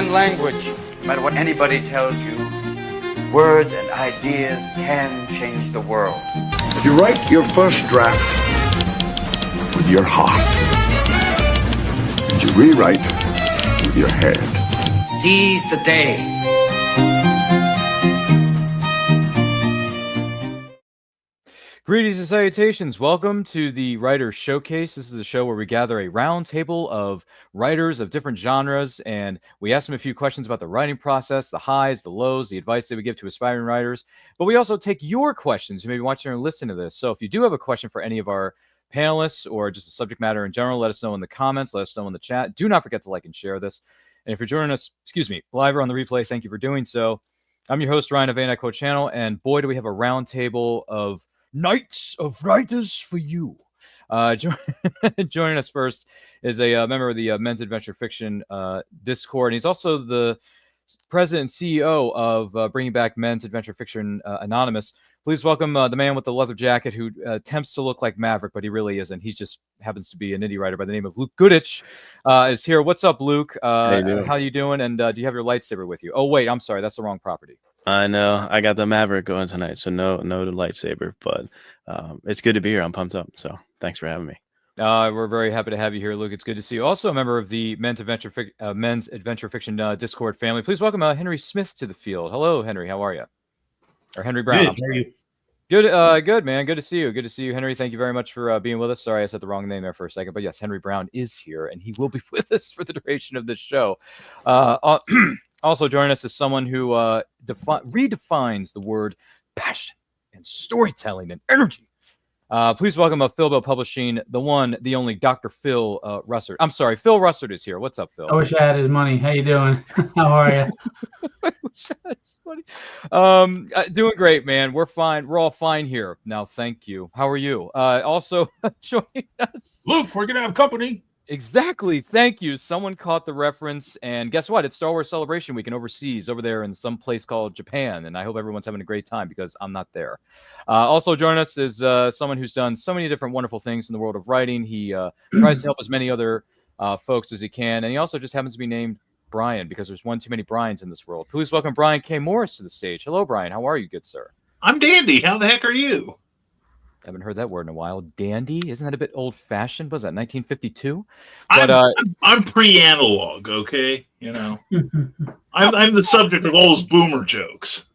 human language. No matter what anybody tells you, words and ideas can change the world. You write your first draft with your heart. And you rewrite with your head. Seize the day. Greetings and salutations. Welcome to the Writers Showcase. This is a show where we gather a round table of writers of different genres, and we ask them a few questions about the writing process, the highs, the lows, the advice that we give to aspiring writers. But we also take your questions. You may be watching or listening to this. So if you do have a question for any of our panelists or just a subject matter in general, let us know in the comments. Let us know in the chat. Do not forget to like and share this. And if you're joining us, live or on the replay, thank you for doing so. I'm your host, Ryan of A&I Channel, and boy, do we have a round table of Knights of Writers for you. Joining us first is a member of the Men's Adventure Fiction Discord, and he's also the president and CEO of bringing back Men's Adventure Fiction Anonymous. Please welcome the man with the leather jacket who attempts to look like Maverick, but he really isn't. He just happens to be an indie writer by the name of Luke Goodich is here. What's up, Luke? How you doing? And do you have your lightsaber with you? Oh, wait, I'm sorry. That's the wrong property. I know. I got the Maverick going tonight, so no lightsaber, but it's good to be here. I'm pumped up, so thanks for having me. We're very happy to have you here, Luke. It's good to see you. Also a member of the Men's Adventure Fiction Discord family. Please welcome Henry Smith to the field. Hello, Henry. How are you? Or Henry Brown. Good. How are you? Good, man. Good to see you. Good to see you, Henry. Thank you very much for being with us. Sorry, I said the wrong name there for a second, but yes, Henry Brown is here, and he will be with us for the duration of this show. Also joining us is someone who redefines the word passion and storytelling and energy. Please welcome Philbo Publishing, the one, the only Dr. Phil Russert. I'm sorry, Phil Russert is here. What's up, Phil? I wish I had his money. How you doing? How are you? I wish I had his money. Doing great, man. We're fine. We're all fine here. Now, thank you. How are you? Also joining us. Luke, we're going to have company. Exactly. Thank you. Someone caught the reference, and guess what? It's Star Wars Celebration Week overseas over there in some place called Japan, and I hope everyone's having a great time because I'm not there. Also joining us is someone who's done so many different wonderful things in the world of writing. He tries to help as many other folks as he can, and he also just happens to be named Brian because there's one too many Brians in this world. Please welcome Brian K. Morris to the stage. Hello, Brian. How are you, good sir? I'm dandy. How the heck are you? I haven't heard that word in a while. Dandy? Isn't that a bit old-fashioned? Was that 1952? I'm pre-analog, okay? You know, I'm the subject of all those boomer jokes.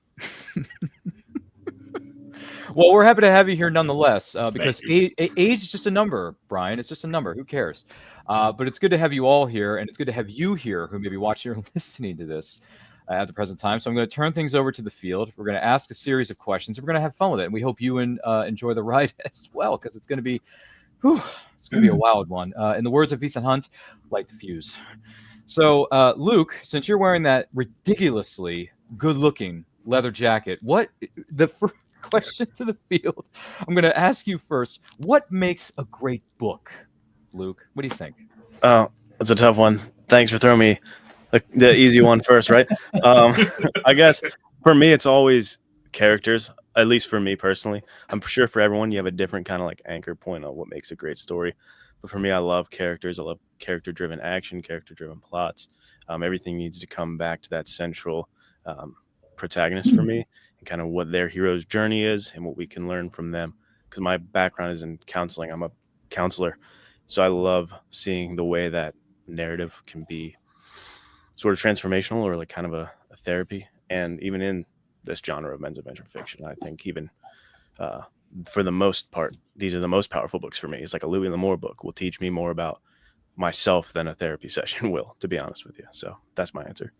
Well, we're happy to have you here nonetheless, because age is just a number, Brian. It's just a number. Who cares? But it's good to have you all here, and it's good to have you here who may be watching or listening to this at the present time. So I'm going to turn things over to the field. We're going to ask a series of questions, and we're going to have fun with it. And we hope you enjoy the ride as well, because it's going to be, a wild one. In the words of Ethan Hunt, light the fuse. So, Luke, since you're wearing that ridiculously good-looking leather jacket, the first question to the field, I'm going to ask you first, what makes a great book, Luke? What do you think? Oh, that's a tough one. Thanks for throwing me the easy one first, right? I guess for me, it's always characters, at least for me personally. I'm sure for everyone, you have a different kind of like anchor point on what makes a great story. But for me, I love characters. I love character-driven action, character-driven plots. Everything needs to come back to that central protagonist for me and kind of what their hero's journey is and what we can learn from them. Because my background is in counseling. I'm a counselor. So I love seeing the way that narrative can be sort of transformational or like kind of a therapy. And even in this genre of men's adventure fiction, I think even for the most part, these are the most powerful books for me. It's like a Louis L'Amour book will teach me more about myself than a therapy session will, to be honest with you. So that's my answer.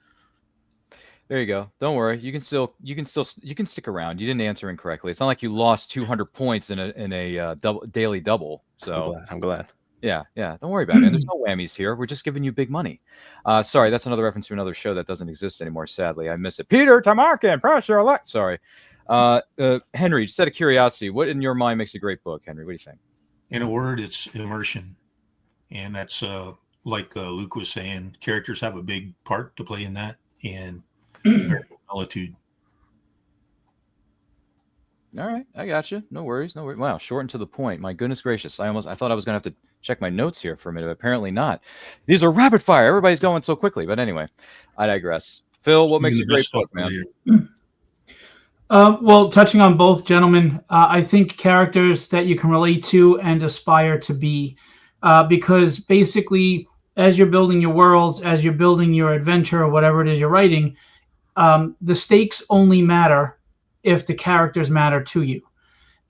There you go. Don't worry. You can stick around. You didn't answer incorrectly. It's not like you lost 200 points in a daily double. So I'm glad. Yeah. Don't worry about it. And there's no whammies here. We're just giving you big money. Sorry, that's another reference to another show that doesn't exist anymore. Sadly, I miss it. Peter Tamarkin, pressure elect. Sorry, Henry. Just out of curiosity, what in your mind makes a great book, Henry? What do you think? In a word, it's immersion, and that's like Luke was saying. Characters have a big part to play in that, and solitude. All right, I got you. No worries, no worries. Wow, short and to the point. My goodness gracious, I thought I was gonna have to check my notes here for a minute. But apparently not. These are rapid fire. Everybody's going so quickly. But anyway, I digress. Phil, what makes Even a the best great book, stuff man? later. Well, touching on both gentlemen, I think characters that you can relate to and aspire to be, because basically, as you're building your worlds, as you're building your adventure or whatever it is you're writing, the stakes only matter if the characters matter to you.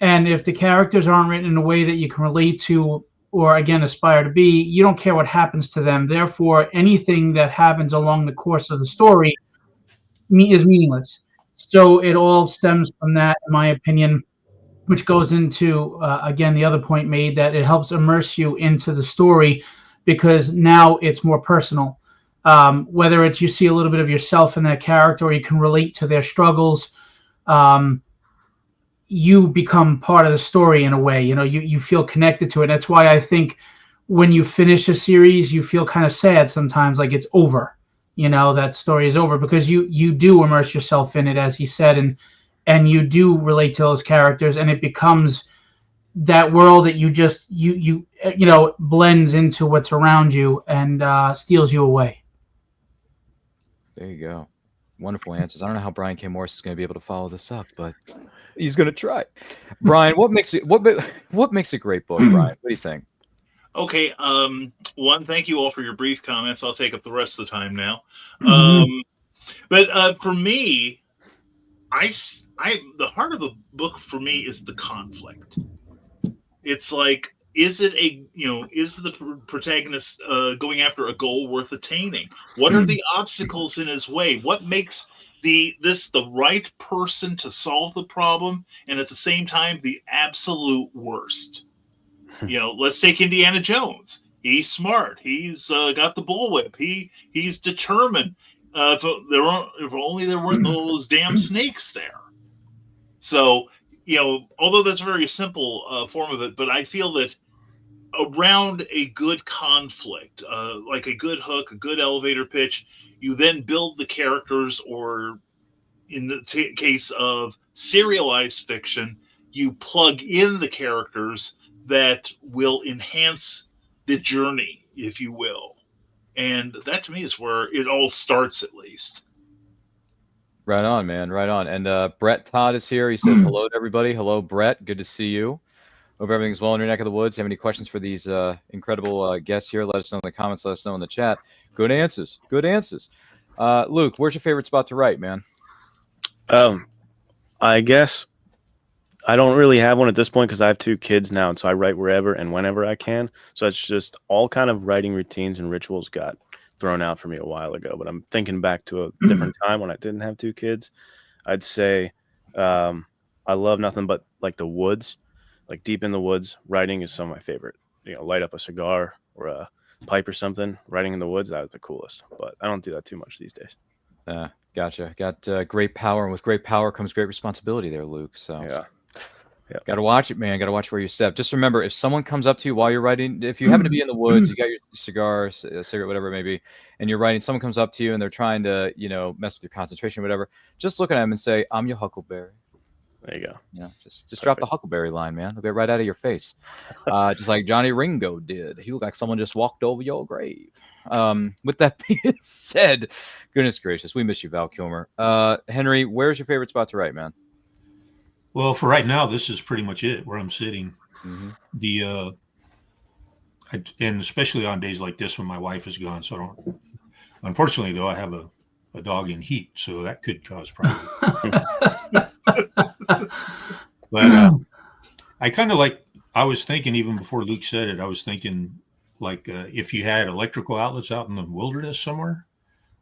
And if the characters aren't written in a way that you can relate to or again aspire to be, you don't care what happens to them. Therefore, anything that happens along the course of the story is meaningless. So it all stems from that, in my opinion, which goes into again the other point made that it helps immerse you into the story because now it's more personal. Whether it's you see a little bit of yourself in that character or you can relate to their struggles, um, you become part of the story in a way. You feel connected to it. That's why I think when you finish a series, you feel kind of sad sometimes, like it's over. That story is over because you do immerse yourself in it, as he said, and you do relate to those characters, and it becomes that world that you blends into what's around you and steals you away. There you go. Wonderful answers. I don't know how Brian K. Morris is going to be able to follow this up, but he's going to try. Brian, what makes a great book, Brian? What do you think? Okay. One, thank you all for your brief comments. I'll take up the rest of the time now. But for me, the heart of the book for me is the conflict. It's like, is the protagonist going after a goal worth attaining? What are the obstacles in his way? What makes the right person to solve the problem, and at the same time the absolute worst? Let's take Indiana Jones. He's smart. He's got the bullwhip. He's determined. If only there weren't those damn snakes there. So, although that's a very simple form of it, but I feel that around a good conflict, like a good hook, a good elevator pitch, you then build the characters, or in the case of serialized fiction, you plug in the characters that will enhance the journey, if you will. And that to me is where it all starts, at least. Right on, man. Right on. And Brett Todd is here. He says hello to everybody. Hello, Brett. Good to see you. Hope everything's well in your neck of the woods. Have any questions for these incredible guests here? Let us know in the comments. Let us know in the chat. Good answers. Good answers. Luke, where's your favorite spot to write, man? I guess I don't really have one at this point because I have 2 kids now, and so I write wherever and whenever I can. So it's just all kind of writing routines and rituals got thrown out for me a while ago. But I'm thinking back to a different time when I didn't have 2 kids. I'd say I love nothing but like the woods, like deep in the woods. Writing is some of my favorite. Light up a cigar or a pipe or something. Writing in the woods, that was the coolest. But I don't do that too much these days. Gotcha. Got great power, and with great power comes great responsibility there, Luke. So yeah. Got to watch it, man. Got to watch where you step. Just remember, if someone comes up to you while you're writing, if you happen to be in the woods, you got your cigar, a cigarette, whatever it may be, and you're writing, someone comes up to you and they're trying to, mess with your concentration or whatever, just look at them and say, "I'm your huckleberry." There you go. Just drop the huckleberry line, man. They'll get right out of your face. Just like Johnny Ringo did. He looked like someone just walked over your grave. With that being said, goodness gracious, we miss you, Val Kilmer. Henry, where's your favorite spot to write, man? Well, for right now, this is pretty much it where I'm sitting. And especially on days like this when my wife is gone. So I don't. Unfortunately, though, I have a dog in heat, so that could cause problems. But I kind of like. I was thinking even before Luke said it. I was thinking like if you had electrical outlets out in the wilderness somewhere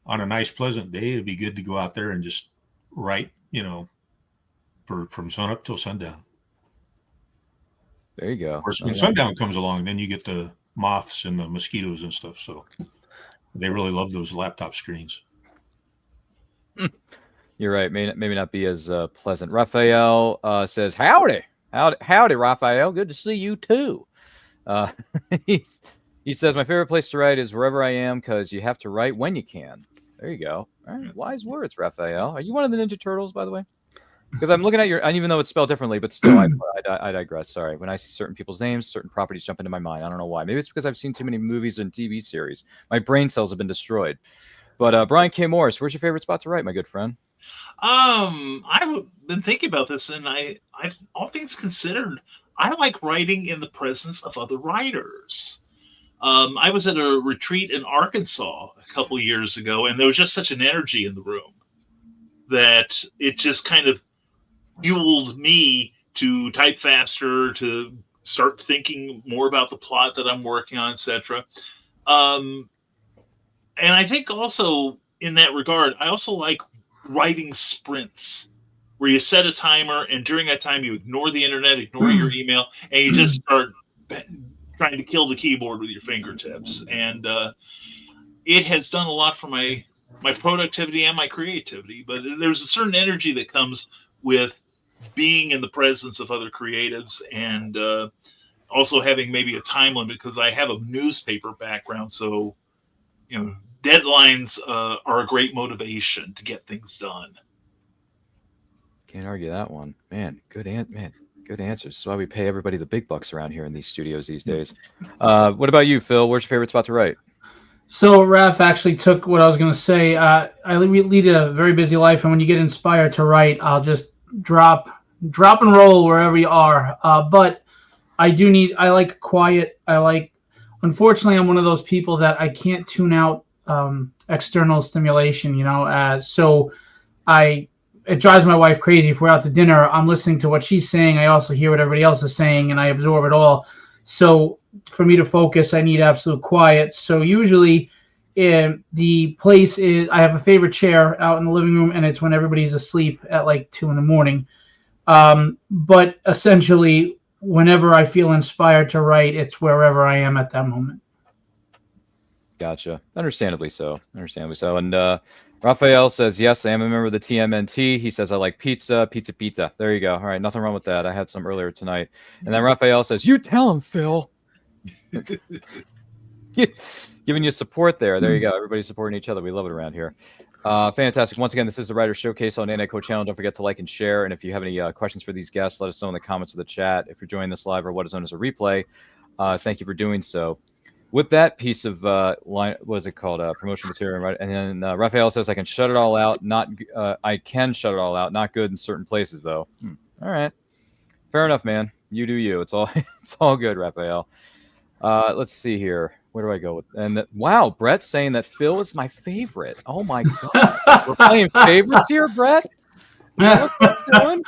on a nice, pleasant day, it'd be good to go out there and just write. From sun up till sundown. There you go. Of course, when sundown comes along, then you get the moths and the mosquitoes and stuff. So they really love those laptop screens. You're right. Maybe not be as pleasant. Raphael says, howdy, Raphael. Good to see you too. He says, my favorite place to write is wherever I am because you have to write when you can. There you go. All right. Wise words, Raphael. Are you one of the Ninja Turtles, by the way? Because I'm looking at your, and even though it's spelled differently, but still, I digress. Sorry. When I see certain people's names, certain properties jump into my mind. I don't know why. Maybe it's because I've seen too many movies and TV series. My brain cells have been destroyed. But Brian K. Morris, where's your favorite spot to write, my good friend? I've been thinking about this, and all things considered, I like writing in the presence of other writers. I was at a retreat in Arkansas a couple years ago, and there was just such an energy in the room that it just kind of fueled me to type faster, to start thinking more about the plot that I'm working on, etc. Um, and I think also in that regard, I also like writing sprints where you set a timer, and during that time you ignore the internet, ignore your email, and you just start trying to kill the keyboard with your fingertips. And it has done a lot for my productivity and my creativity. But there's a certain energy that comes with being in the presence of other creatives, and also having maybe a time limit, because I have a newspaper background. So, deadlines are a great motivation to get things done. Can't argue that one. Man, good answers. That's why we pay everybody the big bucks around here in these studios these days. What about you, Phil? Where's your favorite spot to write? So Raph actually took what I was going to say. I lead a very busy life, and when you get inspired to write, I'll just drop and roll wherever you are. But I like quiet. Unfortunately, I'm one of those people that I can't tune out external stimulation. So it drives my wife crazy. If we're out to dinner, I'm listening to what she's saying. I also hear what everybody else is saying, and I absorb it all. So for me to focus, I need absolute quiet. So usually the place is, I have a favorite chair out in the living room, and it's when everybody's asleep at like 2 a.m. But essentially, whenever I feel inspired to write, it's wherever I am at that moment. Gotcha. Understandably so. And Raphael says, yes, I am a member of the TMNT. He says, I like pizza. There you go. All right. Nothing wrong with that. I had some earlier tonight. And then Raphael says, you tell him, Phil. Giving you support there. There you go. Everybody's supporting each other. We love it around here. Fantastic. Once again, this is the Writer Showcase on NACO channel. Don't forget to like and share. And if you have any questions for these guests, let us know in the comments of the chat. If you're joining this live or what is known as a replay, thank you for doing so. With that piece of what is it called? Promotion material, right? And then Raphael says, I can shut it all out. I can shut it all out. Not good in certain places, though. All right. Fair enough, man. You do you. It's all good, Raphael. Let's see here. Where do I go with? And wow, Brett's saying that Phil is my favorite. Oh my god, we're playing favorites here, Brett. Is that what Brett's doing?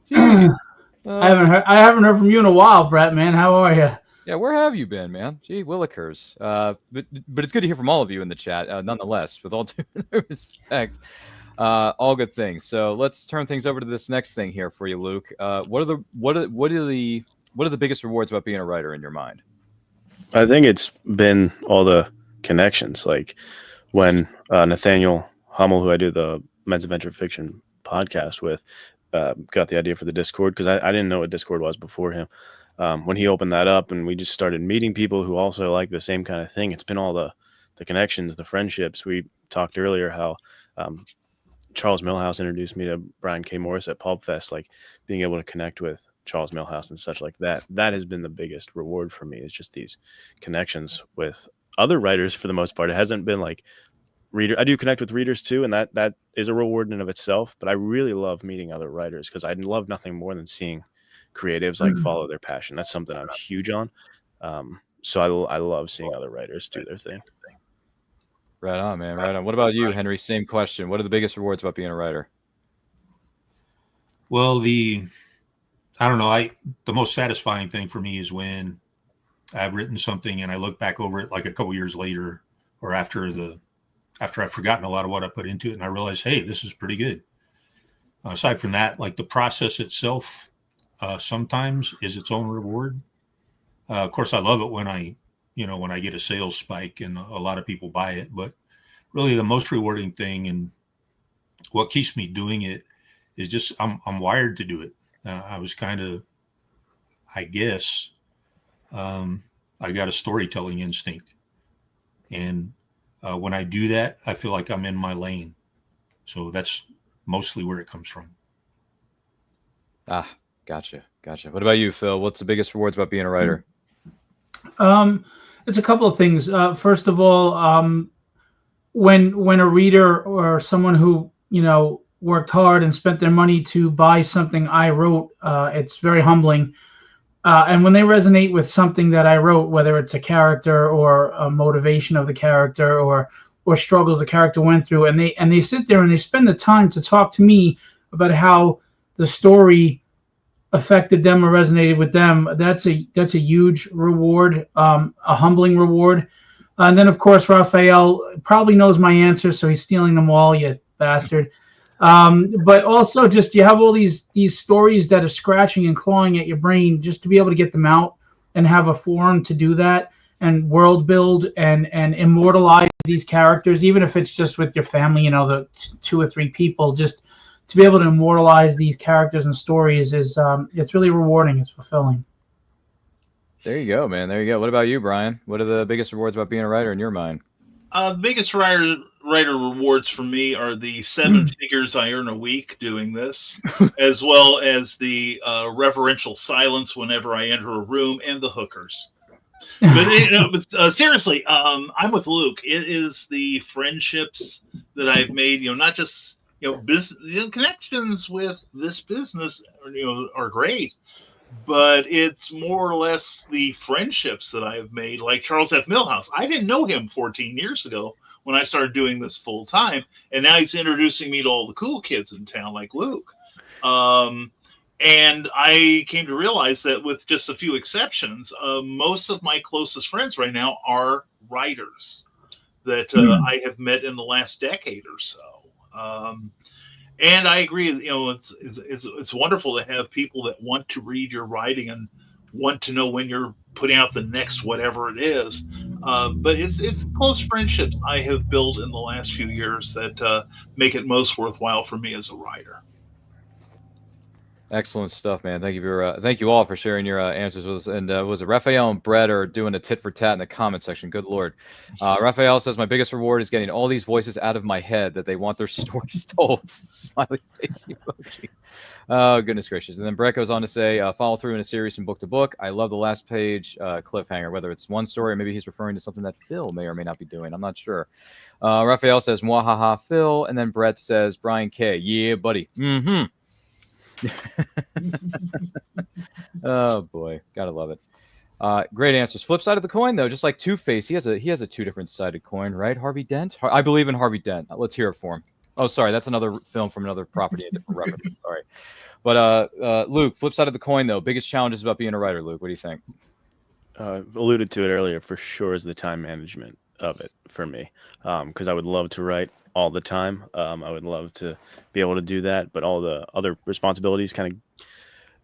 Jeez. I haven't heard from you in a while, Brett. Man, how are you? Yeah, where have you been, man? Gee willikers. But it's good to hear from all of you in the chat, nonetheless, with all due respect. All good things. So let's turn things over to this next thing here for you, Luke. What are the biggest rewards about being a writer in your mind? I think it's been all the connections. Like when Nathaniel Hummel, who I do the Men's Adventure Fiction podcast with, got the idea for the Discord, because I didn't know what Discord was before him. When he opened that up and we just started meeting people who also like the same kind of thing, it's been all the connections, the friendships. We talked earlier how Charles Millhouse introduced me to Brian K. Morris at Pulp Fest, like being able to connect with Charles Millhouse and such like that. That has been the biggest reward for me, is just these connections with other writers. For the most part, it hasn't been like I do connect with readers too, and that is a reward in and of itself. But I really love meeting other writers, because I love nothing more than seeing creatives like follow their passion. That's something I'm huge on. So I love seeing other writers do their thing. Right on, man. Right on. What about you, Henry? Same question. What are the biggest rewards about being a writer? Well, the most satisfying thing for me is when I've written something and I look back over it like a couple years later, or after I've forgotten a lot of what I put into it, and I realize, hey, this is pretty good. Aside from that, like the process itself, sometimes is its own reward. Of course, I love it when I get a sales spike and a lot of people buy it. But really, the most rewarding thing and what keeps me doing it is just I'm wired to do it. I was kind of, I guess, I got a storytelling instinct, and when I do that, I feel like I'm in my lane. So that's mostly where it comes from. Ah, gotcha. What about you, Phil? What's the biggest rewards about being a writer? It's a couple of things. First of all, when a reader or someone who worked hard and spent their money to buy something I wrote, it's very humbling. And when they resonate with something that I wrote, whether it's a character or a motivation of the character or struggles the character went through, and they sit there and they spend the time to talk to me about how the story affected them or resonated with them, that's a huge reward, a humbling reward. And then of course Raphael probably knows my answer, so he's stealing them all, you bastard. But also just you have all these stories that are scratching and clawing at your brain, just to be able to get them out and have a forum to do that and world build and immortalize these characters, even if it's just with your family, the 2 or 3 people, just to be able to immortalize these characters and stories is it's really rewarding. It's fulfilling. There you go, man. There you go. What about you, Brian? What are the biggest rewards about being a writer in your mind? The biggest writer rewards for me are the 7 figures I earn a week doing this, as well as the reverential silence whenever I enter a room and the hookers. But seriously, I'm with Luke. It is the friendships that I've made. Not just business connections with this business. Are great. But it's more or less the friendships that I have made, like Charles F. Millhouse. I didn't know him 14 years ago when I started doing this full time, and now he's introducing me to all the cool kids in town, like Luke. And I came to realize that with just a few exceptions, most of my closest friends right now are writers that I have met in the last decade or so. And I agree, it's wonderful to have people that want to read your writing and want to know when you're putting out the next whatever it is. But it's close friendships I have built in the last few years that make it most worthwhile for me as a writer. Excellent stuff, man. Thank you all for sharing your answers with us. And was it Raphael and Brett are doing a tit for tat in the comment section? Good Lord. Raphael says, my biggest reward is getting all these voices out of my head that they want their stories told. Smiley face emoji. Oh, goodness gracious. And then Brett goes on to say, follow through in a series from book to book. I love the last page cliffhanger, whether it's one story or maybe he's referring to something that Phil may or may not be doing. I'm not sure. Raphael says, mwahaha, Phil. And then Brett says, Brian K. Yeah, buddy. Mm-hmm. Oh boy, gotta love it. Great answers. Flip side of the coin, though, just like Two-Face, he has a 2 different sided coin, right? Harvey Dent. I believe in Harvey Dent. Let's hear it for him. Oh, sorry, that's another film from another property, a different reference. Sorry, but Luke, flip side of the coin, though, biggest challenges about being a writer. Luke, what do you think? Alluded to it earlier, for sure, is the time management of it for me, because I would love to write all the time. I would love to be able to do that, but all the other responsibilities kind of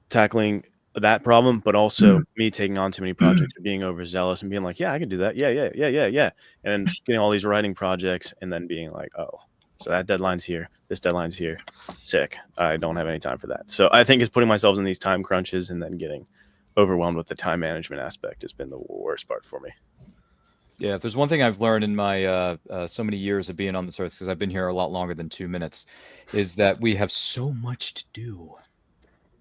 tackling that problem, but also me taking on too many projects or being overzealous and being like, yeah, I can do that. Yeah. And getting all these writing projects and then being like, oh, so that deadline's here. This deadline's here. Sick. I don't have any time for that. So I think it's putting myself in these time crunches and then getting overwhelmed with the time management aspect has been the worst part for me. Yeah, if there's one thing I've learned in my so many years of being on this earth, because I've been here a lot longer than 2 minutes, is that we have so much to do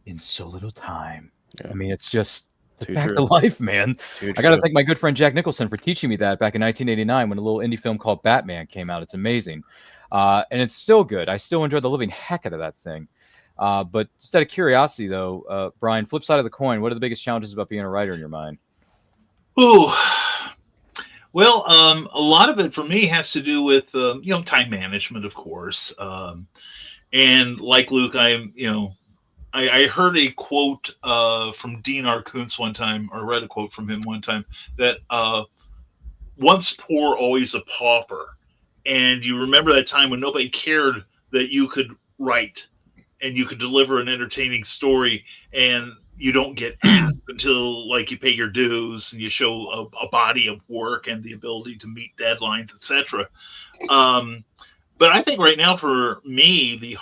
in so little time. Yeah. I mean, it's just the fact of life, man. I got to thank my good friend Jack Nicholson for teaching me that back in 1989 when a little indie film called Batman came out. It's amazing. And it's still good. I still enjoy the living heck out of that thing. But just out of curiosity, though, Brian, flip side of the coin, what are the biggest challenges about being a writer in your mind? Ooh. Well, a lot of it for me has to do with, time management, of course. And like Luke, I heard a quote from Dean R. Koontz one time, or read a quote from him one time, that once poor, always a pauper. And you remember that time when nobody cared that you could write and you could deliver an entertaining story, and you don't get asked until you pay your dues and you show a body of work and the ability to meet deadlines, etc. But I think right now for me,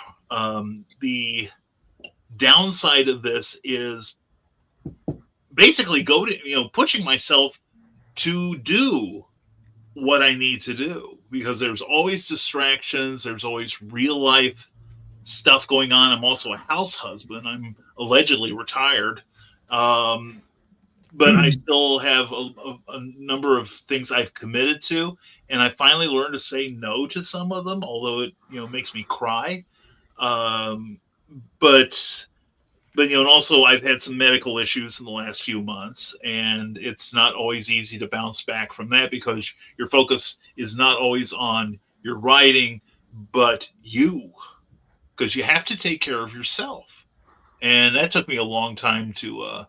the downside of this is basically pushing myself to do what I need to do, because there's always distractions. There's always real life stuff going on. I'm also a house husband. I'm allegedly retired. But I still have a number of things I've committed to, and I finally learned to say no to some of them, although it makes me cry. Um, but and also I've had some medical issues in the last few months, and it's not always easy to bounce back from that because your focus is not always on your writing, but because you have to take care of yourself, and that took me a long time to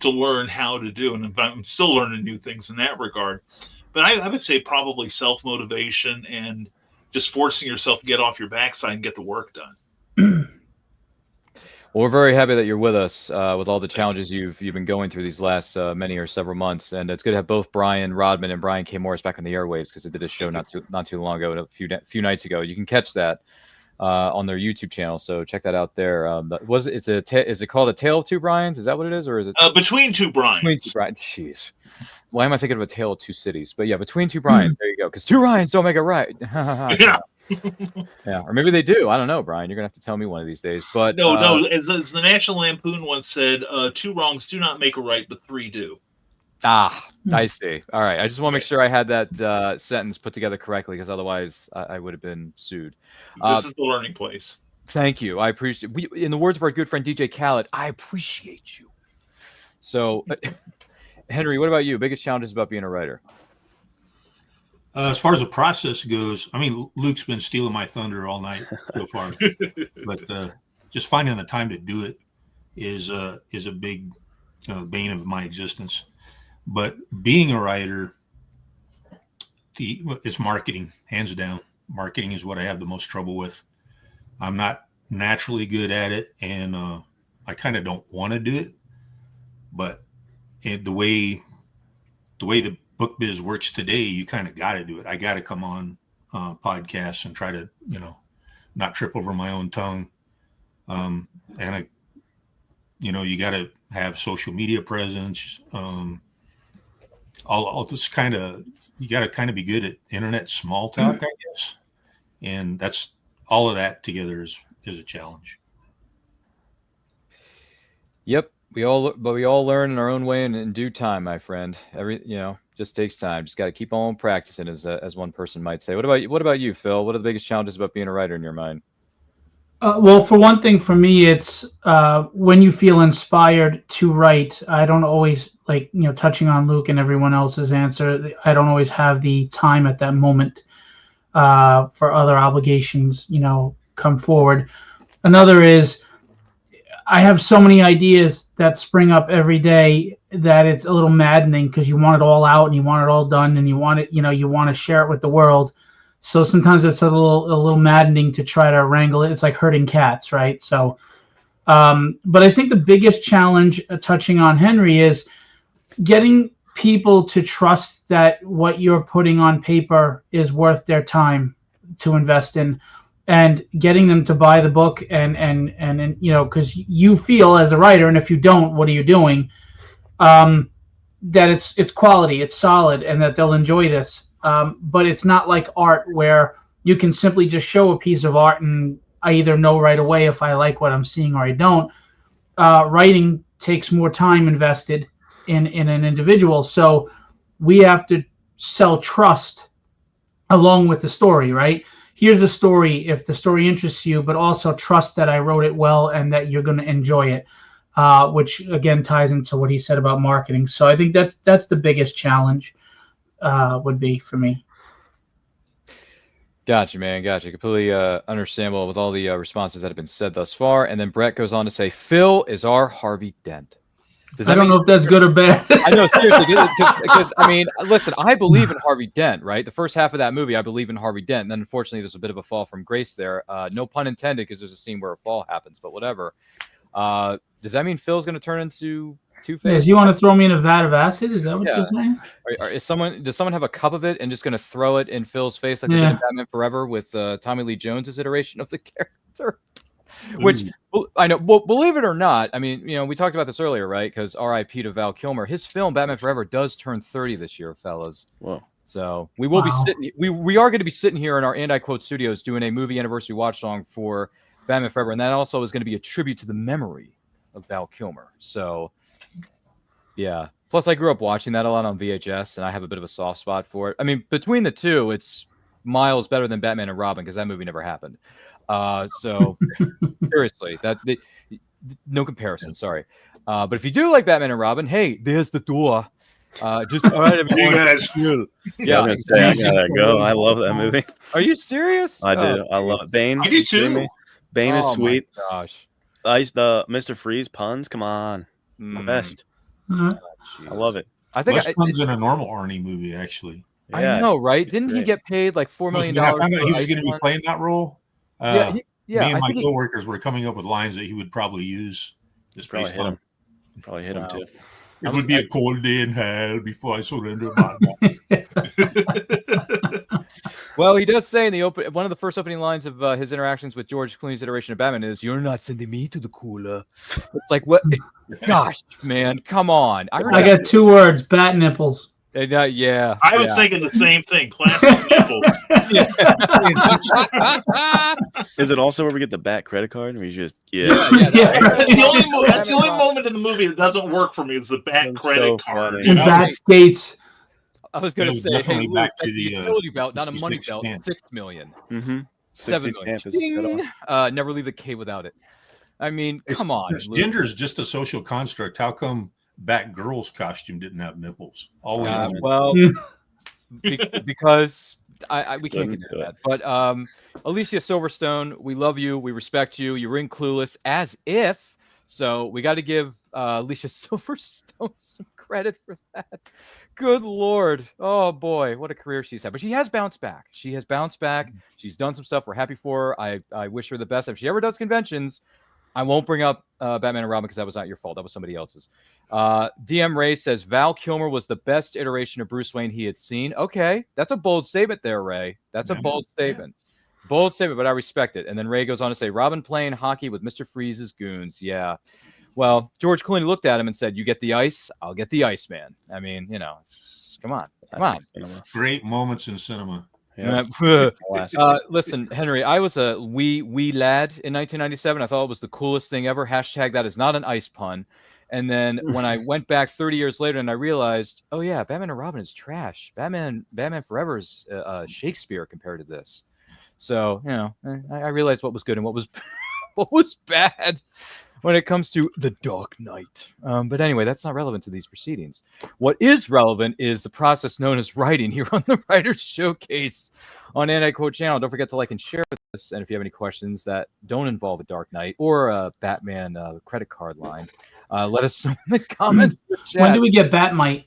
learn how to do, and I'm still learning new things in that regard. But I would say probably self-motivation and just forcing yourself to get off your backside and get the work done. Well, we're very happy that you're with us with all the challenges you've been going through these last many or several months, and it's good to have both Brian Rodman and Brian K. Morris back on the airwaves because they did a show not too long ago, a few nights ago. You can catch that on their YouTube channel, so check that out there. Is it called A Tale of Two Brians? Is that what it is, or is it Between Two Brians? Between Two Brians. Jeez, why am I thinking of A Tale of Two Cities? But yeah, Between Two Brians. There you go. Because two Ryans don't make it right. Yeah. Yeah, or maybe they do. I don't know, Brian. You're gonna have to tell me one of these days. But no, as the National Lampoon once said, two wrongs do not make a right, but three do. I see. All right. I just want to make sure I had that sentence put together correctly, because otherwise I would have been sued. This is the learning place. Thank you. I appreciate. In the words of our good friend DJ Khaled, I appreciate you. So, Henry, what about you? Biggest challenges about being a writer? As far as the process goes, I mean, Luke's been stealing my thunder all night so far, but just finding the time to do it is a big bane of my existence. But being a writer, it's marketing, hands down. Marketing is what I have the most trouble with. I'm not naturally good at it, and I kind of don't want to do it. But the way the book biz works today, you kind of got to do it. I got to come on podcasts and try to, not trip over my own tongue. And you got to have social media presence. I'll just you got to kind of be good at internet small talk, I guess. And that's all of that together is a challenge. Yep. We all learn in our own way and in due time, my friend. Just takes time. Just got to keep on practicing, as one person might say. What about you, Phil? What are the biggest challenges about being a writer in your mind? Well, for one thing, for me, it's when you feel inspired to write. I don't always touching on Luke and everyone else's answer. I don't always have the time at that moment for other obligations, come forward. Another is I have so many ideas that spring up every day that it's a little maddening because you want it all out and you want it all done and you want it, you want to share it with the world. So sometimes it's a little maddening to try to wrangle it. It's like herding cats, right? So, but I think the biggest challenge, touching on Henry, is getting people to trust that what you're putting on paper is worth their time to invest in, and getting them to buy the book and because you feel as a writer, and if you don't, what are you doing? That it's quality, it's solid, and that they'll enjoy this. But it's not like art where you can simply just show a piece of art and I either know right away if I like what I'm seeing or I don't. Writing takes more time invested in an individual, so we have to sell trust along with the story, right? Here's a story if the story interests you, but also trust that I wrote it well and that you're going to enjoy it, which again ties into what he said about marketing. So I think that's the biggest challenge would be for me. Gotcha, man. Gotcha. Completely understandable with all the responses that have been said thus far. And then Brett goes on to say, Phil is our Harvey Dent. I don't know if that's good or bad. I know, seriously, because I mean, listen, I believe in Harvey Dent, right? The first half of that movie, I believe in Harvey Dent. And then unfortunately, there's a bit of a fall from grace there. No pun intended, because there's a scene where a fall happens, but whatever. Does that mean Phil's going to turn into Two-Face? Do you want to throw me in a vat of acid? Is that what you're saying? Does someone have a cup of it and just going to throw it in Phil's face like they did in Batman Forever with Tommy Lee Jones's iteration of the character? Which I know, believe it or not, I mean, we talked about this earlier, right? Because R.I.P. to Val Kilmer. His film Batman Forever does turn 30 this year, fellas. Whoa. So we will be sitting. We are going to be sitting here in our And I Quote Studios doing a movie anniversary watch song for Batman Forever, and that also is going to be a tribute to the memory of Val Kilmer. So, yeah. Plus, I grew up watching that a lot on VHS, and I have a bit of a soft spot for it. I mean, between the two, it's miles better than Batman and Robin because that movie never happened. So, seriously, no comparison. Sorry, but if you do like Batman and Robin, hey, there's the door. Just all right, everyone. You guys. Yeah, I was gonna say, I gotta go. I love that movie. Are you serious? I do. I love it. Bane. I do too. Bane is sweet. My gosh. The Mr. Freeze puns. Come on, the best. I love it. I think Less puns in a normal Arnie movie, actually. I know, right? Didn't he get paid like $4 million? When I found out he was going to be playing that role, me and my coworkers were coming up with lines that he would probably use. Just probably based hit on him. Probably hit him too. It would be a cold day in hell before I surrender my mind. Well, he does say in the one of the first opening lines of his interactions with George Clooney's iteration of Batman is, "You're not sending me to the cooler." It's like, what? Gosh, man, come on! I got 2 words: bat nipples. Yeah, I was thinking the same thing. Classic nipples. Is it also where we get the Bat credit card? And we just That's the only moment in the movie that doesn't work for me is the Bat credit card. funny. And bat skates. I was going to say, definitely hey, Luke, back to that's the, the utility belt, not a money 66 belt. stamp. $6 million. Mm-hmm. 7 million. Stamp Never leave the K without it. I mean, come on. Gender is just a social construct. How come Batgirl's costume didn't have nipples? Always. Well, because we can't get into that. But Alicia Silverstone, we love you. We respect you. You're in Clueless as if. So we got to give Alicia Silverstone some credit for that. Good Lord. Oh, boy. What a career she's had. But she has bounced back. She's done some stuff. We're happy for her. I wish her the best. If she ever does conventions, I won't bring up Batman and Robin because that was not your fault. That was somebody else's. DM Ray says Val Kilmer was the best iteration of Bruce Wayne he had seen. Okay. That's a bold statement there, Ray. That's a bold statement. Bold statement, but I respect it. And then Ray goes on to say, Robin playing hockey with Mr. Freeze's goons. Yeah. Well, George Clooney looked at him and said, "You get the ice, I'll get the ice, man." I mean, come on. Great moments in cinema. Yeah. Listen, Henry, I was a wee lad in 1997. I thought it was the coolest thing ever. Hashtag that is not an ice pun. And then when I went back 30 years later and I realized, oh yeah, Batman and Robin is trash. Batman Forever is Shakespeare compared to this. So, I realized what was good and what was what was bad when it comes to The Dark Knight. But anyway, that's not relevant to these proceedings. What is relevant is the process known as writing here on the Writers Showcase on Anti-Quote Channel. Don't forget to like and share this. And if you have any questions that don't involve a Dark Knight or a Batman credit card line, let us know in the comments. When do we get Batmite?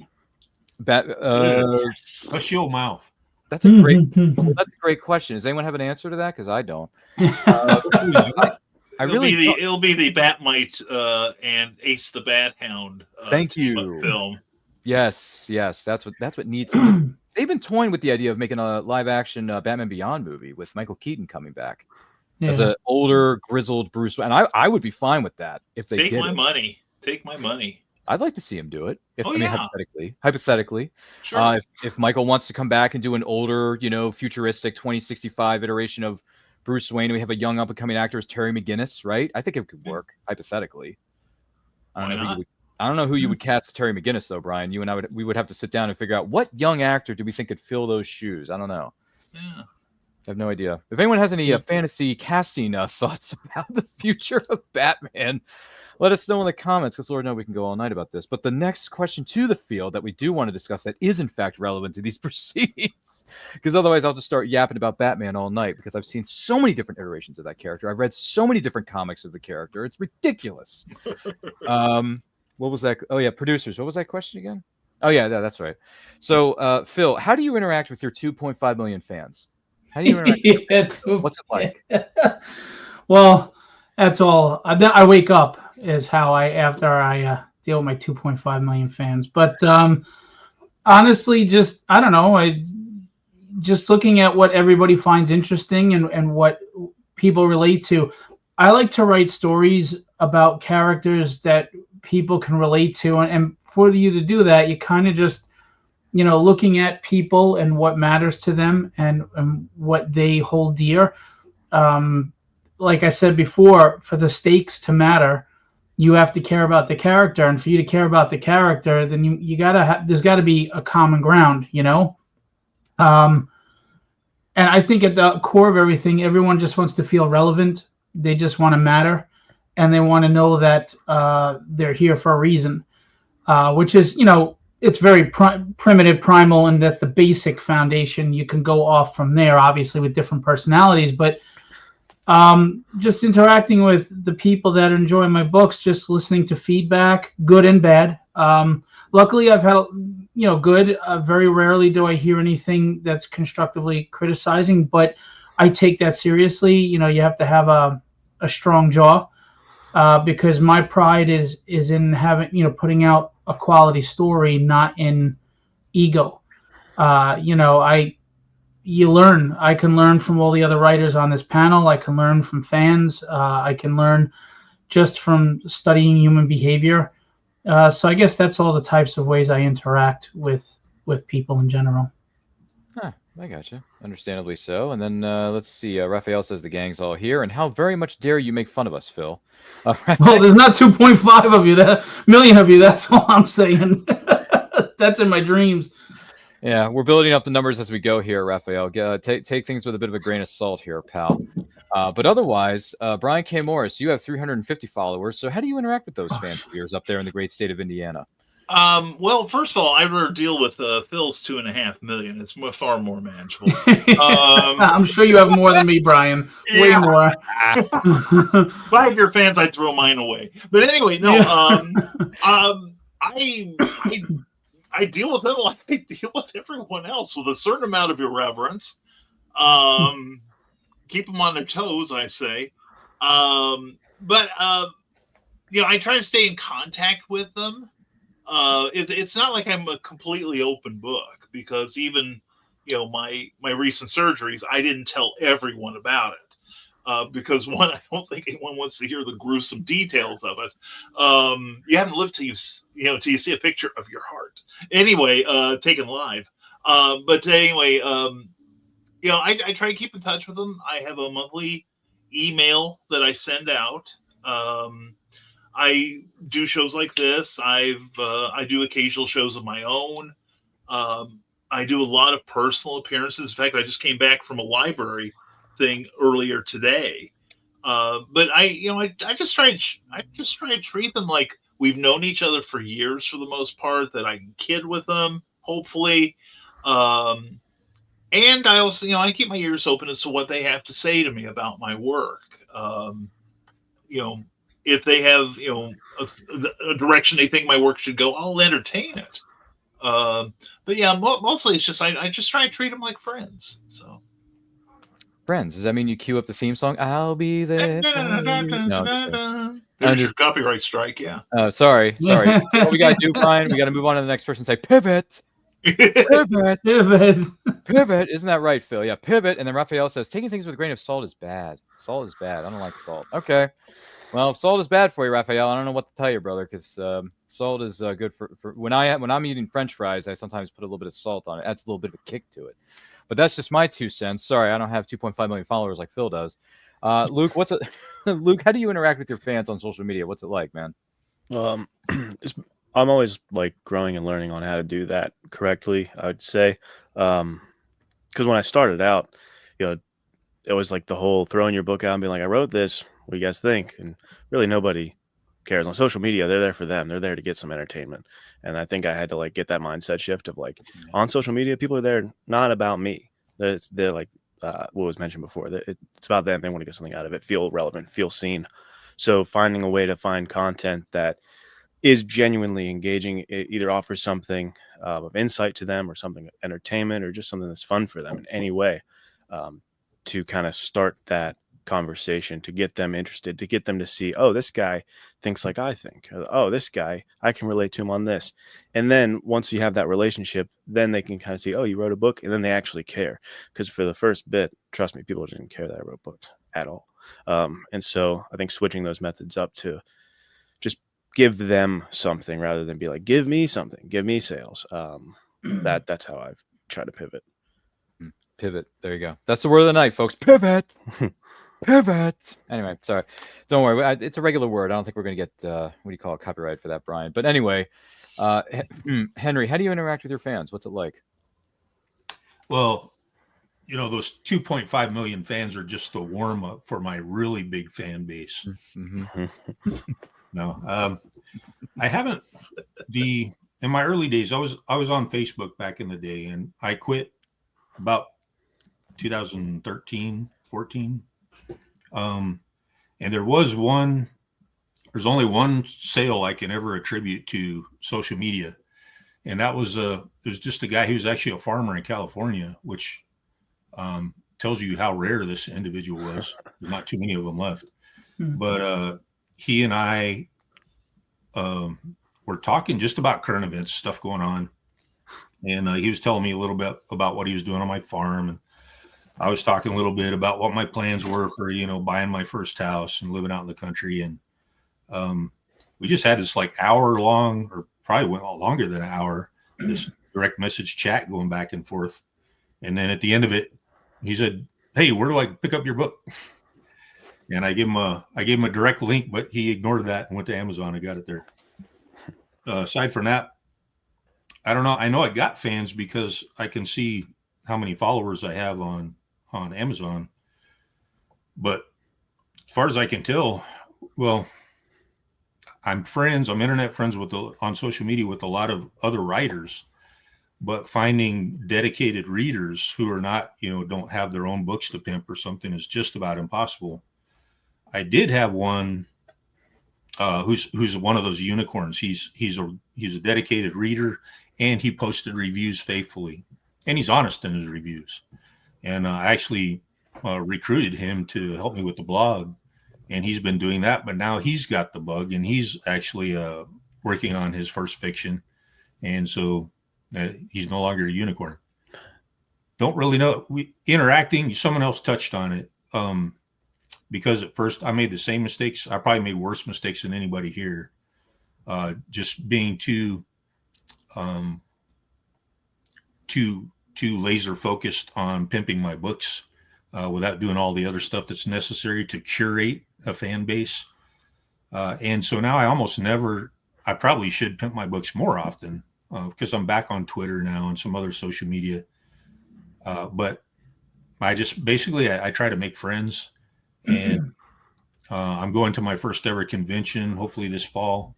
Shut your mouth. That's a great question. Does anyone have an answer to that? Because I don't. It'll be the Batmite and Ace the Bat Hound. Thank you. Film. Yes, that's what needs. They've been toying with the idea of making a live action Batman Beyond movie with Michael Keaton coming back as an older, grizzled Bruce Wayne. And I would be fine with that if they Take my money. I'd like to see him do it. Hypothetically, sure. If Michael wants to come back and do an older, futuristic 2065 iteration of Bruce Wayne, we have a young up and coming actor as Terry McGinnis, right? I think it could work hypothetically. I don't know who you would cast as Terry McGinnis though, Brian. You and we would have to sit down and figure out what young actor do we think could fill those shoes. I don't know. Yeah. I have no idea. If anyone has any fantasy casting thoughts about the future of Batman, let us know in the comments, because Lord knows we can go all night about this. But the next question to the field that we do want to discuss that is in fact relevant to these proceedings, because otherwise I'll just start yapping about Batman all night, because I've seen so many different iterations of that character. I've read so many different comics of the character. It's ridiculous. What was that? Oh yeah, producers. What was that question again? Oh yeah, that's right. So Phil, how do you interact with your 2.5 million fans? How do you interact? What's it like? Well, that's all. I wake up is how after I deal with my 2.5 million fans. But honestly, just I don't know. Just looking at what everybody finds interesting and what people relate to. I like to write stories about characters that people can relate to, and for you to do that, you kind of just looking at people and what matters to them and what they hold dear. like I said before, for the stakes to matter, you have to care about the character, and for you to care about the character, then you gotta there's got to be a common ground, you know. And I think at the core of everything, everyone just wants to feel relevant. They just want to matter, and they want to know that they're here for a reason, which is, you know, it's very primitive, primal, and that's the basic foundation. You can go off from there, obviously, with different personalities, but just interacting with the people that enjoy my books, just listening to feedback, good and bad. Luckily, I've had, you know, good. Very rarely do I hear anything that's constructively criticizing, but I take that seriously. You know, you have to have a strong jaw, because my pride is in having, you know, putting out a quality story, not in ego. You know, you learn. I can learn from all the other writers on this panel. I can learn from fans. I can learn just from studying human behavior. So I guess that's all the types of ways I interact with people in general. Huh, I gotcha. Understandably so. And then let's see. Raphael says the gang's all here, and how very much dare you make fun of us, Phil? Well, there's not 2.5 of you, that million of you. That's all I'm saying. That's in my dreams. Yeah, we're building up the numbers as we go here, Raphael. Take things with a bit of a grain of salt here, pal. But otherwise, Brian K. Morris, you have 350 followers. So how do you interact with those fans of yours up there in the great state of Indiana? Well, first of all, I'd rather deal with Phil's 2.5 million. It's far more manageable. I'm sure you have more than me, Brian. Way more. If I had your fans, I'd throw mine away. But anyway, no. I deal with them like I deal with everyone else, with a certain amount of irreverence. Keep them on their toes, I say. But you know, I try to stay in contact with them. It's not like I'm a completely open book, because even, you know, my recent surgeries, I didn't tell everyone about it, because one, I don't think anyone wants to hear the gruesome details of it. You haven't lived till you see a picture of your heart. Anyway, taken live. But anyway, you know, I try to keep in touch with them. I have a monthly email that I send out. I do shows like this. I do occasional shows of my own. I do a lot of personal appearances. In fact, I just came back from a library thing earlier today. But I just try to treat them like we've known each other for years, for the most part. That I can kid with them, hopefully. And I also, you know, I keep my ears open as to what they have to say to me about my work. You know, if they have, you know, a direction they think my work should go, I'll entertain it. But yeah, mostly it's just I just try to treat them like friends. So, friends, does that mean you cue up the theme song? I'll be there. No, there's your copyright strike. Yeah. Sorry. What we gotta do, Brian? We gotta move on to the next person. And say pivot. Pivot. Isn't that right, Phil? Yeah, pivot. And then Raphael says taking things with a grain of salt is bad. Salt is bad. I don't like salt. Okay. Well, if salt is bad for you, Raphael, I don't know what to tell you, brother, because salt is good for when I'm eating French fries, I sometimes put a little bit of salt on it. Adds a little bit of a kick to it. But that's just my 2 cents. Sorry, I don't have 2.5 million followers like Phil does. Luke, Luke, how do you interact with your fans on social media? What's it like, man? I'm always like growing and learning on how to do that correctly, I would say. Because when I started out, you know, it was like the whole throwing your book out and being like, I wrote this. What do you guys think? And really nobody cares. On social media, they're there for them. They're there to get some entertainment. And I think I had to like get that mindset shift of like, on social media, people are there not about me. They're like what was mentioned before. It's about them. They want to get something out of it, feel relevant, feel seen. So finding a way to find content that is genuinely engaging, it either offers something of insight to them or something of entertainment or just something that's fun for them in any way, to kind of start that conversation, to get them interested, to get them to see, oh, this guy thinks like I think, oh, this guy, I can relate to him on this. And then once you have that relationship, then they can kind of see, oh, you wrote a book, and then they actually care. Because for the first bit, trust me, people didn't care that I wrote books at all. And so I think switching those methods up to just give them something rather than be like, give me something, give me sales. That's how I've tried to pivot. Pivot. There you go. That's the word of the night, folks. Pivot. Pivot. Anyway, sorry. Don't worry. It's a regular word. I don't think we're going to get, what do you call it, copyright for that, Brian. But anyway, Henry, how do you interact with your fans? What's it like? Well, those 2.5 million fans are just a warm up for my really big fan base. Mm-hmm. No, I haven't. In my early days, I was on Facebook back in the day, and I quit about 2013, 14. And there's only one sale I can ever attribute to social media. And that was there's just a guy who's actually a farmer in California, which tells you how rare this individual was. There's not too many of them left. But he and I were talking just about current events, stuff going on. And he was telling me a little bit about what he was doing on my farm. And I was talking a little bit about what my plans were for, buying my first house and living out in the country. And we just had this like hour long, or probably went longer than an hour, this direct message chat going back and forth. And then at the end of it, he said, "Hey, where do I pick up your book?" And I gave him a direct link, but he ignored that and went to Amazon and got it there. Aside from that, I don't know. I know I got fans because I can see how many followers I have on Amazon. But as far as I can tell, well, I'm internet friends on social media with a lot of other writers, but finding dedicated readers who are not, don't have their own books to pimp or something is just about impossible. I did have one who's one of those unicorns. He's a dedicated reader, and he posted reviews faithfully, and he's honest in his reviews. And I actually recruited him to help me with the blog, and he's been doing that. But now he's got the bug, and he's actually working on his first fiction, and so he's no longer a unicorn. Don't really know. Interacting. Someone else touched on it. Because at first I made the same mistakes. I probably made worse mistakes than anybody here. Just being too laser focused on pimping my books without doing all the other stuff that's necessary to curate a fan base. And so now I probably should pimp my books more often because I'm back on Twitter now and some other social media. But I just basically I try to make friends. And I'm going to my first ever convention, hopefully this fall,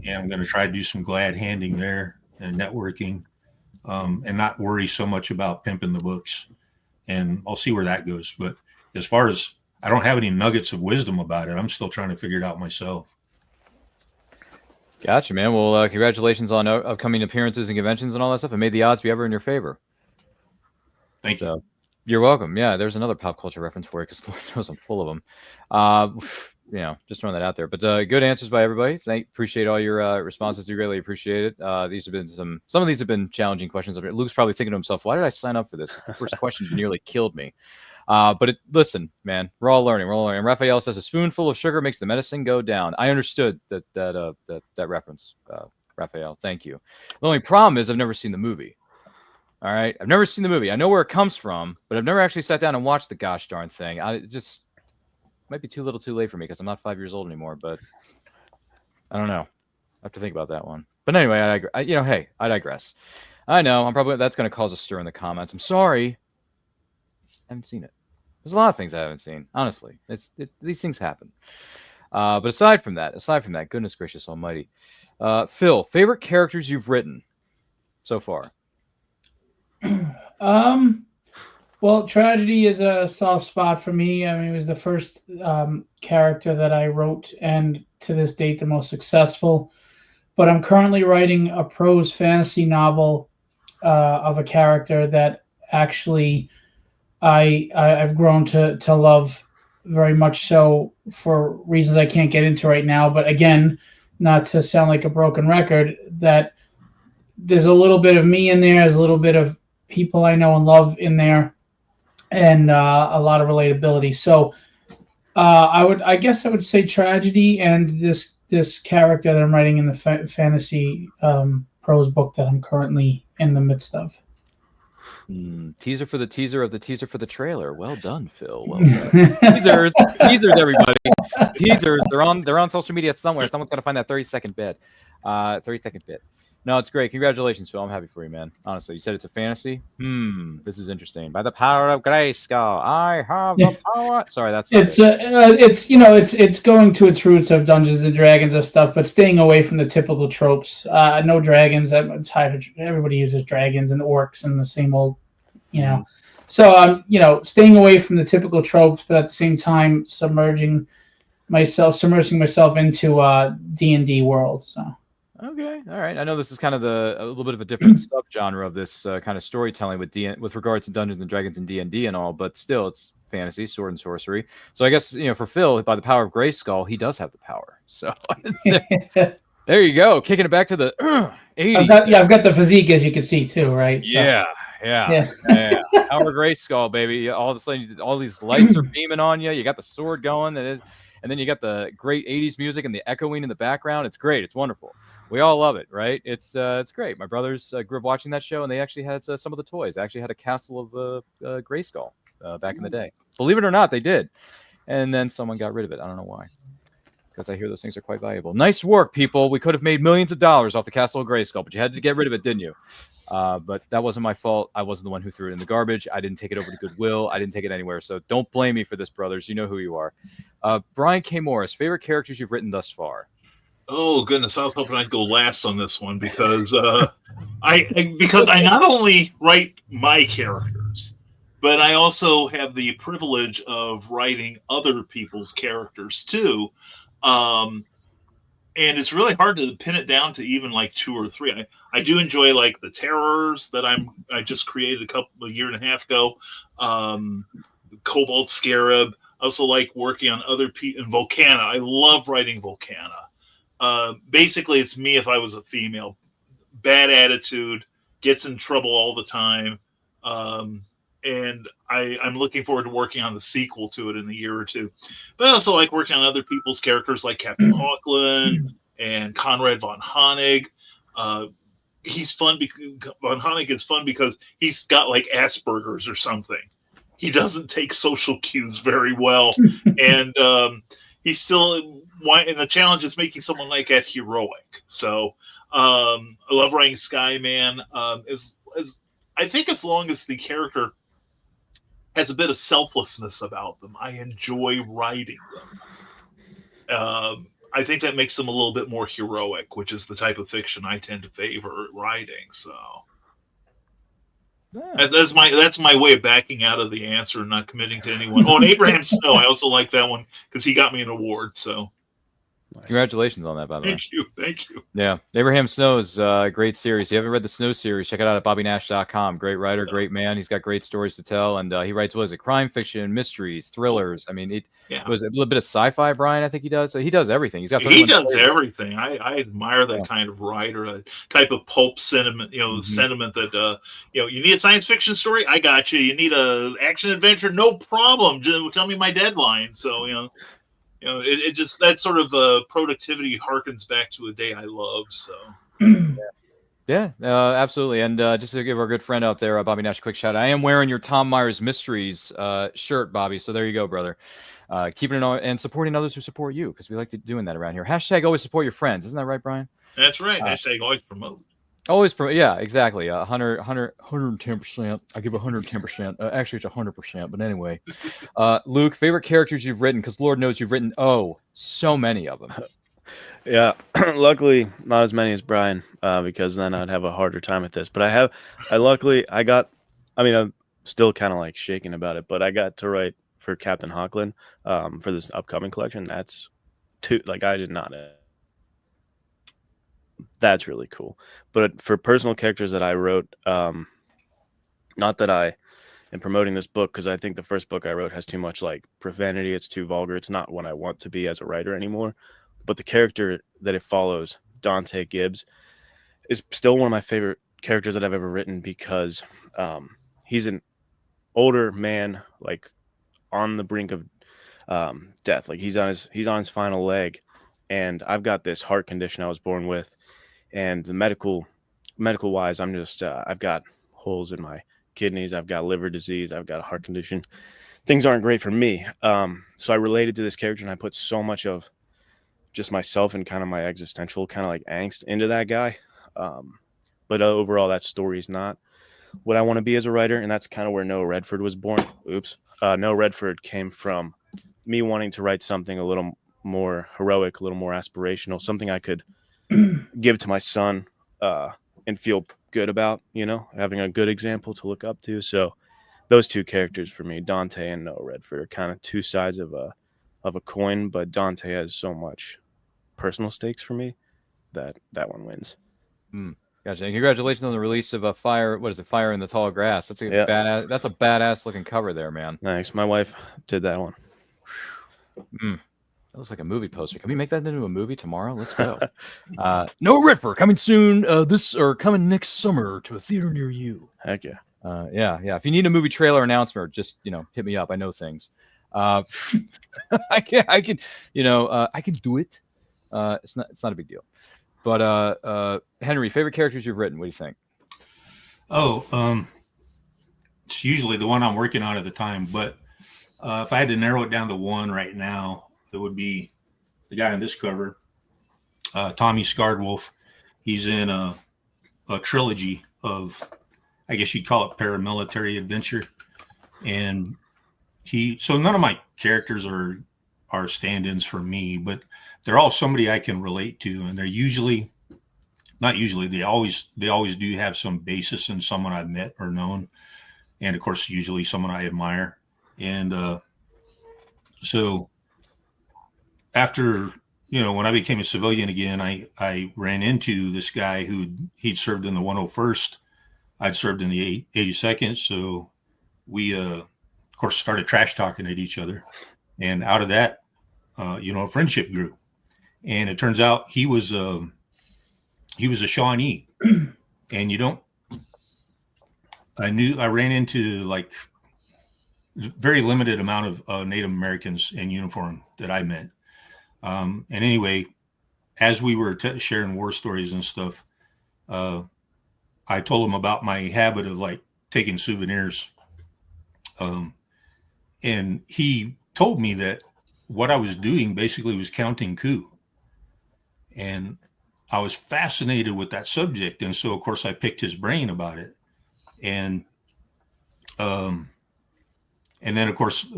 and I'm going to try to do some glad handing there and networking, and not worry so much about pimping the books. And I'll see where that goes. But as far as I don't have any nuggets of wisdom about it, I'm still trying to figure it out myself. Gotcha, man. Well, congratulations on upcoming appearances and conventions and all that stuff. It made the odds be ever in your favor. Thank you. You're welcome. Yeah, there's another pop culture reference for you because Lord knows I'm full of them. Just throwing that out there. But good answers by everybody. Appreciate all your responses. We really appreciate it. These have been some of these have been challenging questions. Luke's probably thinking to himself, "Why did I sign up for this?" Because the first question nearly killed me. But listen, man, we're all learning. And Raphael says a spoonful of sugar makes the medicine go down. I understood that reference, Raphael. Thank you. The only problem is I've never seen the movie. All right. I've never seen the movie. I know where it comes from, but I've never actually sat down and watched the gosh darn thing. It just might be too little too late for me because I'm not 5 years old anymore, but I don't know. I have to think about that one. But anyway, I digress. I know that's going to cause a stir in the comments. I'm sorry. I haven't seen it. There's a lot of things I haven't seen. Honestly, these things happen. But aside from that, goodness gracious almighty. Phil, favorite characters you've written so far? Well, tragedy is a soft spot for me. I mean, it was the first character that I wrote, and to this date, the most successful. But I'm currently writing a prose fantasy novel of a character that actually I've grown to love very much so for reasons I can't get into right now. But again, not to sound like a broken record, that there's a little bit of me in there, there's a little bit of people I know and love in there, and a lot of relatability. So I guess I would say tragedy and this character that I'm writing in the fantasy prose book that I'm currently in the midst of. Teaser for the teaser of the teaser for the trailer. Well done, Phil. Well done. teasers, everybody. Teasers. They're on social media somewhere. Someone's got to find that 30-second bit. 30-second bit. No, it's great. Congratulations, Phil. I'm happy for you, man. Honestly, you said it's a fantasy. This is interesting. By the power of Grayskull, I have the power. Sorry, that's not it's going to its roots of Dungeons and Dragons and stuff, but staying away from the typical tropes. No dragons. Everybody uses dragons and orcs and the same old, So staying away from the typical tropes, but at the same time submerging myself into D&D world. So. Okay, all right. I know this is kind of a little bit of a different subgenre of this kind of storytelling with regards to Dungeons and Dragons and D&D and all, but still, it's fantasy, sword and sorcery. So I guess for Phil, by the power of Grayskull, he does have the power. So there you go, kicking it back to the 80s. I've got the physique, as you can see too, right? So. Yeah. Power Grayskull, baby. All of a sudden, all these lights are beaming on you. You got the sword going, and then you got the great 80s music and the echoing in the background. It's great. It's wonderful. We all love it, right? It's great. My brothers grew up watching that show, and they actually had some of the toys. They actually had a castle of Grayskull back in the day. Believe it or not, they did. And then someone got rid of it. I don't know why. Because I hear those things are quite valuable. Nice work, people. We could have made millions of dollars off the castle of Grayskull, but you had to get rid of it, didn't you? But that wasn't my fault. I wasn't the one who threw it in the garbage. I didn't take it over to Goodwill. I didn't take it anywhere. So don't blame me for this, brothers. You know who you are. Brian K. Morris, favorite characters you've written thus far? Oh goodness, I was hoping I'd go last on this one because I not only write my characters, but I also have the privilege of writing other people's characters too. And it's really hard to pin it down to even like 2 or 3. I do enjoy like the Terrors that I just created a year and a half ago. Cobalt Scarab. I also like working on other people in Volcana. I love writing Volcana. Basically, it's me if I was a female. Bad attitude, gets in trouble all the time. And I'm looking forward to working on the sequel to it in a year or 2. But I also like working on other people's characters like Captain Hawkland and Conrad von Honig. He's fun because von Honig is fun because he's got like Asperger's or something. He doesn't take social cues very well. And he's still... And the challenge is making someone like that heroic. So I love writing Skyman. I think as long as the character has a bit of selflessness about them, I enjoy writing them. I think that makes them a little bit more heroic, which is the type of fiction I tend to favor writing. So that's my way of backing out of the answer and not committing to anyone. Oh, and Abraham Snow, I also like that one because he got me an award. So. Nice. Congratulations on that, by the way. Thank you. Yeah, Abraham Snow is a great series. If you haven't read the Snow series, check it out at BobbyNash.com. Great writer, great man. He's got great stories to tell, and he writes crime fiction, mysteries, thrillers. I mean, it was a little bit of sci-fi. Brian, I think he does. So he does everything. He does everything. I admire that kind of writer, a type of pulp sentiment. Sentiment that you need a science fiction story. I got you. You need a action adventure. No problem. Just tell me my deadline. So it just that sort of productivity harkens back to a day I love. So, yeah, absolutely. And just to give our good friend out there, Bobby Nash, a quick shout out. I am wearing your Tom Myers Mysteries shirt, Bobby. So there you go, brother. Keeping it on and supporting others who support you because we like doing that around here. Hashtag always support your friends. Isn't that right, Brian? That's right. Hashtag always promote. Always promote. Yeah, exactly. 110%. I give 110%. Actually, it's 100%. But anyway, Luke, favorite characters you've written? Because Lord knows you've written so many of them. Yeah, luckily not as many as Brian, because then I'd have a harder time at this. But I'm still kind of like shaking about it. But I got to write for Captain Hawkland for this upcoming collection. That's I did not. That's really cool. But for personal characters that I wrote, not that I am promoting this book because I think the first book I wrote has too much like profanity. It's too vulgar. It's not what I want to be as a writer anymore. But the character that it follows, Dante Gibbs, is still one of my favorite characters that I've ever written because he's an older man, like on the brink of death. Like he's on his final leg, and I've got this heart condition I was born with, and the medical wise, I'm just I've got holes in my kidneys, I've got liver disease, I've got a heart condition. Things aren't great for me. So I related to this character, and I put so much of just myself and kind of my existential kind of like angst into that guy. But overall, that story is not what I want to be as a writer, and that's kind of where Noah Redford was born. Noah Redford came from me wanting to write something a little more heroic, a little more aspirational, something I could give to my son and feel good about, having a good example to look up to. So those two characters for me, Dante and Noah Redford, are kind of two sides of a coin, but Dante has so much personal stakes for me that one wins. Gotcha. And congratulations on the release of a Fire. What is it? Fire in the Tall Grass. That's a badass. That's a badass looking cover there, man. Thanks. My wife did that one. That looks like a movie poster. Can we make that into a movie tomorrow? Let's go. Noah Redford coming soon. Coming next summer to a theater near you. Heck yeah. Yeah. If you need a movie trailer announcement, just hit me up. I know things. I can do it. It's not a big deal. But Henry, favorite characters you've written? What do you think? It's usually the one I'm working on at the time, but if I had to narrow it down to one right now, it would be the guy on this cover, Tommy Scarred Wolf. He's in a trilogy of, I guess you'd call it paramilitary adventure. And so none of my characters are stand-ins for me, but they're all somebody I can relate to. And they're they always do have some basis in someone I've met or known. And of course, usually someone I admire. And so after, when I became a civilian again, I ran into this guy he'd served in the 101st. I'd served in the 82nd. So we, of course, started trash talking at each other. And out of that, a friendship grew. And it turns out he was a Shawnee. And I ran into like very limited amount of Native Americans in uniform that I met. And anyway, as we were sharing war stories and stuff, I told him about my habit of like taking souvenirs. And he told me that what I was doing basically was counting coup. And I was fascinated with that subject. And so, of course, I picked his brain about it. And then, of course,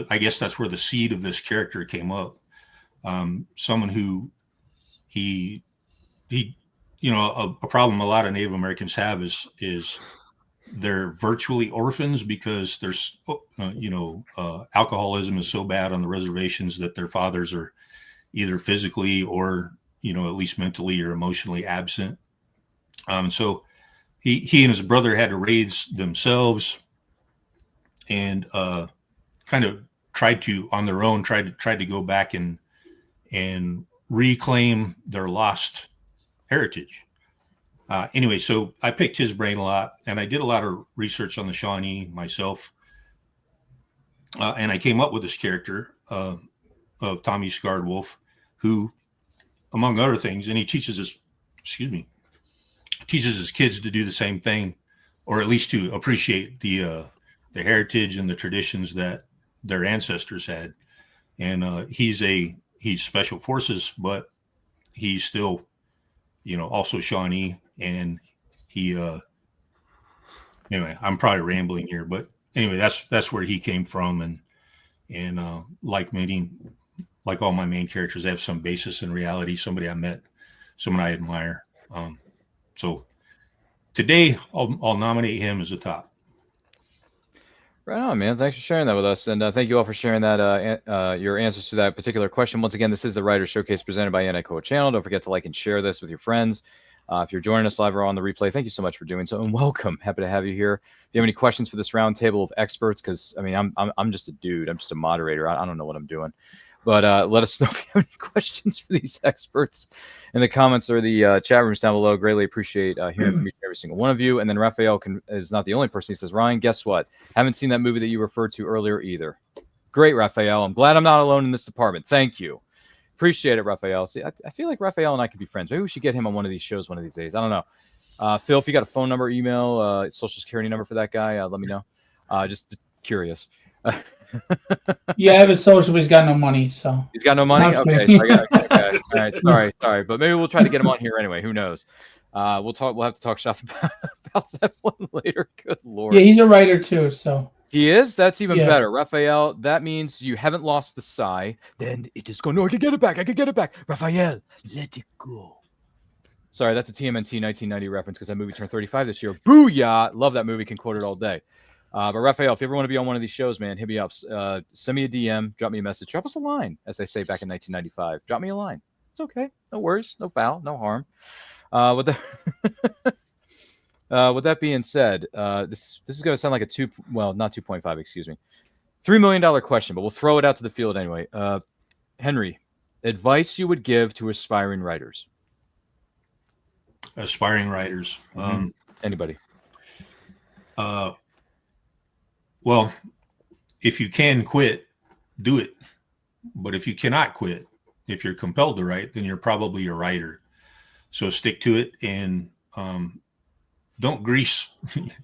I guess that's where the seed of this character came up. Someone who a problem a lot of Native Americans have is they're virtually orphans because there's, alcoholism is so bad on the reservations that their fathers are either physically or, at least mentally or emotionally absent. So he and his brother had to raise themselves and kind of tried to, on their own, tried to go back and reclaim their lost heritage. Anyway, so I picked his brain a lot, and I did a lot of research on the Shawnee myself. And I came up with this character of Tommy Scarred Wolf, who, among other things, and he teaches his kids to do the same thing, or at least to appreciate the heritage and the traditions that their ancestors had. And he's special forces, but he's still, also Shawnee. And he, anyway, I'm probably rambling here, but anyway, that's where he came from. And like all my main characters, I have some basis in reality, somebody I met, someone I admire. So today I'll nominate him as the top. Right on, man. Thanks for sharing that with us. And thank you all for sharing that, your answers to that particular question. Once again, this is the Writer Showcase presented by Anti-Quote Channel. Don't forget to like and share this with your friends. If you're joining us live or on the replay, thank you so much for doing so, and welcome. Happy to have you here. If you have any questions for this round table of experts, because I'm just a dude. I'm just a moderator. I don't know what I'm doing. But let us know if you have any questions for these experts in the comments or the chat rooms down below. Greatly appreciate hearing from each and every single one of you. And then Raphael is not the only person. He says, Ryan, guess what? Haven't seen that movie that you referred to earlier either. Great, Raphael. I'm glad I'm not alone in this department. Thank you. Appreciate it, Raphael. See, I feel like Raphael and I could be friends. Maybe we should get him on one of these shows one of these days. I don't know. Phil, if you got a phone number, email, social security number for that guy, let me know. Just curious. Yeah, I have a social, but he's got no money, so. He's got no money. I'm Okay, kidding. so okay. All right, sorry, but maybe we'll try to get him on here anyway. Who knows? We'll talk. We'll have to talk shop about that one later. Good lord. Yeah, he's a writer too, so. He is? That's even Yeah. better. Raphael, that means you haven't lost the sigh. Then it is going, no, I can get it back. I can get it back. Raphael, let it go. Sorry, that's a TMNT 1990 reference because that movie turned 35 this year. Booyah! Love that movie. Can quote it all day. But Raphael, if you ever want to be on one of these shows, man, hit me up. Send me a DM. Drop me a message. Drop us a line, as they say back in 1995. Drop me a line. It's okay. No worries. No foul. No harm. With that being said, this is going to sound like not 2.5, excuse me. $3 million question, but we'll throw it out to the field anyway. Henry, advice you would give to aspiring writers? Aspiring writers. Anybody? Well, if you can quit, do it. But if you cannot quit, if you're compelled to write, then you're probably a writer. So stick to it and don't grease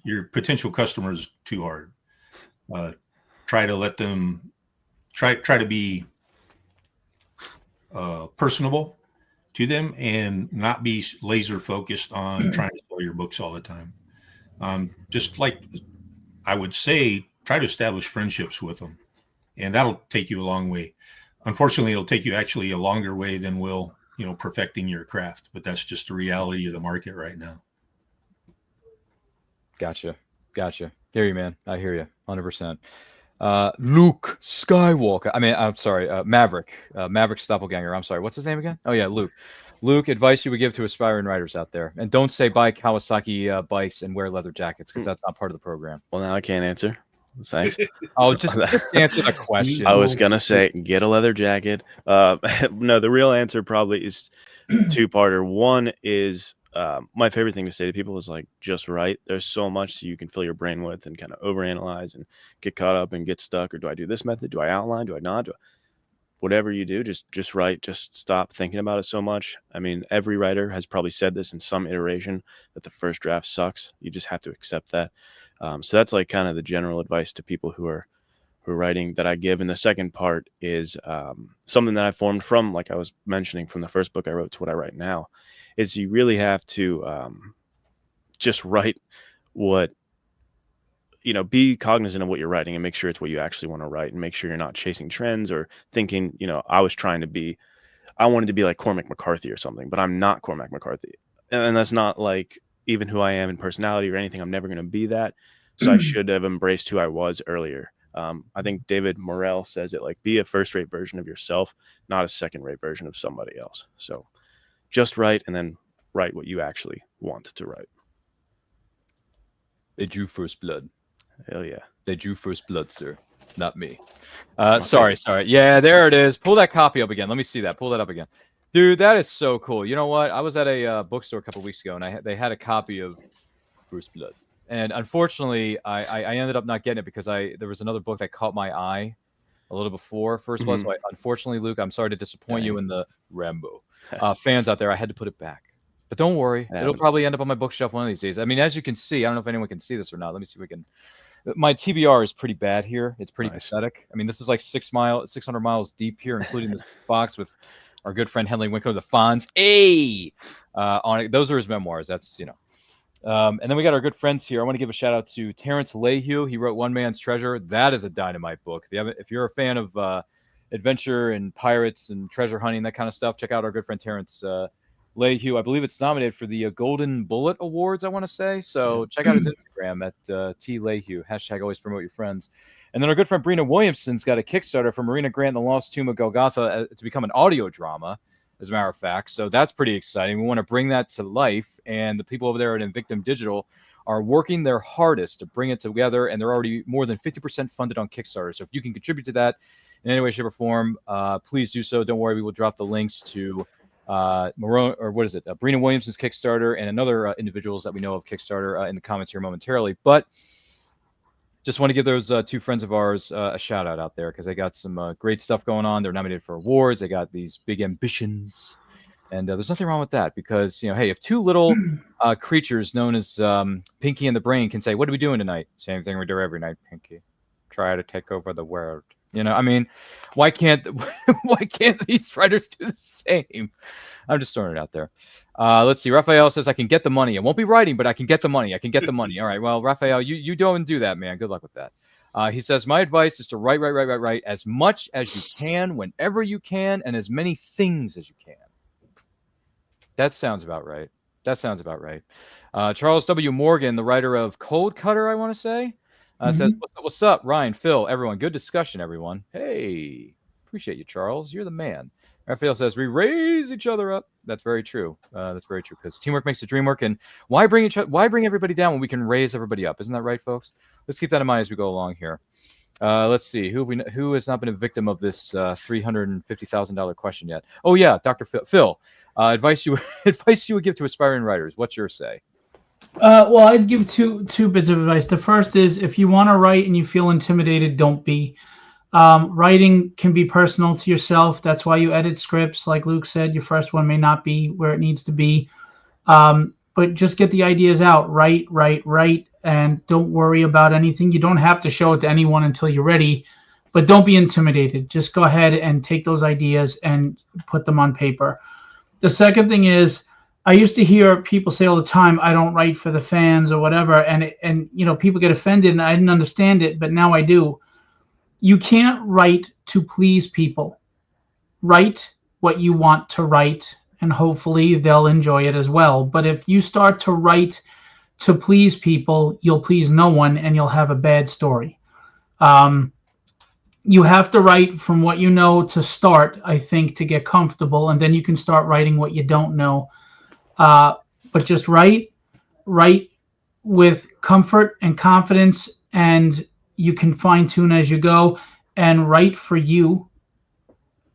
your potential customers too hard. Try to let them try to be personable to them and not be laser focused on trying to sell your books all the time. Just like I would say, try to establish friendships with them, and that'll take you a long way. Unfortunately, it'll take you actually a longer way than will, perfecting your craft, but that's just the reality of the market right now. Gotcha. Hear you, man. I hear you 100%. Luke Skywalker. I'm sorry, Maverick. Maverick Stoppelganger. I'm sorry. What's his name again? Oh yeah, Luke. Luke, advice you would give to aspiring writers out there, and don't say buy Kawasaki bikes and wear leather jackets because that's not part of the program. Well, now I can't answer. Thanks. Oh, just answer the question. I was gonna say get a leather jacket. No, the real answer probably is two-parter. One is my favorite thing to say to people is like, just write. There's so much you can fill your brain with and kind of overanalyze and get caught up and get stuck. Or do I do this method? Do I outline? Do I not? Whatever you do, just write. Just stop thinking about it so much. I mean, every writer has probably said this in some iteration that the first draft sucks. You just have to accept that. So that's like kind of the general advice to people who are writing that I give. And the second part is something that I formed from, like I was mentioning, from the first book I wrote to what I write now, is you really have to just write what, be cognizant of what you're writing and make sure it's what you actually want to write, and make sure you're not chasing trends or thinking, I wanted to be like Cormac McCarthy or something, but I'm not Cormac McCarthy. And that's not like even who I am in personality or anything. I'm never going to be that. So I should have embraced who I was earlier. I think David Morrell says it like, be a first-rate version of yourself, not a second-rate version of somebody else. So just write, and then write what you actually want to write. They drew first blood. Hell yeah. They drew first blood, sir. Not me. Sorry. Yeah, there it is. Pull that copy up again. Let me see that. Pull that up again. Dude, that is so cool. You know what? I was at a bookstore a couple weeks ago, and they had a copy of First Blood. And unfortunately, I ended up not getting it because there was another book that caught my eye a little before First Blood. So unfortunately, Luke, I'm sorry to disappoint you in the Rambo fans out there. I had to put it back. But don't worry. It'll probably end up on my bookshelf one of these days. I mean, as you can see, I don't know if anyone can see this or not. Let me see if we can. My TBR is pretty bad here. It's pretty pathetic. I mean, this is like 600 miles deep here, including this box with our good friend Henley Winkler, the Fonz. On it. Those are his memoirs. That's, and then we got our good friends here. I want to give a shout out to Terrence Lehue. He wrote One Man's Treasure. That is a dynamite book. If you're a fan of adventure and pirates and treasure hunting, that kind of stuff, check out our good friend Terrence Lehue. I believe it's nominated for the Golden Bullet Awards, I want to say. So check out his Instagram at T Lehue. # always promote your friends. And then our good friend Brina Williamson's got a Kickstarter for Marina Grant and the Lost Tomb of Golgotha to become an audio drama, as a matter of fact. So that's pretty exciting. We want to bring that to life. And the people over there at Invictum Digital are working their hardest to bring it together. And they're already more than 50% funded on Kickstarter. So if you can contribute to that in any way, shape, or form, please do so. Don't worry. We will drop the links to Brina Williamson's Kickstarter and another individuals that we know of Kickstarter in the comments here momentarily. But just want to give those two friends of ours a shout out there because they got some great stuff going on. They're nominated for awards. They got these big ambitions. And there's nothing wrong with that because, hey, if two little creatures known as Pinky and the Brain can say, "What are we doing tonight?" Same thing we do every night, Pinky. Try to take over the world. I mean, why can't these writers do the same? I'm just throwing it out there. Let's see. Raphael says, "I can get the money. I won't be writing, but I can get the money. I can get the money." All right. Well, Raphael, you don't do that, man. Good luck with that. He says, "My advice is to write as much as you can, whenever you can, and as many things as you can." That sounds about right. Charles W. Morgan, the writer of Cold Cutter, I want to say, says, what's up, Ryan, Phil, everyone? Good discussion, everyone. Hey, appreciate you, Charles. You're the man. Raphael says, we raise each other up. That's very true. Because teamwork makes the dream work. And why bring everybody down when we can raise everybody up? Isn't that right, folks? Let's keep that in mind as we go along here. Let's see. Who has not been a victim of this $350,000 question yet? Oh, yeah, Dr. Phil. Advice you would give to aspiring writers. What's your say? Well, I'd give two bits of advice. The first is, if you want to write and you feel intimidated, don't be. Writing can be personal to yourself. That's why you edit scripts. Like Luke said, your first one may not be where it needs to be. But just get the ideas out. Write, and don't worry about anything. You don't have to show it to anyone until you're ready. But don't be intimidated. Just go ahead and take those ideas and put them on paper. The second thing is, I used to hear people say all the time, "I don't write for the fans" or whatever, and people get offended, and I didn't understand it, but now I do. You can't write to please people. Write what you want to write, and hopefully they'll enjoy it as well. But if you start to write to please people, you'll please no one, and you'll have a bad story. You have to write from what you know to start, I think, to get comfortable, and then you can start writing what you don't know. But just write with comfort and confidence, and you can fine tune as you go, and write for you,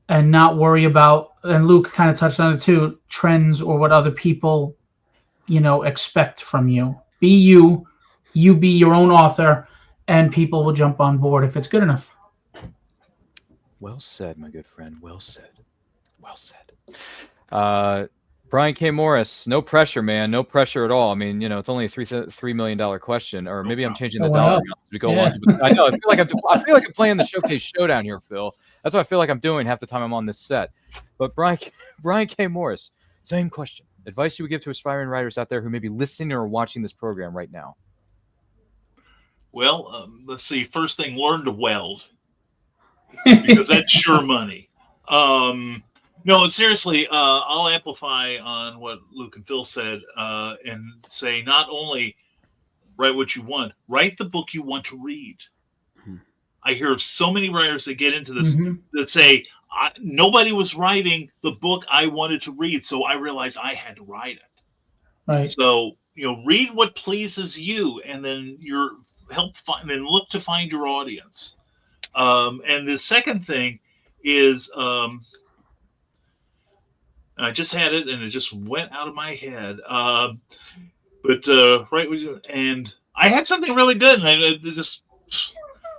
and not worry about, and Luke kind of touched on it too, trends or what other people, expect from you. Be you be your own author, and people will jump on board if it's good enough. Well said, my good friend. Well said. Brian K. Morris, no pressure, man. No pressure at all. I mean, it's only a $3 million question, or maybe I'm changing the dollar amount as we go along. But I know. I feel like I'm playing the Showcase Showdown here, Phil. That's what I feel like I'm doing half the time I'm on this set. But Brian K. Morris, same question. Advice you would give to aspiring writers out there who may be listening or watching this program right now? Well, let's see. First thing, learn to weld, because that's sure money. No, seriously, I'll amplify on what Luke and Phil said, and say, not only write what you want, write the book you want to read. I hear of so many writers that get into this that say, nobody was writing the book I wanted to read, so I realized I had to write it. Right. So, read what pleases you, and then then look to find your audience. And the second thing is, I just had it and it just went out of my head. And I had something really good, and I just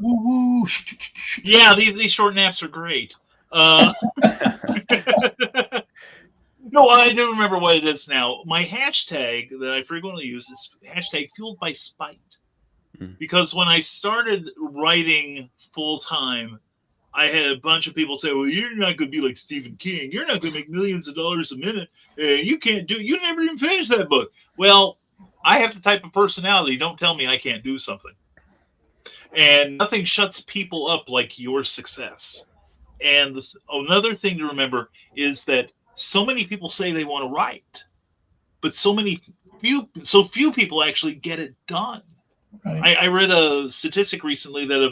woo. Yeah, these short naps are great. No, I do remember what it is now. My hashtag that I frequently use is hashtag fueled by spite. Because when I started writing full time, I had a bunch of people say, "Well, you're not going to be like Stephen King. You're not going to make millions of dollars a minute. You never even finished that book." Well, I have the type of personality. Don't tell me I can't do something. And nothing shuts people up like your success. And another thing to remember is that so many people say they want to write, but so few people actually get it done. Right. I read a statistic recently that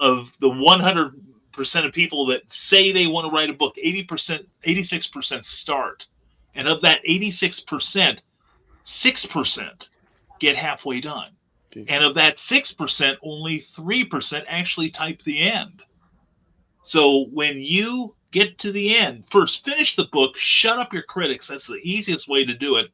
of the 100% of people that say they want to write a book, 86% start. And of that 86%, 6% get halfway done. And of that 6%, only 3% actually type the end. So when you get to the end, first finish the book, shut up your critics. That's the easiest way to do it.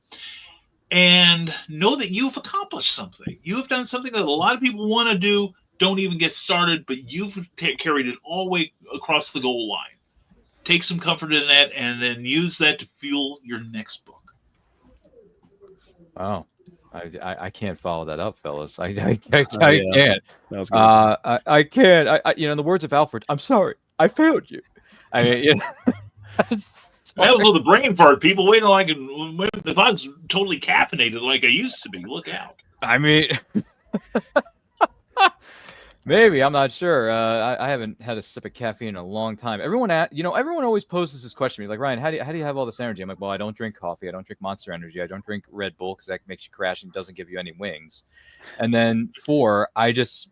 And know that you've accomplished something. You have done something that a lot of people want to do, don't even get started, but you've carried it all the way across the goal line. take some comfort in that, and then use that to fuel your next book. Wow. I can't follow that up, fellas. I can't. That was good. I can't. In the words of Alfred, I'm sorry. I failed you. I mean, That was the brain fart. People wait until I can. If I was totally caffeinated like I used to be, look out. I mean, maybe, I'm not sure. I haven't had a sip of caffeine in a long time. Everyone always poses this question to me, like, Ryan, how do you have all this energy? I'm like, well, I don't drink coffee. I don't drink Monster Energy. I don't drink Red Bull because that makes you crash and doesn't give you any wings. And then 4, I just,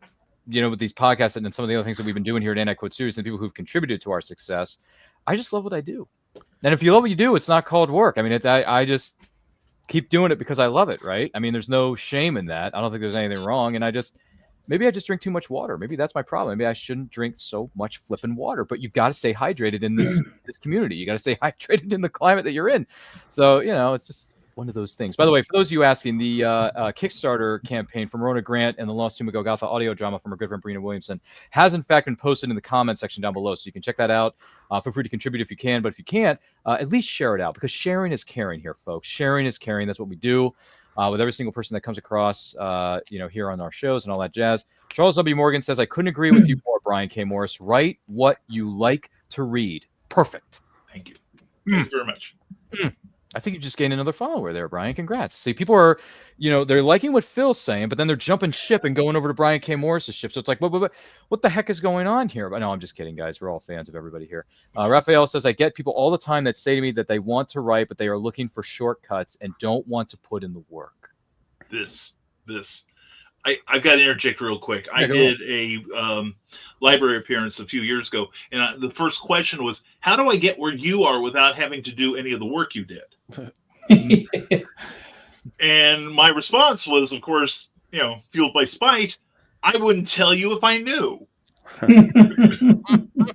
with these podcasts and some of the other things that we've been doing here at Anti-Quote Series and people who've contributed to our success, I just love what I do. And if you love what you do, it's not called work. I mean, I just keep doing it because I love it, right? I mean, there's no shame in that. I don't think there's anything wrong. And maybe I just drink too much water. Maybe that's my problem. Maybe I shouldn't drink so much flipping water. But you've got to stay hydrated in this community. You got to stay hydrated in the climate that you're in. So, it's just one of those things. By the way, for those of you asking, the Kickstarter campaign from Rona Grant and the Lost Tomb of Golgotha audio drama from our good friend Brina Williamson has in fact been posted in the comment section down below. So you can check that out. Feel free to contribute if you can. But if you can't, at least share it out, because sharing is caring here, folks. Sharing is caring. That's what we do. With every single person that comes across, here on our shows and all that jazz. Charles W. Morgan says, I couldn't agree with you more, Brian K. Morris. Write what you like to read. Perfect. Thank you. Thank you very much. I think you just gained another follower there, Brian. Congrats. See, people are, they're liking what Phil's saying, but then they're jumping ship and going over to Brian K. Morris's ship. So it's like, what the heck is going on here? But no, I'm just kidding, guys. We're all fans of everybody here. Raphael says, I get people all the time that say to me that they want to write, but they are looking for shortcuts and don't want to put in the work. I've got to interject real quick. I did a library appearance a few years ago, and the first question was, how do I get where you are without having to do any of the work you did? And my response was, of course, fueled by spite, I wouldn't tell you if I knew.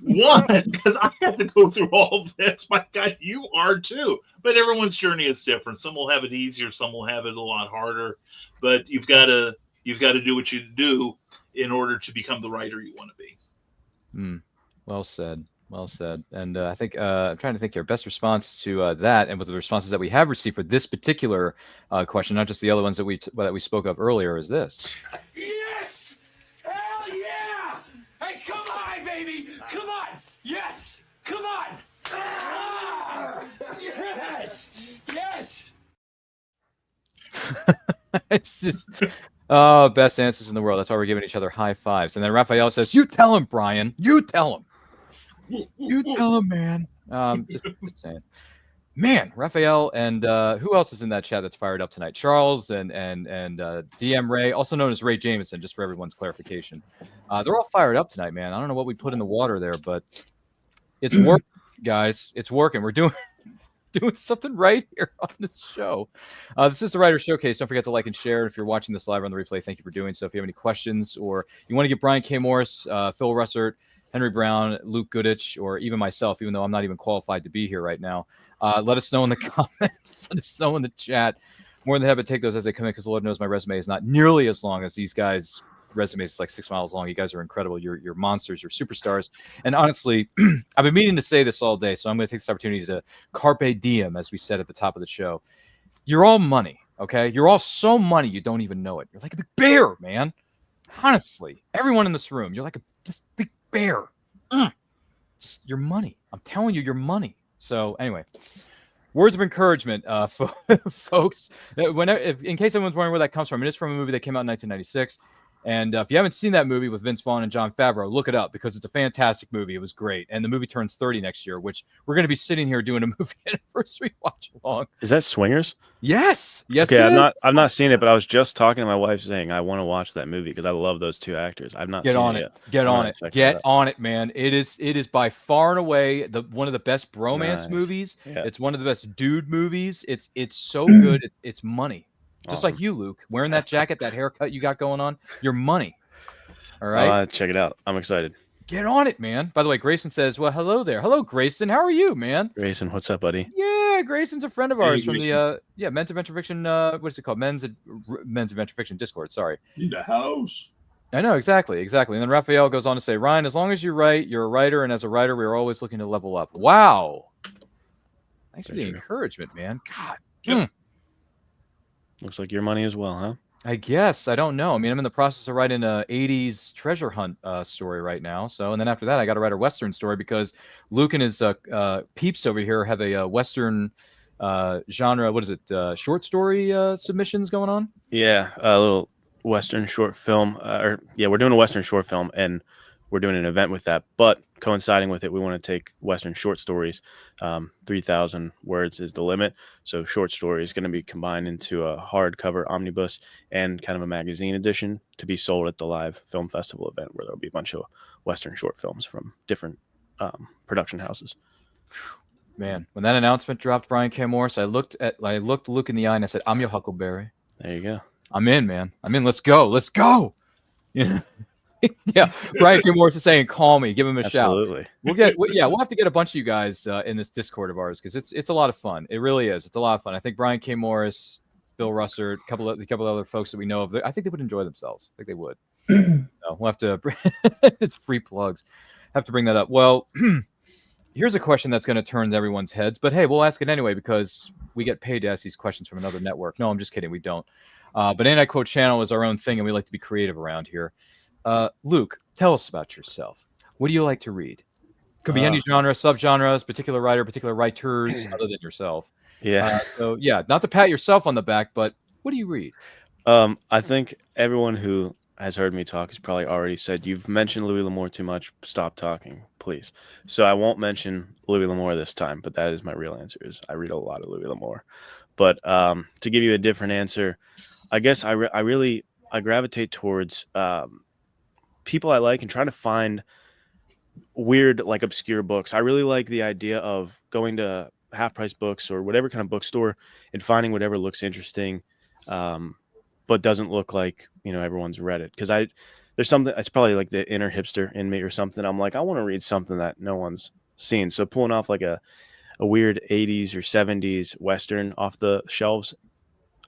One, because I have to go through all this. My God, you are too. But everyone's journey is different. Some will have it easier, some will have it a lot harder. But you've got to do what you do in order to become the writer you want to be. Well said. Well said. And I think I'm trying to think here. Best response to that, and with the responses that we have received for this particular question, not just the other ones that we spoke of earlier, is this. Yes! Hell yeah! Hey, come on, baby! Come on! Yes! Come on! Ah! Yes! Yes! It's just best answers in the world. That's why we're giving each other high fives. And then Raphael says, "You tell him, Brian. You tell him. You tell him, man." Just saying. Man, Raphael and who else is in that chat that's fired up tonight? Charles and DM Ray, also known as Ray Jameson, just for everyone's clarification. They're all fired up tonight, man. I don't know what we put in the water there, but it's working, guys. It's working. We're doing something right here on this show. This is the Writer Showcase. Don't forget to like and share. If you're watching this live on the replay, thank you for doing so. If you have any questions or you want to get Brian K. Morris, Phil Russert, Henry Brown, Luke Goodich, or even myself, even though I'm not even qualified to be here right now, let us know in the comments. Let us know in the chat. More than happy to take those as they come in, because the Lord knows my resume is not nearly as long as these guys' resumes. It's like 6 miles long. You guys are incredible. You're monsters. You're superstars. And honestly, I've been meaning to say this all day, so I'm going to take this opportunity to carpe diem, as we said at the top of the show. You're all money, okay? You're all so money you don't even know it. You're like a big bear, man. Honestly, everyone in this room, you're like this big bear. Your money. I'm telling you, your money. So anyway, words of encouragement, folks. In case anyone's wondering where that comes from, it is from a movie that came out in 1996. And if you haven't seen that movie with Vince Vaughn and Jon Favreau, look it up, because it's a fantastic movie. It was great. And the movie turns 30 next year, which we're going to be sitting here doing a movie anniversary watch along. Is that Swingers? Yes. Yes. Okay, I've not seen it, but I was just talking to my wife saying I want to watch that movie because I love those two actors. I've not seen it yet. Get on it, man. It is by far and away one of the best bromance movies. Yeah. It's one of the best dude movies. It's so good. It's money. Just awesome. Like you, Luke, wearing that jacket, that haircut you got going on, your money. All right. Check it out. I'm excited. Get on it, man. By the way, Grayson says, well, hello there. Hello, Grayson. How are you, man? Grayson, what's up, buddy? Yeah, Grayson's a friend of ours from the Men's Adventure Fiction. What is it called? Men's Adventure Fiction Discord. Sorry. In the house. I know, exactly. And then Raphael goes on to say, Ryan, as long as you write, you're a writer, and as a writer, we are always looking to level up. Wow. Thanks for the encouragement, man. God. Yep. Looks like your money as well, huh? I guess. I don't know. I mean, I'm in the process of writing a 80s treasure hunt story right now. So, and then after that, I got to write a Western story because Luke and his peeps over here have a Western genre. What is it? Short story submissions going on? Yeah, a little Western short film. We're doing a Western short film, and we're doing an event with that. But coinciding with it, we want to take Western short stories. 3,000 words is the limit. So short story is going to be combined into a hardcover omnibus and kind of a magazine edition to be sold at the live film festival event, where there'll be a bunch of Western short films from different production houses. Man, when that announcement dropped, Brian K. Morris, I looked Luke in the eye and I said, "I'm your Huckleberry." There you go. I'm in, man. I'm in. Let's go. Yeah. Yeah, Brian K. Morris is saying, "Call me, give him a Absolutely. shout." We'll have to get a bunch of you guys in this Discord of ours because it's a lot of fun. It really is. It's a lot of fun. I think Brian K. Morris, Bill Russert, a couple of other folks that we know of. I think they would enjoy themselves. I think they would. So we'll have to. It's free plugs. Have to bring that up. Well, here's a question that's going to turn everyone's heads, but hey, we'll ask it anyway because we get paid to ask these questions from another network. No, I'm just kidding. We don't. But Anti-Quote Channel is our own thing, and we like to be creative around here. Luke, tell us about yourself. What do you like to read? Could be any genre, subgenres, particular writer, particular writers, other than yourself. Yeah. Not to pat yourself on the back, but what do you read? I think everyone who has heard me talk has probably already said, you've mentioned Louis L'Amour too much. Stop talking, please. So I won't mention Louis L'Amour this time, but that is my real answer. Is I read a lot of Louis L'Amour. But to give you a different answer, I guess I gravitate towards people I like and trying to find weird, like obscure books. I really like the idea of going to half price books or whatever kind of bookstore and finding whatever looks interesting, but doesn't look like, everyone's read it. Because there's something, it's probably like the inner hipster in me or something. I'm like, I want to read something that no one's seen. So pulling off like a weird 80s or 70s Western off the shelves,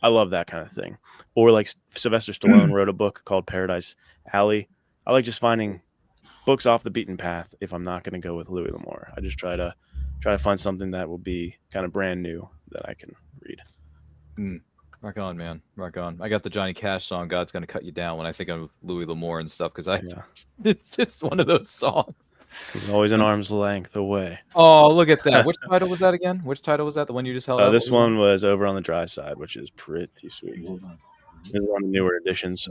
I love that kind of thing. Or like Sylvester Stallone wrote a book called Paradise Alley. I like just finding books off the beaten path if I'm not going to go with Louis L'Amour. I just try to find something that will be kind of brand new that I can read. Rock on, man. Rock on. I got the Johnny Cash song, God's Gonna Cut You Down, when I think of Louis L'Amour and stuff, because it's just one of those songs. He's always an arm's length away. Oh, look at that. Which title was that again? The one you just held up? This one was Over on the Dry Side, which is pretty sweet. This is one of the newer editions.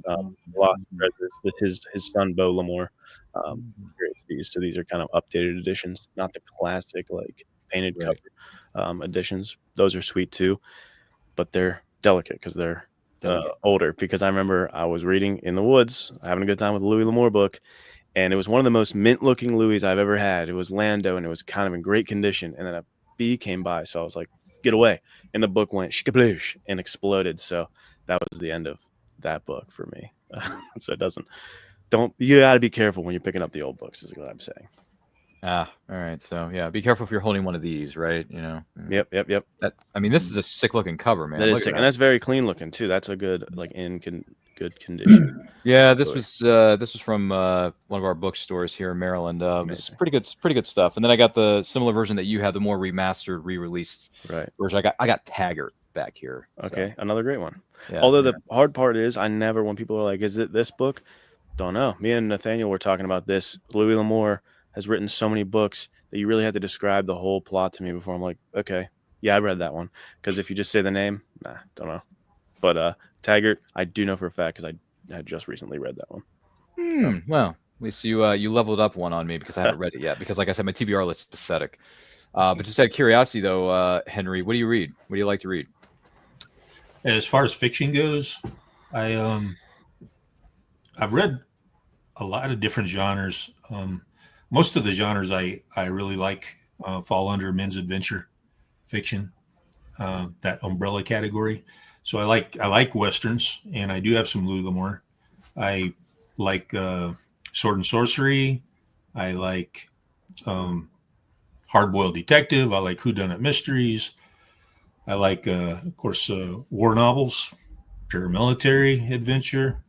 Lost Treasures. His son, Beau L'Amour, creates these. So these are kind of updated editions, not the classic, like, painted cover editions. Those are sweet, too. But they're delicate because they're older. Because I remember I was reading in the woods, having a good time with a Louis L'Amour book, and it was one of the most mint-looking Louis I've ever had. It was Lando, and it was kind of in great condition. And then a bee came by, so I was like, get away. And the book went shikabloosh and exploded. So that was the end of that book for me. So you got to be careful when you're picking up the old books, is what I'm saying. All right. So yeah, be careful if you're holding one of these, right? Yep. This is a sick looking cover, man. That is sick, and that's very clean looking too. That's a good, like, good condition. Yeah, this was from one of our bookstores here in Maryland. It's pretty good stuff. And then I got the similar version that you had, the more remastered, re-released version. I got Taggart back here. Okay, another great one. Yeah, Although the hard part is, when people are like, "Is it this book?" Don't know. Me and Nathaniel were talking about this. Louis L'Amour has written so many books that you really have to describe the whole plot to me before I'm like, okay, yeah, I read that one. Because if you just say the name, don't know. But Taggart, I do know for a fact because I had just recently read that one. Well, at least you leveled up one on me because I haven't read it yet. Because like I said, my TBR list is pathetic. But just out of curiosity, though, Henry, what do you read? What do you like to read? As far as fiction goes, I've read a lot of different genres. Most of the genres I really like fall under men's adventure fiction, that umbrella category. So I like Westerns, and I do have some Louis L'Amour. I like Sword and Sorcery. I like hard-boiled detective. I like whodunit mysteries. I like, of course, war novels, paramilitary adventure.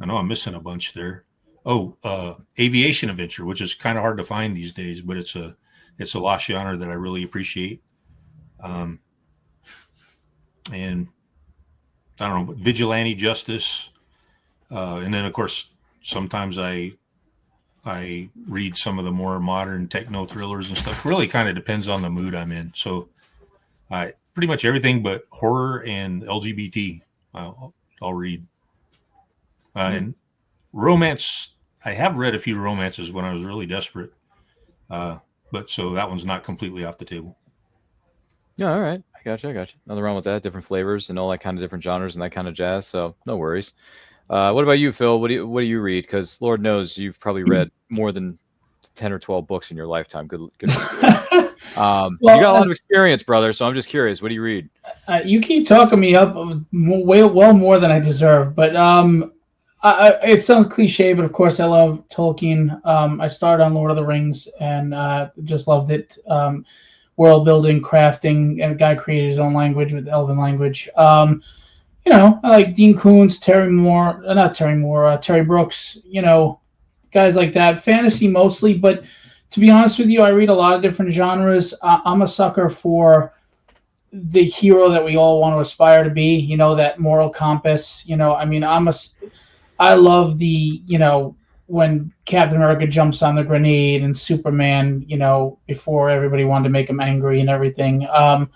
I know I'm missing a bunch there. Oh, aviation adventure, which is kind of hard to find these days, but it's a lost genre that I really appreciate. And I don't know, vigilante justice, and then of course sometimes I read some of the more modern techno thrillers and stuff. Really, kind of depends on the mood I'm in. So, I pretty much everything but horror and LGBT. I'll read. And romance. I have read a few romances when I was really desperate, but so that one's not completely off the table. Yeah, all right. I got you. Nothing wrong with that. Different flavors and all that kind of different genres and that kind of jazz. So no worries. What about you, Phil? What do you read? Because Lord knows you've probably read more than 10 or 12 books in your lifetime. Good. You got a lot of experience, brother. So I'm just curious. What do you read? You keep talking me up well more than I deserve, but it sounds cliche, but of course I love Tolkien. I started on Lord of the Rings and just loved it. World building, crafting, and a guy created his own language with Elven language. I like Dean Koontz, Terry Brooks, guys like that. Fantasy mostly, but to be honest with you, I read a lot of different genres. I'm a sucker for the hero that we all want to aspire to be, that moral compass. I love when Captain America jumps on the grenade and Superman, before everybody wanted to make him angry and everything. And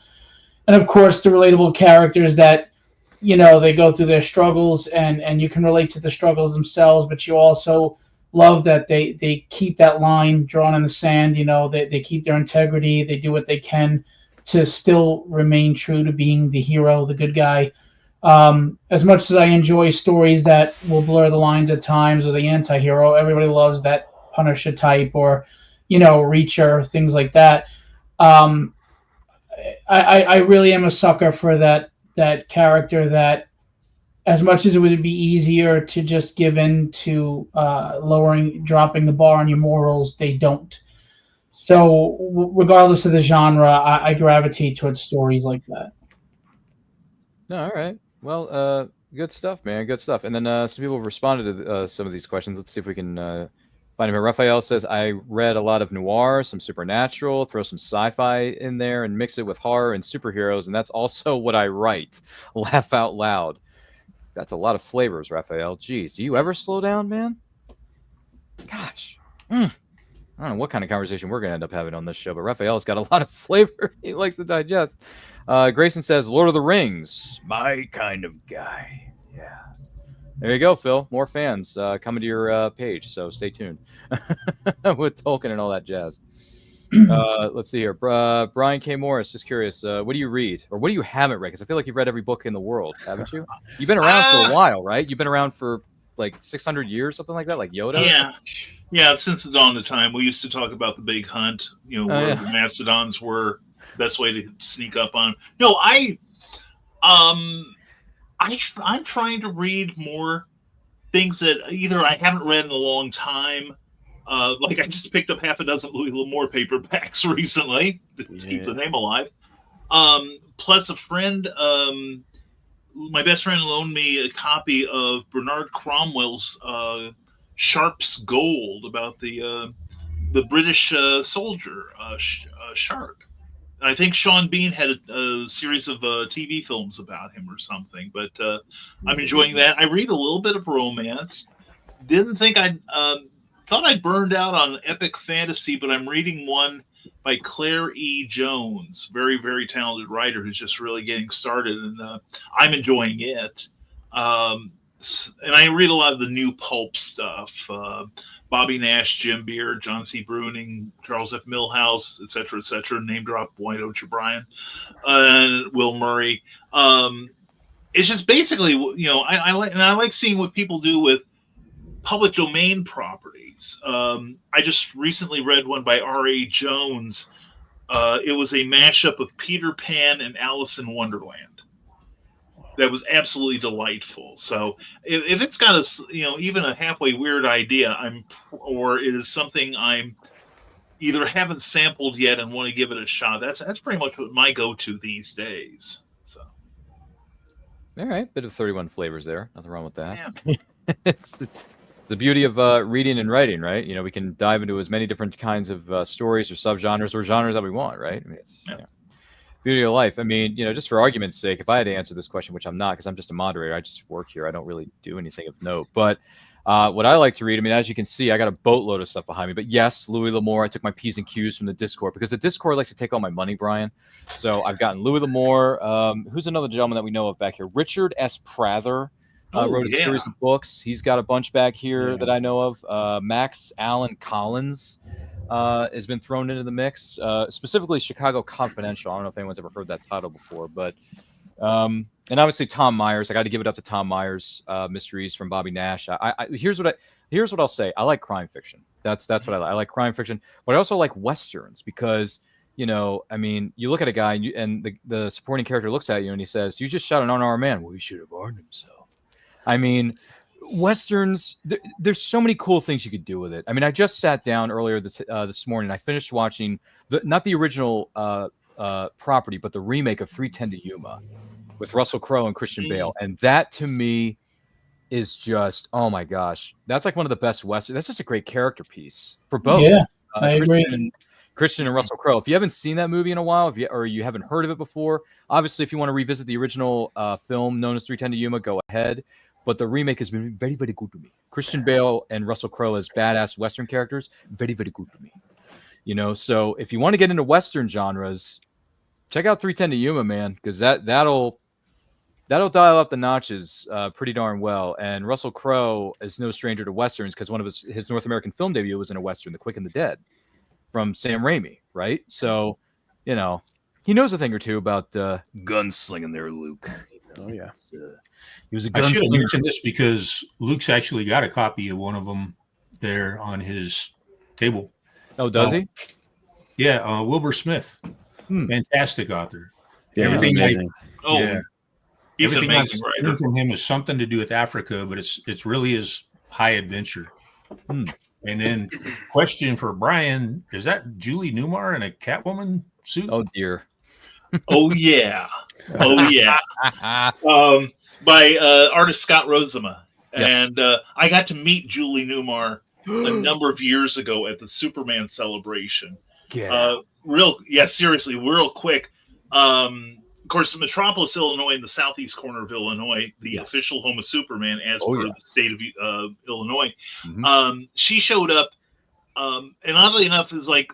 of course, the relatable characters that, they go through their struggles and you can relate to the struggles themselves, but you also love that they keep that line drawn in the sand. They keep their integrity. They do what they can to still remain true to being the hero, the good guy. As much as I enjoy stories that will blur the lines at times, or the anti-hero, everybody loves that Punisher type, or Reacher, things like that. I really am a sucker for that character that, as much as it would be easier to just give in to dropping the bar on your morals, they don't. So regardless of the genre, I gravitate towards stories like that. No, all right. Well, good stuff, man. Good stuff. And then some people have responded to some of these questions. Let's see if we can find them here. Raphael says, I read a lot of noir, some supernatural, throw some sci-fi in there and mix it with horror and superheroes, and that's also what I write. Laugh out loud. That's a lot of flavors, Raphael. Geez, do you ever slow down, man? Gosh. I don't know what kind of conversation we're going to end up having on this show, but Raphael's got a lot of flavor he likes to digest. Grayson says, Lord of the Rings, my kind of guy. Yeah. There you go, Phil. More fans coming to your page, so stay tuned with Tolkien and all that jazz. Let's see here. Brian K. Morris, just curious, what do you read? Or what do you haven't read? Because I feel like you've read every book in the world, haven't you? You've been around for a while, right? You've been around for like 600 years, something like that, like Yoda? Yeah, since the dawn of time. We used to talk about the big hunt, where the mastodons were, best way to sneak up on. No, I'm trying to read more things that either I haven't read in a long time. Like I just picked up half a dozen Louis L'Amour paperbacks recently to keep the name alive. Plus a friend, my best friend loaned me a copy of Bernard Cromwell's Sharp's Gold, about the British soldier Sharp. I think Sean Bean had a series of TV films about him or something, but I'm enjoying that. I read a little bit of romance. Didn't think thought I'd burned out on epic fantasy, but I'm reading one by Claire E. Jones, very, very talented writer who's just really getting started, and I'm enjoying it. And I read a lot of the new pulp stuff. Bobby Nash, Jim Beard, John C. Bruning, Charles F. Milhouse, et cetera, name drop, Why Don't You, Brian, and Will Murray. It's just basically, I like seeing what people do with public domain properties. I just recently read one by R.A. Jones. It was a mashup of Peter Pan and Alice in Wonderland. That was absolutely delightful. So if it's got even a halfway weird idea, or it is something I'm either haven't sampled yet and want to give it a shot, that's pretty much what my go-to these days. So, all right, bit of 31 flavors there. Nothing wrong with that. Yeah. It's the beauty of reading and writing, right? You know, we can dive into as many different kinds of stories or subgenres or genres that we want, right? I mean, it's beauty of life. I mean, you know, just for argument's sake, if I had to answer this question, which I'm not, because I'm just a moderator, I just work here. I don't really do anything of note. But what I like to read, I mean, as you can see, I got a boatload of stuff behind me. But yes, Louis L'Amour. I took my P's and Q's from the Discord because the Discord likes to take all my money, Brian. So I've gotten Louis L'Amour. Who's another gentleman that we know of back here? Richard S. Prather. Wrote a series of books. He's got a bunch back here that I know of. Max Allen Collins has been thrown into the mix, specifically Chicago Confidential. I don't know if anyone's ever heard that title before, but and obviously Tom Myers. I got to give it up to Tom Myers. Mysteries from Bobby Nash. Here's what I'll say. I like crime fiction. That's what I like. I like crime fiction, but I also like westerns because, you know, I mean, you look at a guy and the supporting character looks at you and he says, "You just shot an unarmed man." Well, he should have armed himself. I mean, westerns. There's so many cool things you could do with it. I mean, I just sat down earlier this morning. I finished watching not the original property, but the remake of 3:10 to Yuma with Russell Crowe and Christian Bale, and that to me is just, oh my gosh, that's like one of the best westerns. That's just a great character piece for both. Yeah, I agree. Christian and Russell Crowe. If you haven't seen that movie in a while, or you haven't heard of it before, obviously, if you want to revisit the original film known as 3:10 to Yuma, go ahead. But the remake has been very, very good to me. Christian Bale and Russell Crowe as badass Western characters, very, very good to me. You know, so if you want to get into Western genres, check out 3:10 to Yuma, man, because that'll dial up the notches pretty darn well. And Russell Crowe is no stranger to Westerns because one of his North American film debut was in a Western, The Quick and the Dead, from Sam Raimi, right? So, you know, he knows a thing or two about gunslinging there, Luke. Oh, yeah. He was a I should have gunslinger. mentioned this because Luke's actually got a copy of one of them there on his table. Oh, does he? Yeah, Wilbur Smith. Fantastic author. Yeah, Everything amazing. He's everything amazing I've writer. seen from him has something to do with Africa, but it's really his high adventure. And then, question for Brian: is that Julie Newmar in a Catwoman suit? Oh dear. Oh yeah. By artist Scott Rosema. Yes. And I got to meet Julie Newmar a number of years ago at the Superman celebration. Seriously, real quick. Of course, Metropolis, Illinois, in the southeast corner of Illinois, the official home of Superman, as per the state of Illinois. She showed up, and oddly enough, is like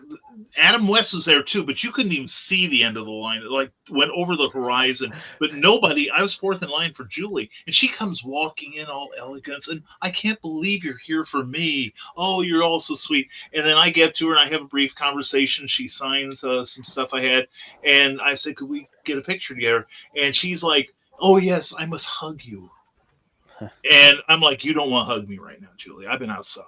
Adam West was there too, but you couldn't even see the end of the line. It like went over the horizon, but nobody. I was fourth in line for Julie, and she comes walking in all elegance, and I can't believe you're here for me. Oh, you're all so sweet. And then I get to her and I have a brief conversation. She signs some stuff I had, and I said, "Could we get a picture together?" And she's like, "Oh yes, I must hug you." And I'm like, "You don't want to hug me right now, Julie. I've been outside.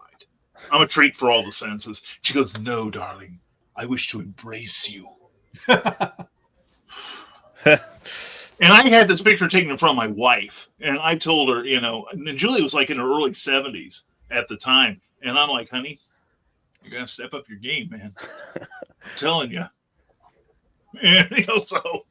I'm a treat for all the senses." She goes, "No, darling. I wish to embrace you." And I had this picture taken in front of my wife, and I told her, you know, and Julie was like in her early 70s at the time, and I'm like, "Honey, you're gonna step up your game, man. I'm telling you." And you know, so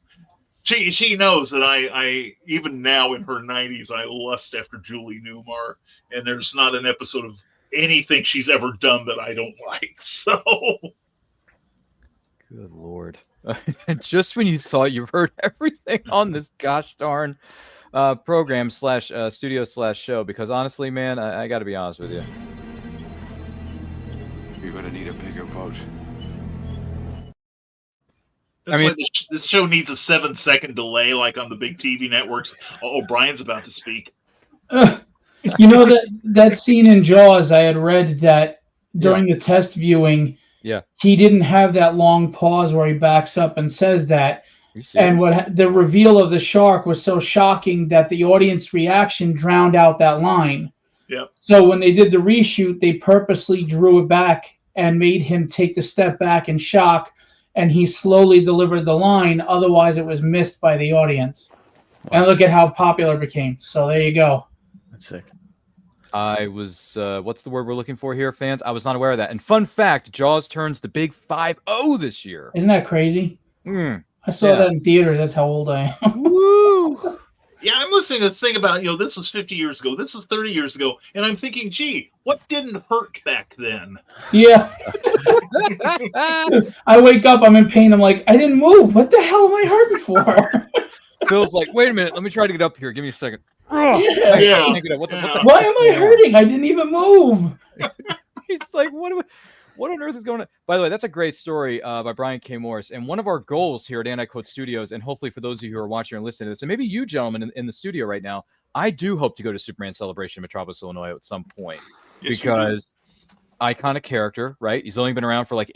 she knows that I even now in her 90s, I lust after Julie Newmar, and there's not an episode of anything she's ever done that I don't like. So Good Lord. Just when you thought you've heard everything on this gosh darn program / studio / show, because honestly, man, I got to be honest with you. You're gonna need a bigger boat. that's why this show needs a 7-second delay, like on the big TV networks. Oh, Brian's about to speak. You know that scene in Jaws, I had read that during the test viewing, he didn't have that long pause where he backs up and says that. And the reveal of the shark was so shocking that the audience reaction drowned out that line. Yep. So when they did the reshoot, they purposely drew it back and made him take the step back in shock, and he slowly delivered the line. Otherwise, it was missed by the audience. And look at how popular it became. So there you go. That's sick. I was, what's the word we're looking for here, fans? I was not aware of that. And fun fact, Jaws turns the big 5-0 this year. Isn't that crazy? I saw that in theaters. That's how old I am. Woo! Yeah, I'm listening to this thing about, this was 50 years ago, this was 30 years ago, and I'm thinking, gee, what didn't hurt back then? Yeah. I wake up, I'm in pain. I'm like, I didn't move. What the hell am I hurting for? Phil's like, wait a minute, let me try to get up here. Give me a second. Yeah. Yeah. Can't get up. What the Why am I hurting? I didn't even move. He's like, what on earth is going on? By the way, that's a great story by Brian K. Morris. And one of our goals here at Anti-Quote Studios, and hopefully for those of you who are watching or listening to this, and maybe you gentlemen in the studio right now, I do hope to go to Superman Celebration in Metropolis, Illinois at some point. Yes, because iconic character, right? He's only been around for like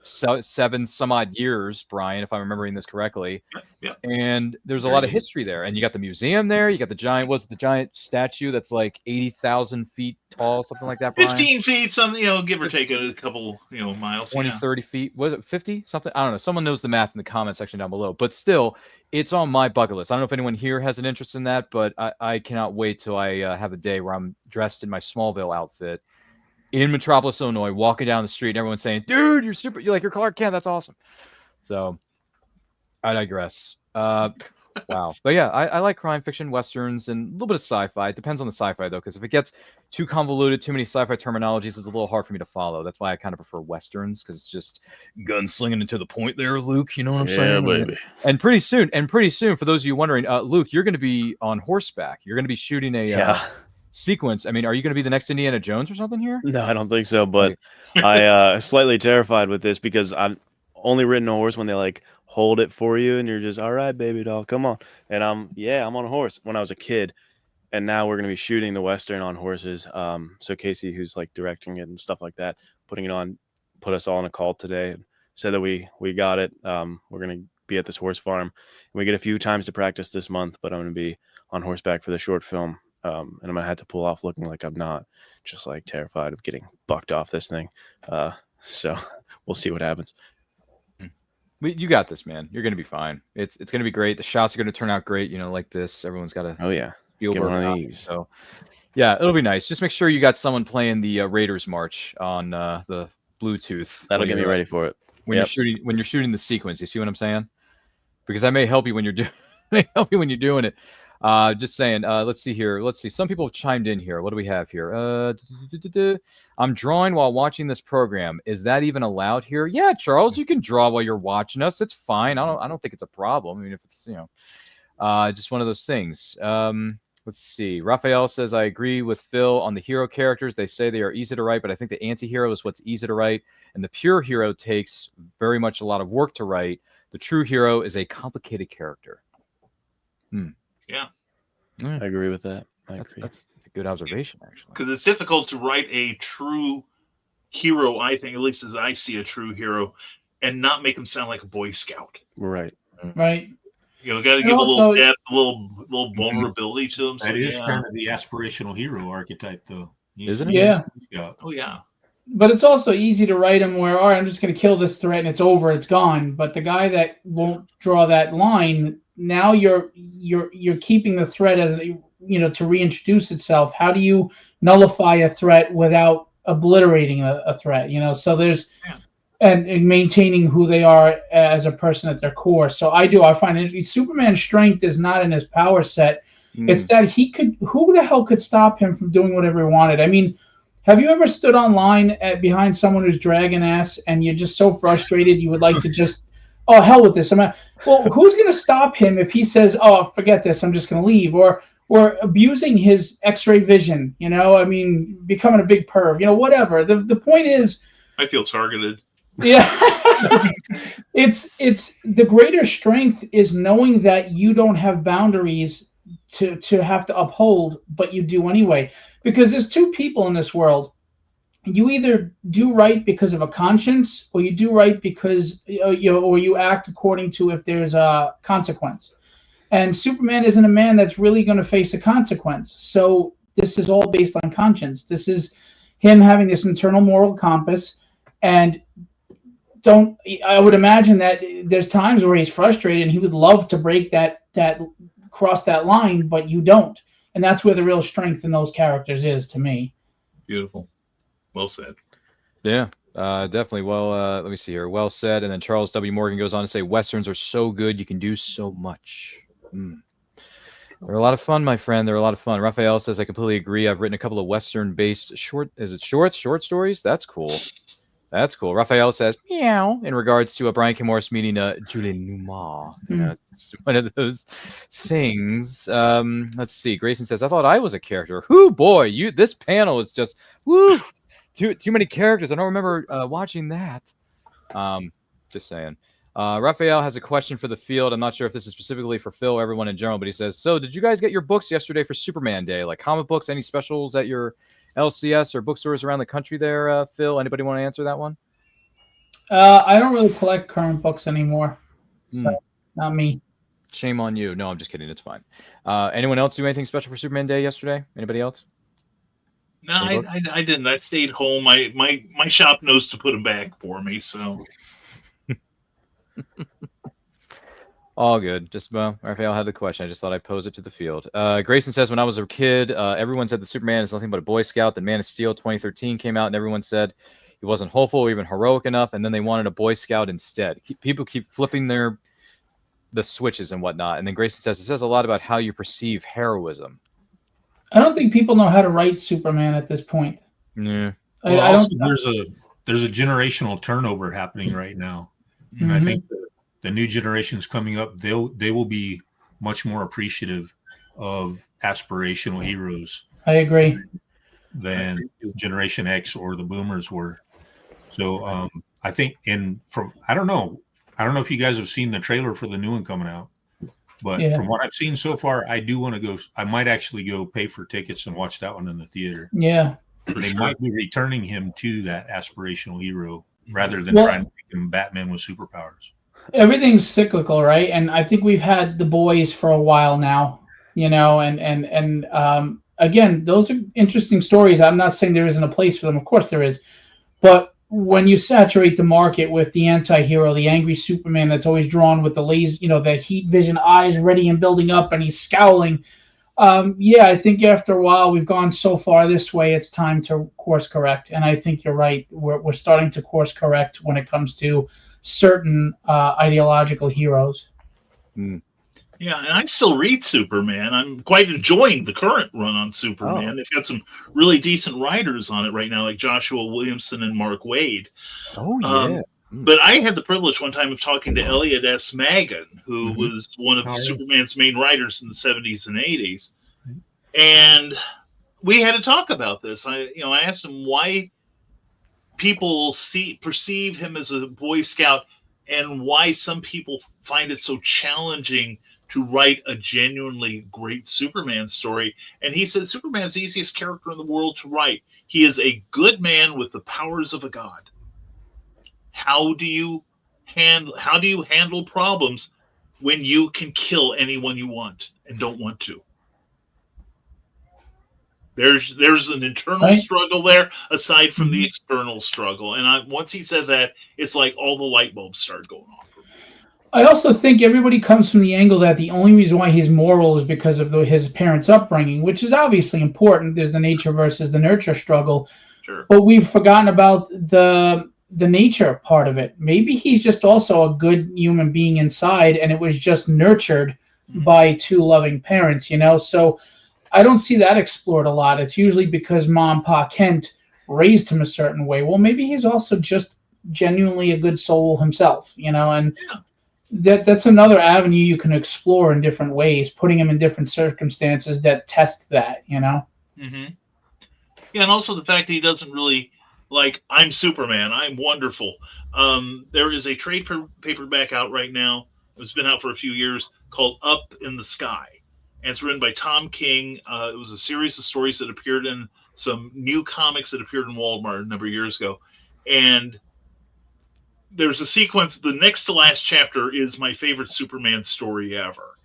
7 some odd years, Brian, if I'm remembering this correctly. Yeah. And there's a lot of history there. And you got the museum there. You got the giant statue that's like 80,000 feet tall, something like that, Brian? 15 feet, something, give or take a couple, miles. 20, 30 feet. Was it 50? Something? I don't know. Someone knows the math in the comment section down below. But still, it's on my bucket list. I don't know if anyone here has an interest in that, but I cannot wait till I have a day where I'm dressed in my Smallville outfit in Metropolis, Illinois, walking down the street, and everyone's saying, dude, you're like, you're Clark Kent. That's awesome. So I digress. Wow. But yeah, I like crime fiction, Westerns, and a little bit of sci-fi. It depends on the sci-fi, though, because if it gets too convoluted, too many sci-fi terminologies, it's a little hard for me to follow. That's why I kind of prefer Westerns, because it's just gunslinging and to the point there, Luke. You know what I'm saying? Yeah, baby. And pretty soon, for those of you wondering, Luke, you're going to be on horseback. You're going to be shooting a sequence. I mean, are you going to be the next Indiana Jones or something here? No, I don't think so, but I slightly terrified with this because I've only ridden a horse when they like hold it for you and you're just, all right, baby doll, come on. And I'm on a horse when I was a kid, and now we're going to be shooting the Western on horses. So Casey, who's like directing it and stuff like that, putting it on, put us all on a call today and said that we got it. We're going to be at this horse farm, and we get a few times to practice this month, but I'm going to be on horseback for the short film. And I'm going to have to pull off looking like I'm not, just like terrified of getting bucked off this thing. So we'll see what happens. You got this, man. You're going to be fine. It's going to be great. The shots are going to turn out great. Like this. Everyone's got to feel Get one of these. So yeah, it'll be nice. Just make sure you got someone playing the Raiders March on the Bluetooth. That'll get me ready for it. When you're shooting the sequence. You see what I'm saying? Because I may help you when you're doing it. Just saying, let's see here. Let's see. Some people have chimed in here. What do we have here? I'm drawing while watching this program. Is that even allowed here? Yeah, Charles, you can draw while you're watching us. It's fine. I don't think it's a problem. I mean, if it's, just one of those things. Let's see. Raphael says, I agree with Phil on the hero characters. They say they are easy to write, but I think the anti-hero is what's easy to write. And the pure hero takes very much a lot of work to write. The true hero is a complicated character. Yeah. I agree with that. That's a good observation, actually. Because it's difficult to write a true hero, I think, at least as I see a true hero, and not make him sound like a Boy Scout. Right. Right. Got to give a little depth, a little vulnerability to him. That is kind of the aspirational hero archetype, though. Isn't it? Yeah. Oh, yeah. But it's also easy to write him where, all right, I'm just going to kill this threat and it's over, it's gone. But the guy that won't draw that line, now you're keeping the threat as to reintroduce itself. How do you nullify a threat without obliterating a threat? So there's and maintaining who they are as a person at their core. So I find Superman's strength is not in his power set. It's that who the hell could stop him from doing whatever he wanted? I mean, have you ever stood online behind someone who's dragging ass and you're just so frustrated you would like to just, oh, hell with this. Well, who's going to stop him if he says, oh, forget this, I'm just going to leave? Or abusing his x-ray vision, becoming a big perv, whatever. The point is, I feel targeted. Yeah. it's the greater strength is knowing that you don't have boundaries to have to uphold, but you do anyway. Because there's two people in this world. You either do right because of a conscience, or you do right because or you act according to if there's a consequence. And Superman isn't a man that's really going to face a consequence. So this is all based on conscience. This is him having this internal moral compass. And I would imagine that there's times where he's frustrated and he would love to break that cross that line, but you don't. And that's where the real strength in those characters is, to me. Beautiful. Well said. Yeah, definitely. Well, let me see here. Well said. And then Charles W. Morgan goes on to say, Westerns are so good, you can do so much. They're a lot of fun, my friend. They're a lot of fun. Raphael says, I completely agree. I've written a couple of Western-based short stories? That's cool. That's cool. Raphael says, meow, in regards to Brian K. Morris meeting Julian Newmar. Hmm. It's one of those things. Let's see. Grayson says, I thought I was a character. Whoo, boy, this panel is just, woo, too many characters. I don't remember watching that. Just saying. Raphael has a question for the field. I'm not sure if this is specifically for Phil or everyone in general, but he says, so did you guys get your books yesterday for Superman Day? Like comic books, any specials at your LCS or bookstores around the country there, Phil? Anybody want to answer that one? I don't really collect current books anymore. So, not me. Shame on you. No, I'm just kidding. It's fine. Anyone else do anything special for Superman Day yesterday? Anybody else? No, I didn't. I stayed home. My shop knows to put them back for me, so. All good. Just, well, Raphael had the question. I just thought I'd pose it to the field. Grayson says, when I was a kid, everyone said that Superman is nothing but a Boy Scout. Then Man of Steel 2013 came out, and everyone said he wasn't hopeful or even heroic enough, and then they wanted a Boy Scout instead. People keep flipping the switches and whatnot. And then Grayson says, it says a lot about how you perceive heroism. I don't think people know how to write Superman at this point. Yeah. Well, also, there's a generational turnover happening right now. And I think the new generations coming up, they will be much more appreciative of aspirational heroes. I agree. Than Generation X or the Boomers were. So I think I don't know if you guys have seen the trailer for the new one coming out, but from what I've seen so far, I do want to go. I might actually go pay for tickets and watch that one in the theater. Yeah, they might be returning him to that aspirational hero rather than trying to make him Batman with superpowers. Everything's cyclical, right? And I think we've had the boys for a while now, and again, those are interesting stories. I'm not saying there isn't a place for them. Of course there is. But when you saturate the market with the anti-hero, the angry Superman that's always drawn with the laser, the heat vision eyes ready and building up and he's scowling. I think after a while we've gone so far this way, it's time to course correct. And I think you're right. We're starting to course correct when it comes to certain ideological heroes. Yeah, and I still read Superman. I'm quite enjoying the current run on Superman. They've got some really decent writers on it right now, like Joshua Williamson and Mark Waid. Oh, yeah. But I had the privilege one time of talking to Elliot S. Magan, who was one of Superman's main writers in the 70s and 80s. And we had to talk about this. I asked him why people perceive him as a Boy Scout and why some people find it so challenging to write a genuinely great Superman story. And he said Superman's the easiest character in the world to write. He is a good man with the powers of a god. How do you handle problems when you can kill anyone you want and don't want to? There's an internal struggle there aside from the external struggle. And once he said that, it's like all the light bulbs started going off. I also think everybody comes from the angle that the only reason why he's moral is because of his parents' upbringing, which is obviously important. There's the nature versus the nurture struggle. Sure. But we've forgotten about the nature part of it. Maybe he's just also a good human being inside, and it was just nurtured by two loving parents, So I don't see that explored a lot. It's usually because Mom, Pa Kent raised him a certain way. Well, maybe he's also just genuinely a good soul himself, and that's another avenue you can explore in different ways, putting him in different circumstances that test that, Mm-hmm. Yeah, and also the fact that he doesn't really I'm Superman, I'm wonderful. There is a trade paperback out right now. It's been out for a few years called Up in the Sky. And it's written by Tom King. It was a series of stories that appeared in some new comics that appeared in Walmart a number of years ago. And there's a sequence. The next to last chapter is my favorite Superman story ever,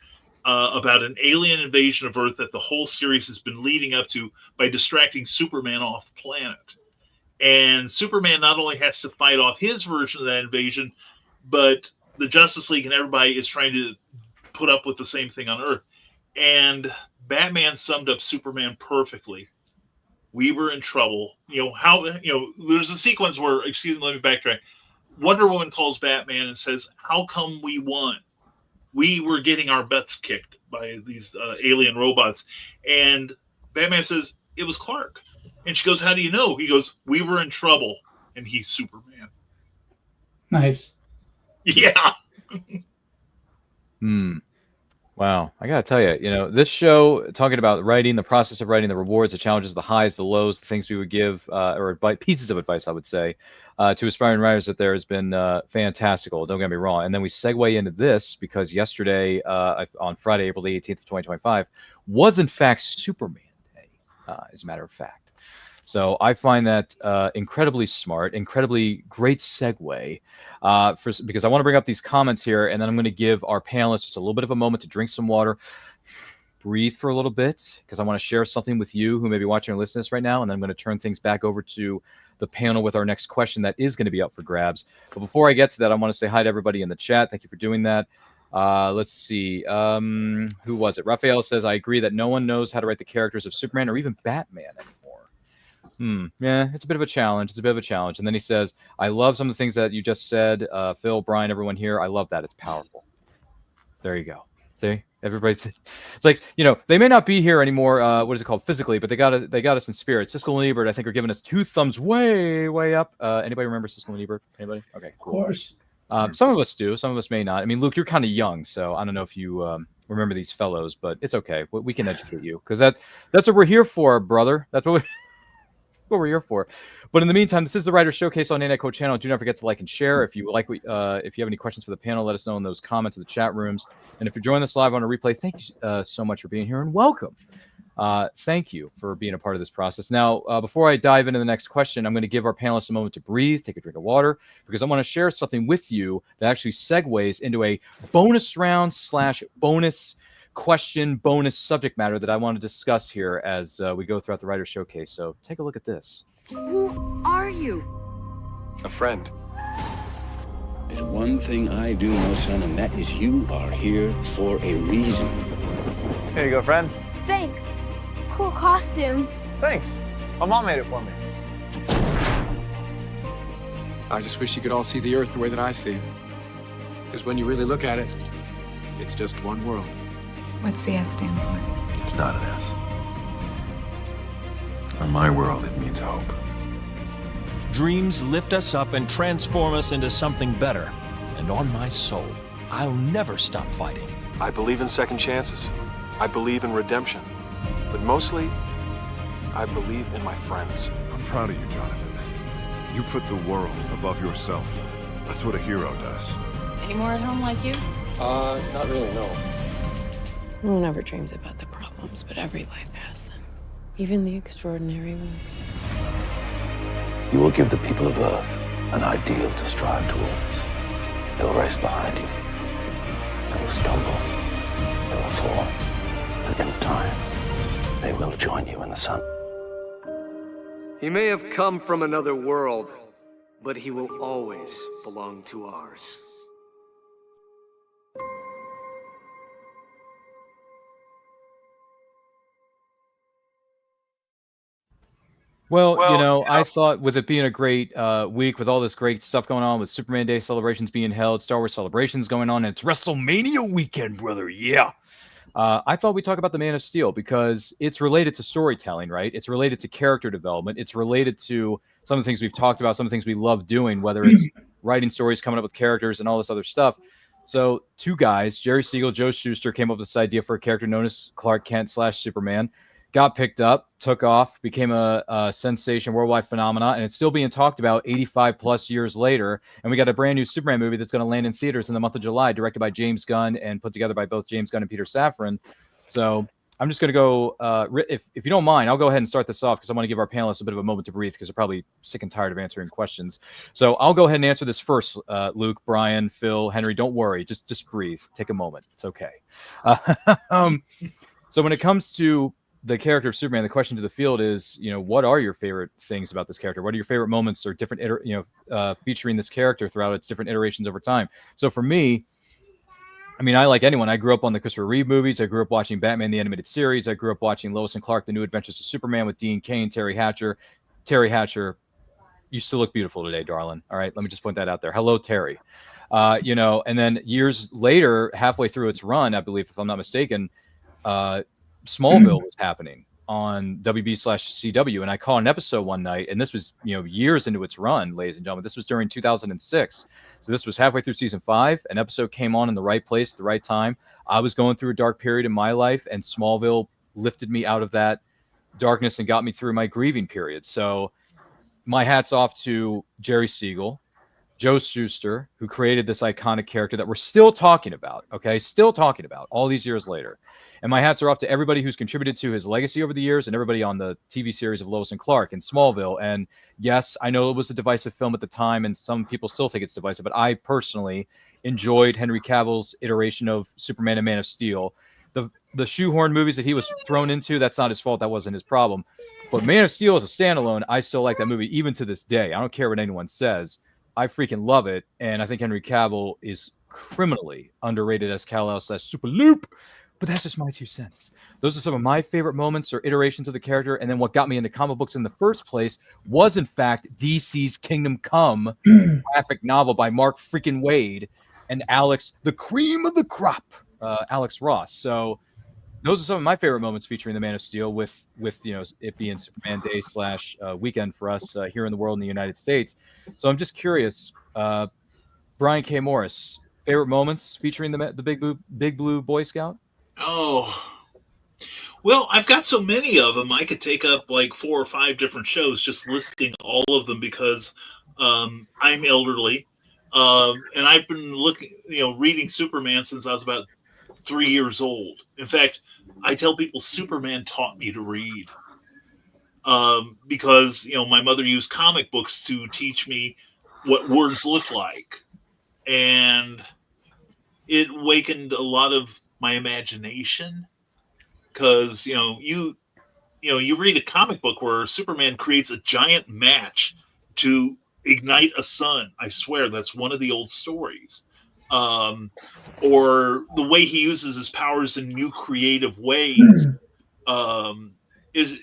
about an alien invasion of Earth that the whole series has been leading up to by distracting Superman off planet. And Superman not only has to fight off his version of that invasion, but the Justice League and everybody is trying to put up with the same thing on Earth. And Batman summed up Superman perfectly. We were in trouble. There's a sequence where, let me backtrack. Wonder Woman calls Batman and says, how come we won? we were getting our butts kicked by these alien robots. And Batman says, it was Clark. And she goes, how do you know? He goes, we were in trouble. And he's Superman. Nice. Yeah. Wow, I gotta tell you, this show talking about writing, the process of writing, the rewards, the challenges, the highs, the lows, the things we would give, or pieces of advice, I would say, to aspiring writers that there has been fantastical. Don't get me wrong. And then we segue into this because yesterday, on Friday, April the 18th of 2025, was in fact Superman Day, as a matter of fact. So I find that incredibly smart, incredibly great segue, because I want to bring up these comments here, and then I'm going to give our panelists just a little bit of a moment to drink some water, breathe for a little bit, because I want to share something with you who may be watching or listening to this right now, and then I'm going to turn things back over to the panel with our next question that is going to be up for grabs. But before I get to that, I want to say hi to everybody in the chat. Thank you for doing that. Let's see. Who was it? Raphael says, I agree that no one knows how to write the characters of Superman or even Batman anymore. Yeah, it's a bit of a challenge. And then he says, I love some of the things that you just said. Phil, Brian, everyone here. I love that. It's powerful. There you go. See, everybody's, it's like, they may not be here anymore. What is it called? Physically, but they got us in spirit. Siskel and Ebert, I think, are giving us 2 thumbs way, way up. Anybody remember Siskel and Ebert? Anybody? Okay, cool. Of course. Some of us do. Some of us may not. I mean, Luke, you're kind of young, so I don't know if you remember these fellows, but it's okay. We can educate you because that's what we're here for, brother. That's what we're here for. But in the meantime, this is the Writer Showcase on Code channel. Do not forget to like and share. If you if you have any questions for the panel, let us know in those comments in the chat rooms. And if you're joining us live on a replay, thank you so much for being here and welcome. Thank you for being a part of this process. Now, before I dive into the next question, I'm going to give our panelists a moment to breathe, take a drink of water, because I want to share something with you that actually segues into a bonus round / bonus question, bonus subject matter that I want to discuss here as we go throughout the Writer Showcase. So take a look at this. Who are you? A friend. There's one thing I do know, son, and that is you are here for a reason. Here you go, friend. Thanks. Cool costume. Thanks. My mom made it for me. I just wish you could all see the Earth the way that I see it. Because when you really look at it, it's just one world. What's the S stand for? It's not an S. In my world, it means hope. Dreams lift us up and transform us into something better. And on my soul, I'll never stop fighting. I believe in second chances. I believe in redemption. But mostly, I believe in my friends. I'm proud of you, Jonathan. You put the world above yourself. That's what a hero does. Any more at home like you? Not really, no. No one ever dreams about the problems, but every life has them. Even the extraordinary ones. You will give the people of Earth an ideal to strive towards. They'll race behind you. They will stumble. They will fall. And in time, they will join you in the sun. He may have come from another world, but he will always belong to ours. Well, I thought with it being a great week, with all this great stuff going on, with Superman Day celebrations being held, Star Wars celebrations going on, and it's WrestleMania weekend, brother. Yeah. I thought we'd talk about the Man of Steel because it's related to storytelling, right? It's related to character development. It's related to some of the things we've talked about, some of the things we love doing, whether it's writing stories, coming up with characters, and all this other stuff. So 2 guys, Jerry Siegel, Joe Shuster, came up with this idea for a character known as Clark Kent / Superman. Got picked up, took off, became a sensation, worldwide phenomena, and it's still being talked about 85 plus years later. And we got a brand new Superman movie that's going to land in theaters in the month of July, directed by James Gunn and put together by both James Gunn and Peter Safran. So I'm just going to go, if you don't mind, I'll go ahead and start this off because I want to give our panelists a bit of a moment to breathe because they're probably sick and tired of answering questions. So I'll go ahead and answer this first, Luke, Brian, Phil, Henry. Don't worry, just breathe. Take a moment. It's okay. So when it comes to the character of Superman, the question to the field is, what are your favorite things about this character? What are your favorite moments or different, featuring this character throughout its different iterations over time? So for me, I mean, I like anyone. I grew up on the Christopher Reeve movies. I grew up watching Batman the Animated Series. I grew up watching Lois and Clark: The New Adventures of Superman with Dean Cain, Terry Hatcher. Terry Hatcher, you still look beautiful today, darling. All right, let me just point that out there. Hello, Terry. You know, and then years later, halfway through its run, I believe, if I'm not mistaken, Smallville was happening on WB/CW, and I caught an episode one night, and this was, you know, years into its run, ladies and gentlemen. This was during 2006, so this was halfway through season 5. An episode came on in the right place at the right time. I was going through a dark period in my life, and Smallville lifted me out of that darkness and got me through my grieving period. So my hat's off to Jerry Siegel, Joe Shuster, who created this iconic character that we're still talking about, okay? Still talking about all these years later. And my hats are off to everybody who's contributed to his legacy over the years and everybody on the TV series of Lois and Clark and Smallville. And yes, I know it was a divisive film at the time, and some people still think it's divisive, but I personally enjoyed Henry Cavill's iteration of Superman and Man of Steel. The shoehorn movies that he was thrown into, that's not his fault. That wasn't his problem. But Man of Steel as a standalone, I still like that movie even to this day. I don't care what anyone says. I freaking love it, and I think Henry Cavill is criminally underrated as Kal-El/Super Loop, but that's just my 2 cents. Those are some of my favorite moments or iterations of the character, and then what got me into comic books in the first place was, in fact, DC's Kingdom Come graphic novel by Mark freaking Waid and Alex, the cream of the crop, Alex Ross. So those are some of my favorite moments featuring the Man of Steel, with you know, it being Superman Day / weekend for us here in the world in the United States. So I'm just curious, Brian K. Morris, favorite moments featuring the Big Blue Boy Scout? Oh, well, I've got so many of them. I could take up like 4 or 5 different shows just listing all of them because I'm elderly, and I've been reading Superman since I was about 3 years old. In fact, I tell people Superman taught me to read, because my mother used comic books to teach me what words look like, and it awakened a lot of my imagination. Because you read a comic book where Superman creates a giant match to ignite a sun. I swear that's one of the old stories. Or the way he uses his powers in new creative ways. It's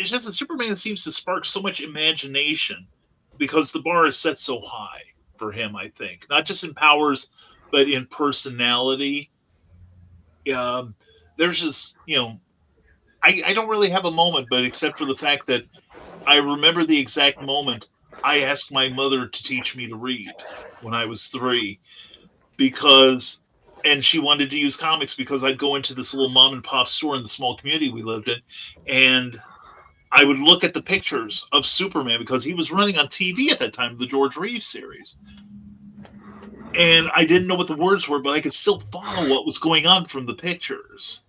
just that Superman seems to spark so much imagination because the bar is set so high for him, I think. Not just in powers, but in personality. There's just, I don't really have a moment, but except for the fact that I remember the exact moment I asked my mother to teach me to read when I was 3, and she wanted to use comics because I'd go into this little mom and pop store in the small community we lived in, and I would look at the pictures of Superman because he was running on TV at that time, the George Reeves series. And I didn't know what the words were, but I could still follow what was going on from the pictures.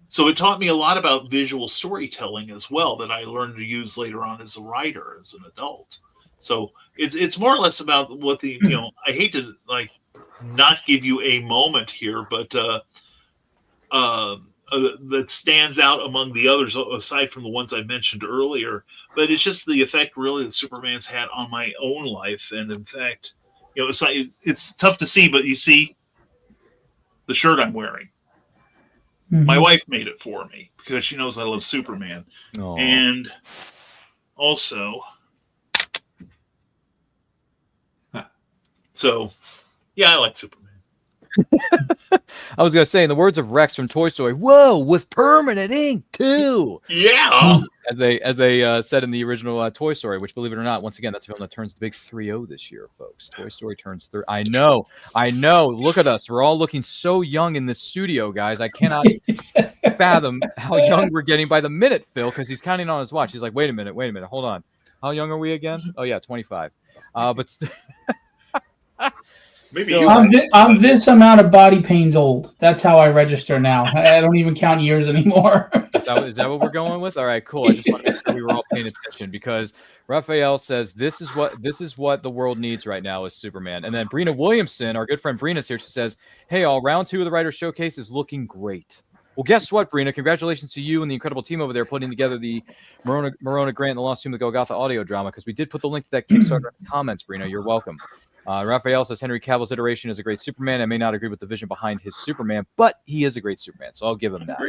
So it taught me a lot about visual storytelling as well that I learned to use later on as a writer, as an adult. So it's more or less about what the, I hate to not give you a moment here, but that stands out among the others, aside from the ones I mentioned earlier. But it's just the effect really that Superman's had on my own life. And in fact, it's tough to see, but you see the shirt I'm wearing. Mm-hmm. My wife made it for me because she knows I love Superman. Aww. And also, so yeah, I like Superman. I was going to say, in the words of Rex from Toy Story, whoa, with permanent ink too. Yeah. As they said in the original Toy Story, which, believe it or not, once again, that's a film that turns the big 3-0 this year, folks. Toy Story turns 30. I know. Look at us. We're all looking so young in this studio, guys. I cannot fathom how young we're getting by the minute, Phil, because he's counting on his watch. He's like, wait a minute, hold on. How young are we again? Oh, yeah, 25. But maybe I'm this amount of body pains old. That's how I register now. I don't even count years anymore. Is that what we're going with? All right, cool. I just want to make sure we were all paying attention, because Raphael says this is what the world needs right now is Superman. And then Brina Williamson, our good friend Brina's here. She says, "Hey, all, round 2 of the Writers Showcase is looking great." Well, guess what, Brina? Congratulations to you and the incredible team over there putting together the Marona Grant and the Lost Tomb of the Golgotha audio drama, because we did put the link to that Kickstarter in the comments, Brina. You're welcome. Raphael says Henry Cavill's iteration is a great Superman. I may not agree with the vision behind his Superman, but he is a great Superman, so I'll give him that.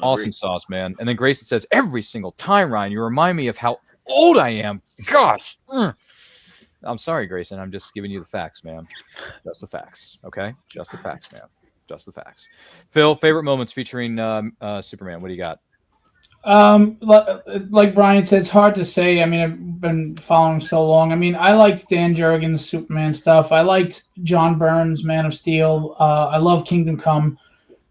Awesome sauce, man. And then Grayson says, every single time, Ryan, you remind me of how old I am. Gosh. I'm sorry, Grayson. I'm just giving you the facts, man. Just the facts. Okay, just the facts, man. Just the facts. Phil, favorite moments featuring Superman. What do you got? Like Brian said, it's hard to say. I mean, I've been following so long. I mean, I liked Dan Jurgens' Superman stuff. I liked John Byrne's Man of Steel. I love Kingdom Come.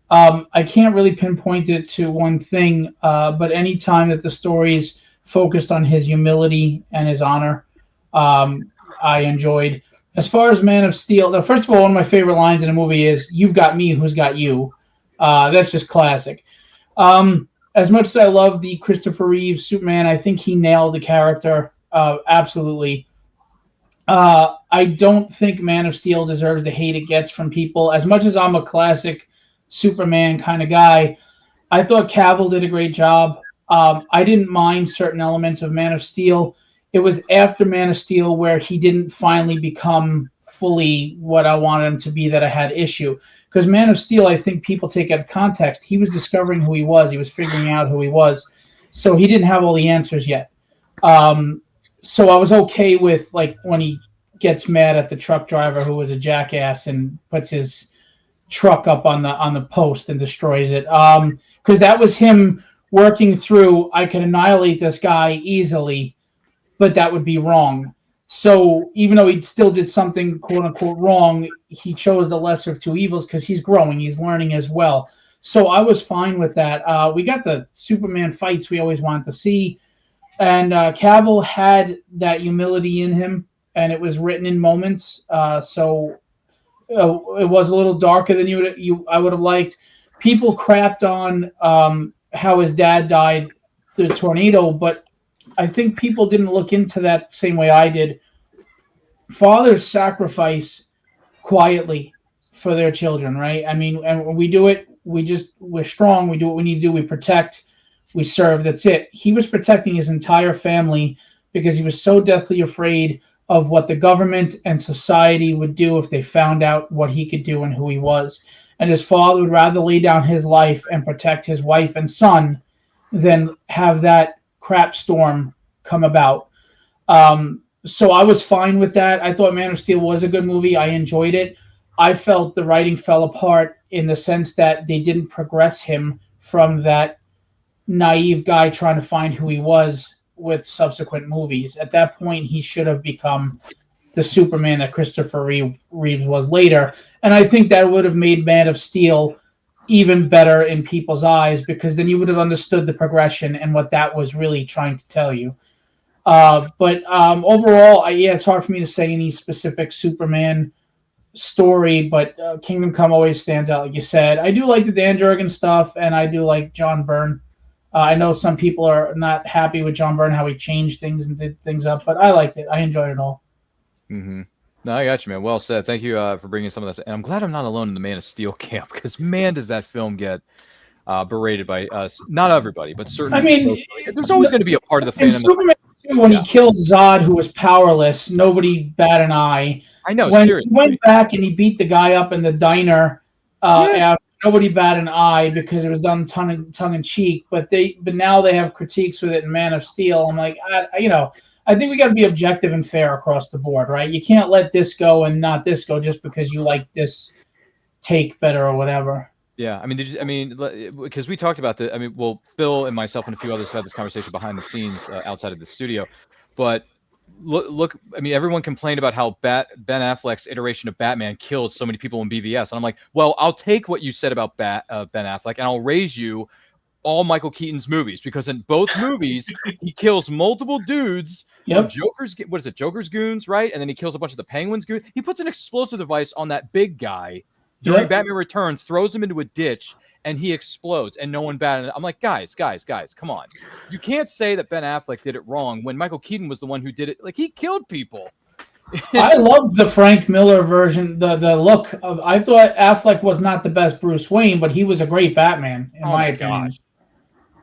I can't really pinpoint it to one thing, but any time that the story's focused on his humility and his honor, I enjoyed. As far as Man of Steel, first of all, one of my favorite lines in the movie is "You've got me, who's got you." That's just classic. As much as I love the Christopher Reeve Superman, I think he nailed the character absolutely. I don't think Man of Steel deserves the hate it gets from people. As much as I'm a classic Superman kind of guy, I thought Cavill did a great job. I didn't mind certain elements of Man of Steel. It was after Man of Steel where he didn't finally become fully what I wanted him to be that I had issue. Because Man of Steel, I think people take out of context. He was discovering who he was. He was figuring out who he was. So he didn't have all the answers yet. So I was okay with like when he gets mad at the truck driver who was a jackass and puts his truck up on the post and destroys it. Because that was him working through, I can annihilate this guy easily, but that would be wrong. So even though he still did something quote unquote wrong, he chose the lesser of two evils because he's growing, he's learning as well. So I was fine with that. We got the Superman fights we always wanted to see, and Cavill had that humility in him, and it was written in moments. So it was a little darker than I would have liked. People crapped on how his dad died through the tornado, but I think people didn't look into that the same way I did. Fathers sacrifice quietly for their children, right? I mean, and when we do it, we're strong. We do what we need to do. We protect, we serve. That's it. He was protecting his entire family because he was so deathly afraid of what the government and society would do if they found out what he could do and who he was. And his father would rather lay down his life and protect his wife and son than have that crap storm come about. So I was fine with that. I thought Man of Steel was a good movie. I enjoyed it. I felt the writing fell apart in the sense that they didn't progress him from that naive guy trying to find who he was with subsequent movies. At that point, he should have become the Superman that Christopher Reeves was later. And I think that would have made Man of Steel even better in people's eyes because then you would have understood the progression and what that was really trying to tell you. But overall, it's hard for me to say any specific Superman story, but Kingdom Come always stands out, like you said. I do like the Dan Jurgens stuff, and I do like John Byrne. I know some people are not happy with John Byrne, how he changed things and did things up, but I liked it. I enjoyed it all. Mm-hmm. No, I got you, man. Well said. Thank you for bringing some of that. And I'm glad I'm not alone in the Man of Steel camp because, man, does that film get berated by us. Not everybody, but certainly. I mean, there's always going to be a part of the fandom. Superman 2, when he killed Zod, who was powerless, nobody bat an eye. I know. When seriously. he went back and he beat the guy up in the diner, after, nobody bat an eye because it was done tongue in cheek. But now they have critiques with it in Man of Steel. I'm like, I think we got to be objective and fair across the board, right? You can't let this go and not this go just because you like this take better or whatever. Yeah, I mean, because we talked about the. I mean, well, Phil and myself and a few others had this conversation behind the scenes outside of the studio, but look. I mean, everyone complained about how Ben Affleck's iteration of Batman killed so many people in BVS, and I'm like, well, I'll take what you said about Ben Affleck, and I'll raise you all Michael Keaton's movies because in both movies he kills multiple dudes. Yep. Joker's, what is it? Joker's goons, right? And then he kills a bunch of the Penguin's goons. He puts an explosive device on that big guy during Batman Returns, throws him into a ditch, and he explodes, and no one batted it. I'm like, guys, come on. You can't say that Ben Affleck did it wrong when Michael Keaton was the one who did it. Like, he killed people. I love the Frank Miller version, the look of. I thought Affleck was not the best Bruce Wayne, but he was a great Batman, in my opinion. Gosh.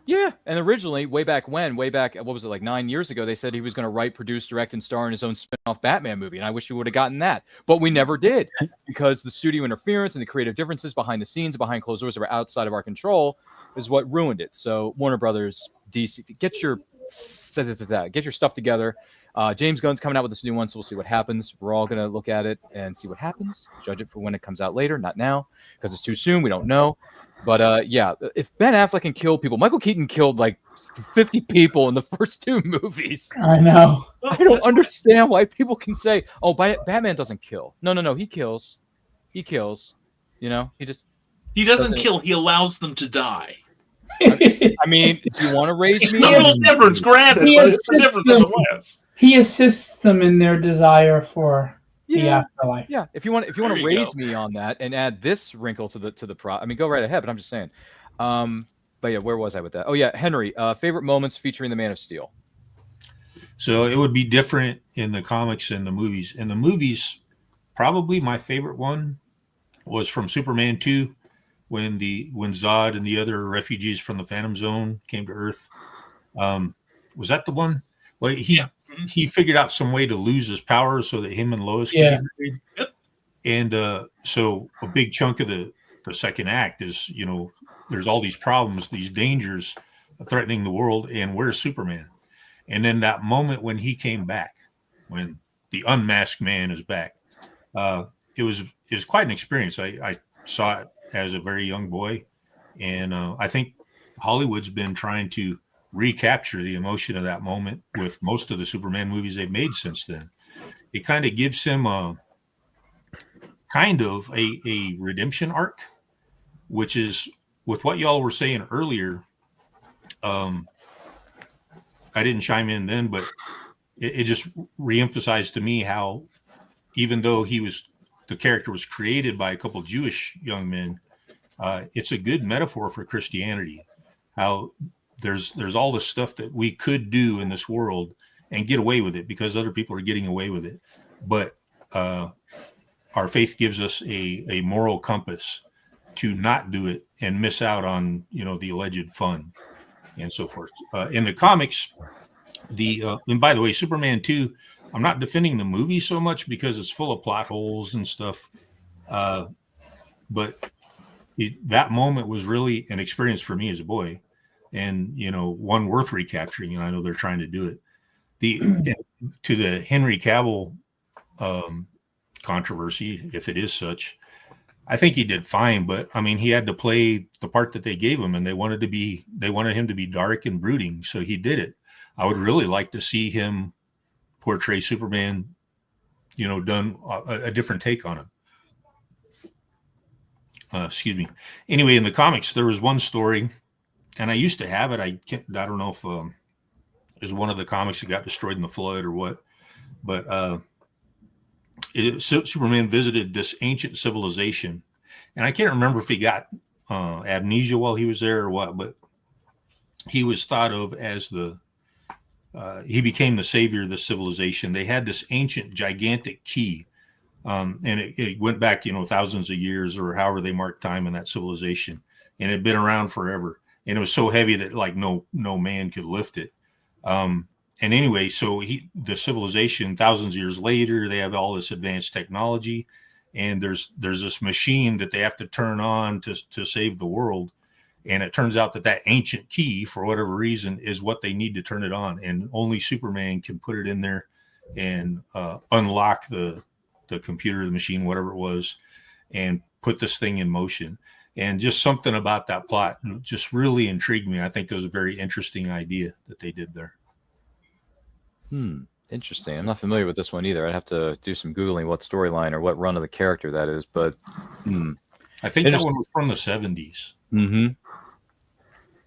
Yeah, and originally, way back, what was it, like 9 years ago, they said he was going to write, produce, direct, and star in his own spin-off Batman movie, and I wish we would have gotten that. But we never did, because the studio interference and the creative differences behind the scenes, behind closed doors that were outside of our control, is what ruined it. So Warner Brothers, DC, get your Get your stuff together. James Gunn's coming out with this new one, so we'll see what happens. We're all going to look at it and see what happens. Judge it for when it comes out later, not now, because it's too soon. We don't know. But yeah, if Ben Affleck can kill people, Michael Keaton killed like 50 people in the first 2 movies. I know. I don't understand why people can say, "Oh, Batman doesn't kill." No, he kills. He kills. You know, he doesn't kill. He allows them to die. I mean, if you want to raise It's me, a little difference, granted, but it's a difference nonetheless. He assists them in their desire for the afterlife. Yeah, if you want to raise me on that and add this wrinkle to the I mean, go right ahead. But I'm just saying. But yeah, where was I with that? Oh yeah, Henry. Favorite moments featuring the Man of Steel. So it would be different in the comics and the movies. In the movies, probably my favorite one was from Superman 2, when Zod and the other refugees from the Phantom Zone came to Earth. Was that the one? Well, he figured out some way to lose his powers so that him and Lois could be married. Yep. And so a big chunk of the second act is, there's all these problems, these dangers threatening the world, and where's Superman? And then that moment when he came back, when the unmasked man is back, it was quite an experience. I saw it as a very young boy, and I think Hollywood's been trying to recapture the emotion of that moment with most of the Superman movies they've made since then. It kind of gives him a redemption arc, which is with what y'all were saying earlier. I didn't chime in then, but it just reemphasized to me how, even though the character was created by a couple Jewish young men, it's a good metaphor for Christianity. How there's all this stuff that we could do in this world and get away with it because other people are getting away with it, but our faith gives us a moral compass to not do it and miss out on the alleged fun and so forth. In the comics, and by the way, Superman 2, I'm not defending the movie so much because it's full of plot holes and stuff, but that moment was really an experience for me as a boy, and one worth recapturing. And I know they're trying to do it. To the Henry Cavill controversy, if it is such, I think he did fine, but I mean, he had to play the part that they gave him, and they wanted him to be dark and brooding, so he did it. I would really like to see him portray Superman, done a different take on him. Excuse me. Anyway, in the comics, there was one story, and I used to have it. I don't know if it was one of the comics that got destroyed in the flood or what, but Superman visited this ancient civilization, and I can't remember if he got amnesia while he was there or what, but he was thought of as he became the savior of the civilization. They had this ancient, gigantic key, and it went back, thousands of years or however they marked time in that civilization, and it had been around forever. And it was so heavy that like no man could lift it. And anyway, so the civilization, thousands of years later, they have all this advanced technology, and there's this machine that they have to turn on to save the world. And it turns out that ancient key, for whatever reason, is what they need to turn it on. And only Superman can put it in there and unlock the computer, the machine, whatever it was, and put this thing in motion. And just something about that plot just really intrigued me. I think it was a very interesting idea that they did there. Interesting. I'm not familiar with this one either. I'd have to do some Googling what storyline or what run of the character that is, but I think that one was from the 70s.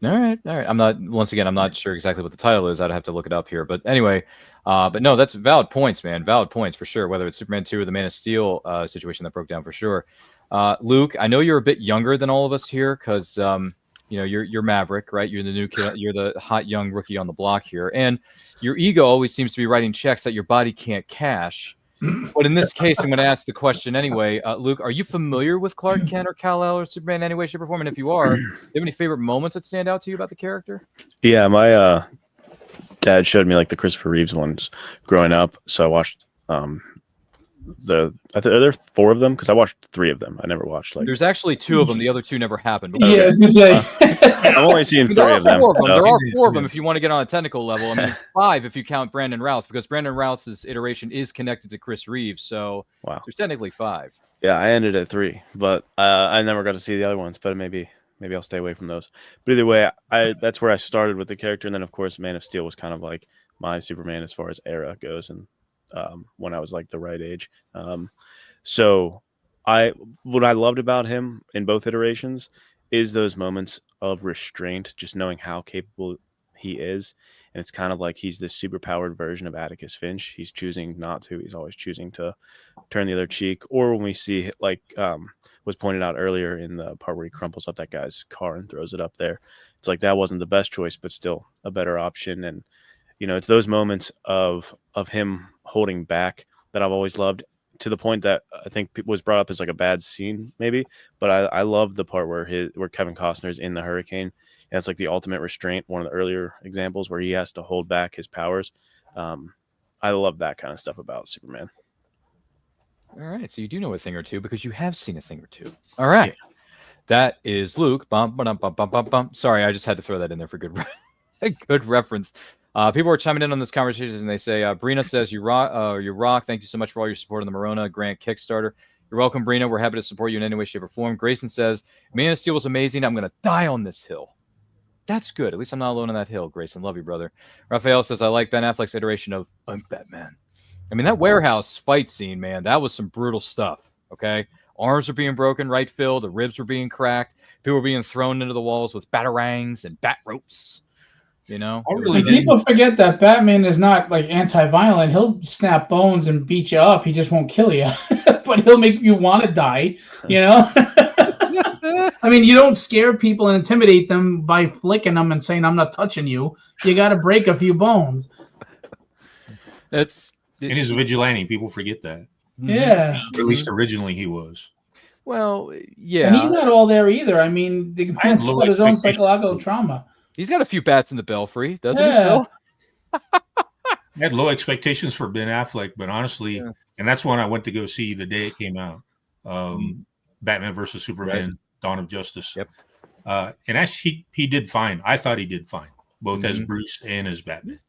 All right. I'm not sure exactly what the title is. I'd have to look it up here. But anyway, but no, that's valid points, man. Valid points for sure. Whether it's Superman 2 or the Man of Steel situation that broke down for sure. Luke, I know you're a bit younger than all of us here because you're Maverick, right? You're the new kid. You're the hot young rookie on the block here, and your ego always seems to be writing checks that your body can't cash. But in this case, I'm going to ask the question anyway. Luke, are you familiar with Clark Kent or Kal-El or Superman in any way, shape, or form? And if you are, do you have any favorite moments that stand out to you about the character? Yeah, my dad showed me like the Christopher Reeves ones growing up, so I watched are there 4 of them? Because I watched 3 of them. I never watched There's actually 2 of them. The other 2 never happened. Yeah, I was gonna say. I've only seen 3 There of them. are 4 of them. so- There are 4 of them if you want to get on a technical level. I mean, 5 if you count Brandon Routh, because Brandon Routh's iteration is connected to Chris Reeves. So there's technically 5. Yeah, I ended at 3, but I never got to see the other ones. But maybe I'll stay away from those. But either way, that's where I started with the character, and then of course Man of Steel was kind of like my Superman as far as era goes, and when I was like the right age. So what I loved about him in both iterations is those moments of restraint, just knowing how capable he is. And it's kind of like he's this superpowered version of Atticus Finch. He's choosing not to. He's always choosing to turn the other cheek. Or when we see, like was pointed out earlier in the part where he crumples up that guy's car and throws it up there, it's like that wasn't the best choice, but still a better option. And it's those moments of him holding back that I've always loved, to the point that I think was brought up as like a bad scene, maybe. But I love the part where Kevin Costner's in the hurricane. And it's like the ultimate restraint, one of the earlier examples where he has to hold back his powers. I love that kind of stuff about Superman. All right, so you do know a thing or two because you have seen a thing or two. All right, that is Luke. Bum, ba-dum, bum, bum, bum, bum. Sorry, I just had to throw that in there for good reference. People are chiming in on this conversation, and they say, Brina says, you rock. Thank you so much for all your support on the Morona Grant Kickstarter. You're welcome, Brina. We're happy to support you in any way, shape, or form. Grayson says, Man of Steel was amazing. I'm going to die on this hill. That's good. At least I'm not alone on that hill, Grayson. Love you, brother. Raphael says, I like Ben Affleck's iteration of I'm Batman. I mean, that warehouse fight scene, man, that was some brutal stuff, okay? Arms were being broken, right, Phil? The ribs were being cracked. People were being thrown into the walls with batarangs and bat ropes, People forget that Batman is not like anti-violent. He'll snap bones and beat you up. He just won't kill you, but he'll make you want to die, I mean, you don't scare people and intimidate them by flicking them and saying, I'm not touching you. You got to break a few bones. And he's a vigilante. People forget that. Yeah. Or at least originally he was. Well, yeah. And he's not all there either. I mean, the man's got his own psychological trauma. He's got a few bats in the belfry, doesn't he, Yeah. Phil? I had low expectations for Ben Affleck, but honestly, and that's when I went to go see the day it came out, Batman versus Superman, Dawn of Justice. Yep. And actually, he did fine. I thought he did fine, both as Bruce and as Batman.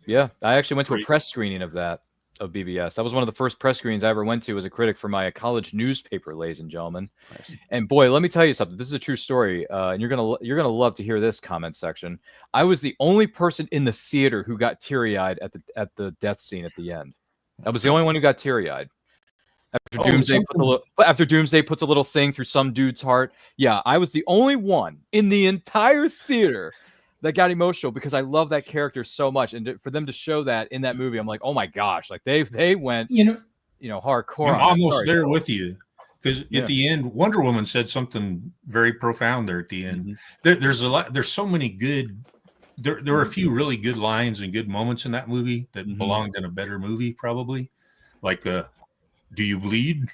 Yeah, I actually went to a press screening of BVS. That was one of the first press screenings I ever went to as a critic for my college newspaper, ladies and gentlemen. Nice. And boy, let me tell you something. This is a true story, and you're gonna love to hear this comment section. I was the only person in the theater who got teary-eyed at the death scene at the end. I was the only one who got teary-eyed. After Doomsday puts a little thing through some dude's heart. Yeah, I was the only one in the entire theater that got emotional because I love that character so much, and for them to show that in that movie, I'm like, oh my gosh, like they went, hardcore. I'm almost there with you, because at the end, Wonder Woman said something very profound there at the end. There's a lot. There's so many good. There are a few really good lines and good moments in that movie that belonged in a better movie, probably. Like, do you bleed?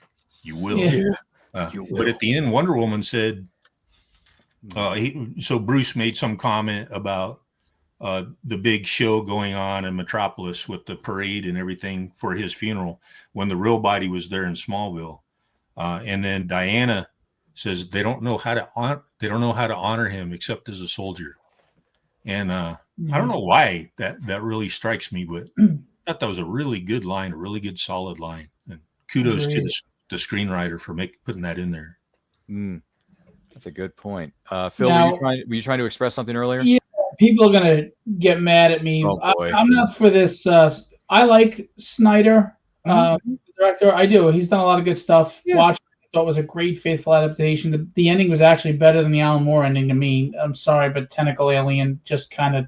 You will. Yeah. But at the end, Wonder Woman said. So Bruce made some comment about the big show going on in Metropolis with the parade and everything for his funeral when the real body was there in Smallville, and then Diana says they don't know how to honor him except as a soldier, and I don't know why that really strikes me, but I thought that was a really good line, a really good solid line, and kudos to the screenwriter for putting that in there. That's a good point. Phil, now, were you trying to express something earlier? Yeah, people are gonna get mad at me. Oh, boy. I'm not for this. I like Snyder, the director. I do. He's done a lot of good stuff. Yeah. I thought it was a great, faithful adaptation. The ending was actually better than the Alan Moore ending to me. I'm sorry, but Tentacle Alien just kind of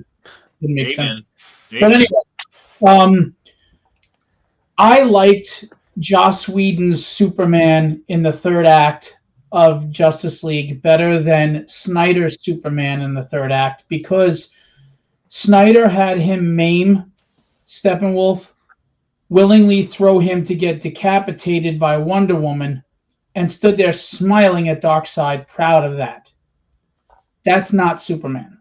didn't make sense. But anyway, I liked Joss Whedon's Superman in the third act of Justice League better than Snyder's Superman in the third act, because Snyder had him maim Steppenwolf, willingly throw him to get decapitated by Wonder Woman, and stood there smiling at Darkseid, proud of that. That's not Superman.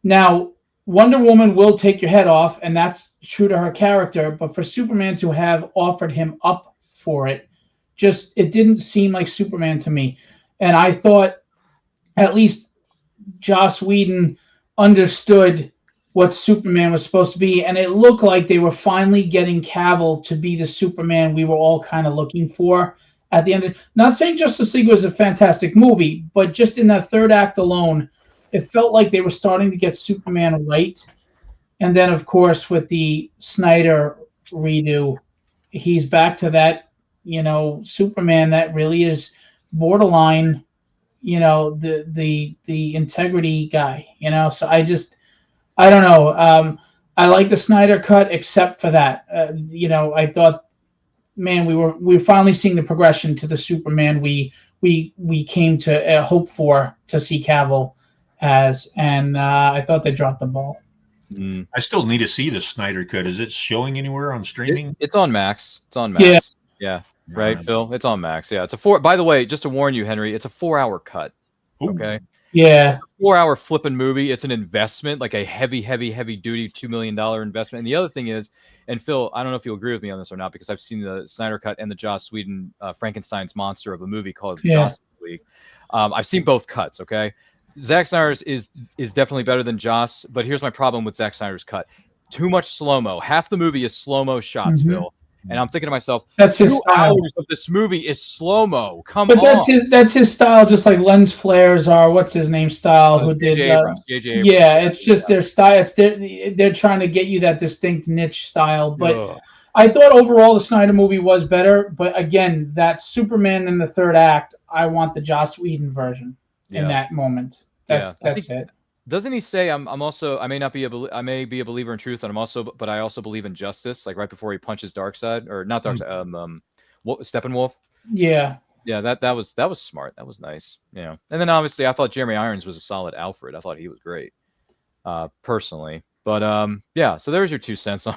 Now, Wonder Woman will take your head off, and that's true to her character, but for Superman to have offered him up for it. Just it didn't seem like Superman to me, and I thought at least Joss Whedon understood what Superman was supposed to be, and it looked like they were finally getting Cavill to be the Superman we were all kind of looking for at the end. Not saying Justice League was a fantastic movie, but just in that third act alone, it felt like they were starting to get Superman right. And then, of course, with the Snyder redo, he's back to that, Superman that really is borderline, the integrity guy, So I don't know. I like the Snyder cut, except for that. I thought, man, we were finally seeing the progression to the Superman we came to hope for to see Cavill as, and I thought they dropped the ball. I still need to see the Snyder cut. Is it showing anywhere on streaming? It's on Max. It's on Max. Yeah. Right, Phil? It's on Max. Yeah. It's a 4. By the way, just to warn you, Henry, it's a 4-hour cut. Ooh. Okay. Yeah. 4-hour flipping movie. It's an investment, like a heavy duty $2 million investment. And the other thing is, and Phil, I don't know if you'll agree with me on this or not, because I've seen the Snyder cut and the Joss Whedon Frankenstein's monster of a movie called Justice League. I've seen both cuts. Okay. Zack Snyder's is definitely better than Joss, but here's my problem with Zack Snyder's cut. Too much slow-mo. Half the movie is slow-mo shots, Phil. And I'm thinking to myself, that's his 2 style. hours of this movie is slow-mo. Come but on. that's his style, just like lens flares are. What's his name? Style who did J.J. Abrams. Yeah, it's just their style. It's they're trying to get you that distinct niche style. But I thought overall the Snyder movie was better. But again, that Superman in the third act, I want the Joss Whedon version in that moment. That's it. Doesn't he say I may be a believer in truth, and but I also believe in justice, like right before he punches Darkseid, or not Darkseid, Steppenwolf? Yeah. Yeah, that was smart. That was nice. And then obviously I thought Jeremy Irons was a solid Alfred. I thought he was great. Personally. But yeah, so there's your 2 cents on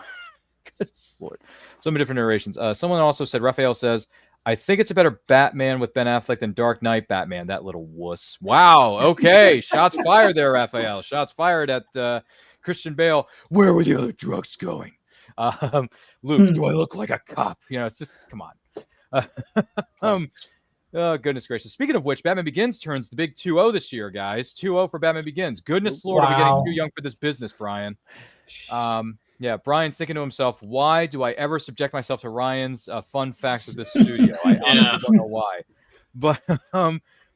good Lord. So many different iterations. Someone also said, Raphael says, I think it's a better Batman with Ben Affleck than Dark Knight Batman. That little wuss. Wow. Okay. Shots fired there, Raphael. Shots fired at Christian Bale. Where were the other drugs going? Luke, do I look like a cop? It's just, come on. Oh, goodness gracious. Speaking of which, Batman Begins turns the big 2-0 this year, guys. 2-0 for Batman Begins. Goodness Lord, are we getting too young for this business, Brian? Yeah, Brian's thinking to himself, why do I ever subject myself to Ryan's fun facts of this studio? I honestly don't know why. But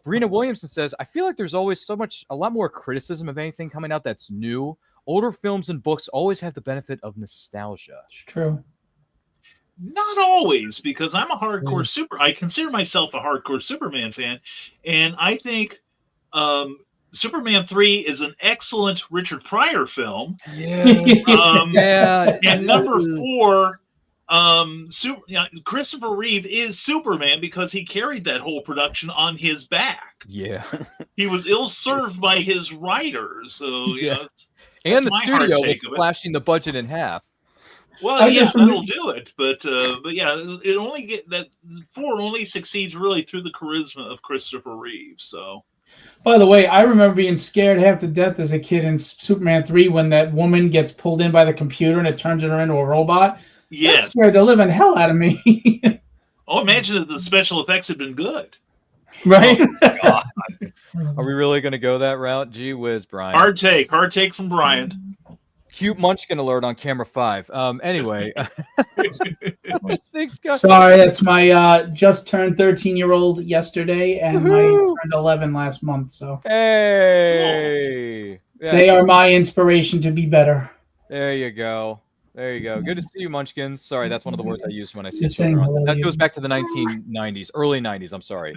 Brina Williamson says, I feel like there's always a lot more criticism of anything coming out that's new. Older films and books always have the benefit of nostalgia. It's true. Not always, because I'm a hardcore I consider myself a hardcore Superman fan, and I think Superman 3 is an excellent Richard Pryor film. Yeah. And number 4, Christopher Reeve is Superman because he carried that whole production on his back. Yeah. He was ill-served by his writers. So, and the studio was slashing the budget in half. Well, that'll do it. But yeah, it only that 4 only succeeds really through the charisma of Christopher Reeve. So. By the way, I remember being scared half to death as a kid in Superman 3 when that woman gets pulled in by the computer and it turns her into a robot. Yes. That scared the living hell out of me. Imagine if the special effects had been good. Right? Oh, God. Are we really going to go that route? Gee whiz, Brian. Hard take from Brian. Cute Munchkin alert on camera 5. Anyway. Thanks, guys. Sorry, that's my just turned 13-year-old yesterday, and I turned 11 last month. So hey, they are my inspiration to be better. There you go. Good to see you, Munchkins. Sorry, that's one of the words I use when I see children. That goes back to the 1990s, early 90s. I'm sorry,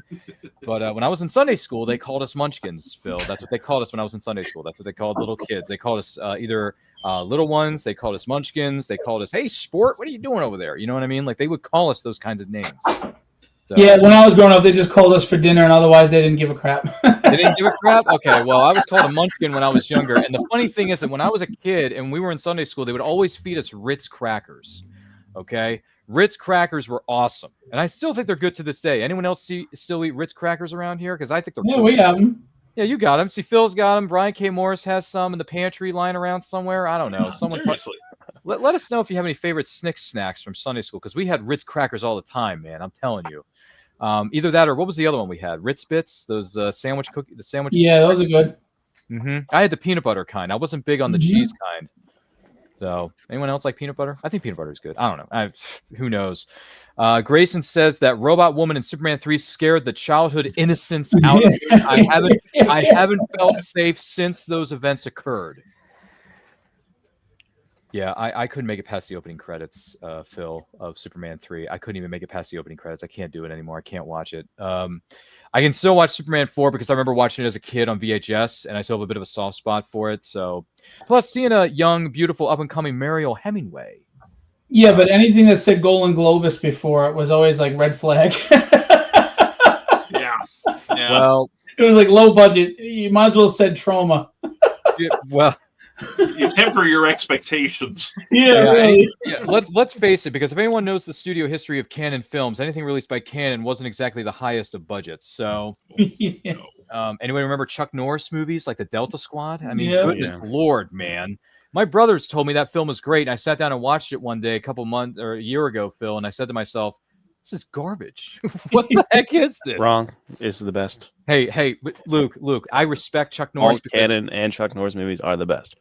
but when I was in Sunday school, they called us Munchkins. Phil, that's what they called us when I was in Sunday school. That's what they called little kids. They called us either little ones. They called us Munchkins. They called us, hey, sport, what are you doing over there? You know what I mean? Like they would call us those kinds of names. So, yeah, when I was growing up, they just called us for dinner, and otherwise they didn't give a crap. They didn't give a crap? Okay, well, I was called a munchkin when I was younger. And the funny thing is that when I was a kid and we were in Sunday school, they would always feed us Ritz crackers. Okay? Ritz crackers were awesome. And I still think they're good to this day. Anyone else still eat Ritz crackers around here? Because I think they're cool. We have them. Yeah, you got them. See, Phil's got them. Brian K. Morris has some in the pantry lying around somewhere. I don't know. Let us know if you have any favorite snacks from Sunday school, because we had Ritz crackers all the time, man. I'm telling you. Either that or what was the other one we had? Ritz Bits, those sandwich cookie, the sandwich. Yeah, those are good. I had the peanut butter kind. I wasn't big on the Mhm. cheese kind. So, anyone else like peanut butter? I think peanut butter is good. I don't know. Who knows? Grayson says that Robot Woman in Superman 3 scared the childhood innocence out of me. I haven't felt safe since those events occurred. Yeah, I couldn't make it past the opening credits, Phil, of Superman 3. I couldn't even make it past the opening credits. I can't do it anymore. I can't watch it. I can still watch Superman 4 because I remember watching it as a kid on VHS, and I still have a bit of a soft spot for it. So, plus seeing a young, beautiful, up-and-coming Mariel Hemingway. Yeah, but anything that said Golden Globus before it was always like red flag. Yeah. Well, it was like low budget. You might as well have said Trauma. Well, you temper your expectations. Really. Let's face it, because if anyone knows the studio history of Canon Films, anything released by Canon wasn't exactly the highest of budgets. So, anybody remember Chuck Norris movies like the Delta Squad? I mean, goodness Lord, man. My brothers told me that film was great, and I sat down and watched it one day a couple months or a year ago, Phil, and I said to myself, "This is garbage. What the heck is this?" Wrong. It's the best. Hey, Luke, I respect Chuck Norris. All Canon and Chuck Norris movies are the best.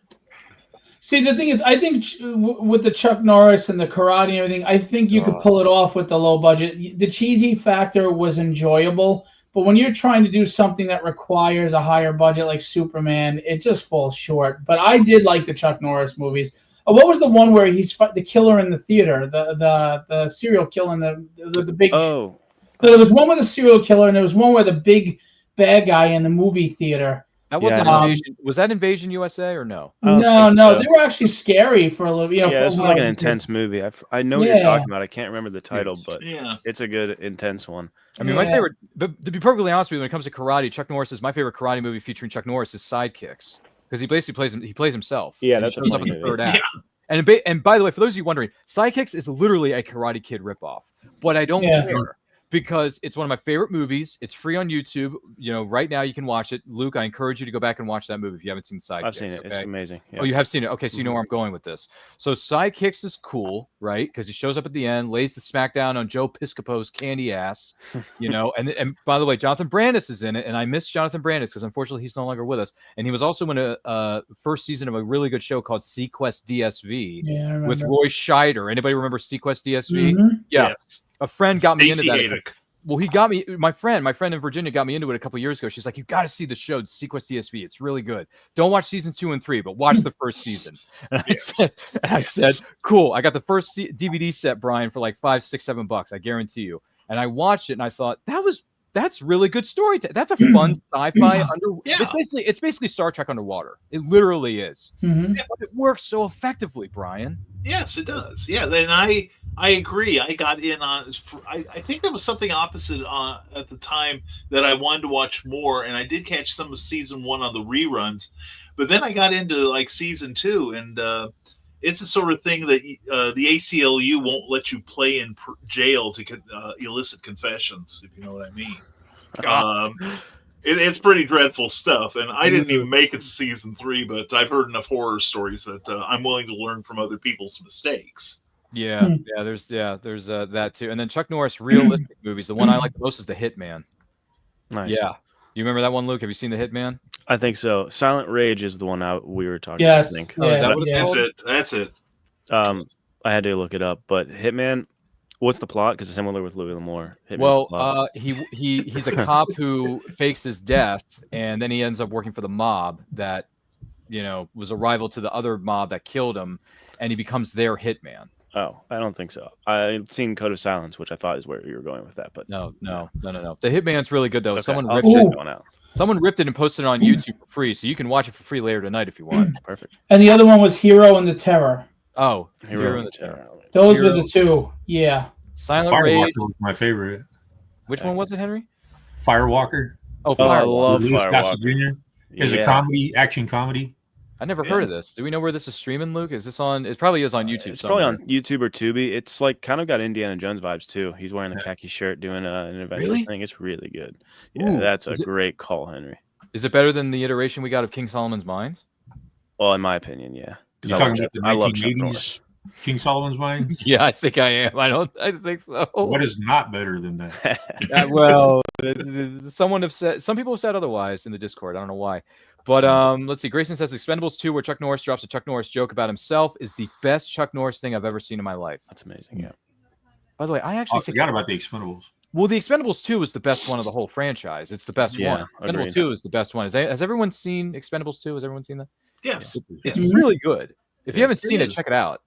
See, the thing is, I think with the Chuck Norris and the karate and everything, I think you could pull it off with the low budget. The cheesy factor was enjoyable, but when you're trying to do something that requires a higher budget like Superman, it just falls short. But I did like the Chuck Norris movies. What was the one where he's the killer in the theater, the serial killer in the big? Oh, there was one with a serial killer, and there was one where the big bad guy in the movie theater. That wasn't Invasion. Was that Invasion USA or no? No, they were actually scary for a little. Yeah, this was like an intense movie. I know what you're talking about. I can't remember the title, but it's a good, intense one. I mean, my favorite, but to be perfectly honest with you, when it comes to karate, Chuck Norris is my favorite karate movie featuring Chuck Norris is Sidekicks, because he basically plays himself. Yeah, that's he shows up in the third act. And by the way, for those of you wondering, Sidekicks is literally a Karate Kid ripoff, but I don't care. Because it's one of my favorite movies. It's free on YouTube. You know, right now you can watch it. Luke, I encourage you to go back and watch that movie if you haven't seen Sidekicks. I've seen it. Okay? It's amazing. Yeah. Oh, you have seen it? Okay, so you know where I'm going with this. So Sidekicks is cool, right? Because he shows up at the end, lays the smackdown on Joe Piscopo's candy ass, you know. And by the way, Jonathan Brandis is in it, and I miss Jonathan Brandis because unfortunately he's no longer with us. And he was also in a first season of a really good show called Sequest DSV with Roy Scheider. Anybody remember Sequest DSV? Mm-hmm. Yeah. Yes. A friend got me into that. Haydock. Well, he got me. My friend in Virginia got me into it a couple years ago. She's like, "You got to see the show, Sequest DSV. It's really good. Don't watch season 2 and 3, but watch the first season." And I said, "Cool." I got the first DVD set, Brian, for like $5, $6, $7. I guarantee you. And I watched it, and I thought that's really good story. That's a fun sci-fi It's basically Star Trek underwater. It literally is. Mm-hmm. But it works so effectively, Brian. Yes, it does. Yeah, and I agree. I got in on. I think there was something opposite at the time that I wanted to watch more, and I did catch some of season 1 on the reruns, but then I got into like season 2, and it's the sort of thing that the ACLU won't let you play in jail to elicit confessions, if you know what I mean. It's pretty dreadful stuff, and I didn't even make it to season 3, but I've heard enough horror stories that I'm willing to learn from other people's mistakes. Yeah, there's that too. And then Chuck Norris realistic movies. The one I like the most is The Hitman. Nice. Yeah. Do you remember that one, Luke? Have you seen The Hitman? I think so. Silent Rage is the one we were talking about, I think. Oh, is that what it's called? That's it. I had to look it up, but Hitman, what's the plot? Because it's similar with Louis L'Amour. He's a cop who fakes his death, and then he ends up working for the mob that, you know, was a rival to the other mob that killed him, and he becomes their hitman. Oh, I don't think so. I've seen Code of Silence, which I thought is where you were going with that, but no. The Hitman's really good though. Okay, Someone ripped it and posted it on YouTube for free, so you can watch it for free later tonight if you want. Perfect. And the other one was Hero and the Terror. Oh, Hero and the Terror. Those were the two. Yeah. Silent Firewalker Rage was my favorite. Which one was it, Henry? Firewalker. Oh, I love Louis Firewalker. Gossett Jr. Is a comedy, action comedy. I never heard of this. Do we know where this is streaming, Luke? Is this on? It probably is on YouTube. It's probably on YouTube or Tubi. It's like kind of got Indiana Jones vibes too. He's wearing the khaki shirt, doing an adventure thing. It's really good. Yeah, that's a great call, Henry. Is it better than the iteration we got of King Solomon's Mines? Well, in my opinion, yeah. You're talking about the 1980s King Solomon's Mine? Yeah, I think I am. I think so. What is not better than that? Well, some people have said otherwise in the Discord. I don't know why. But let's see. Grayson says Expendables 2, where Chuck Norris drops a Chuck Norris joke about himself, is the best Chuck Norris thing I've ever seen in my life. That's amazing. Yeah. By the way, I actually forgot about the Expendables. Well, the Expendables 2 is the best one of the whole franchise. It's the best one. Expendables 2 is the best one. Has everyone seen Expendables 2? Has everyone seen that? Yes. It's really good. If you haven't seen it, check it out.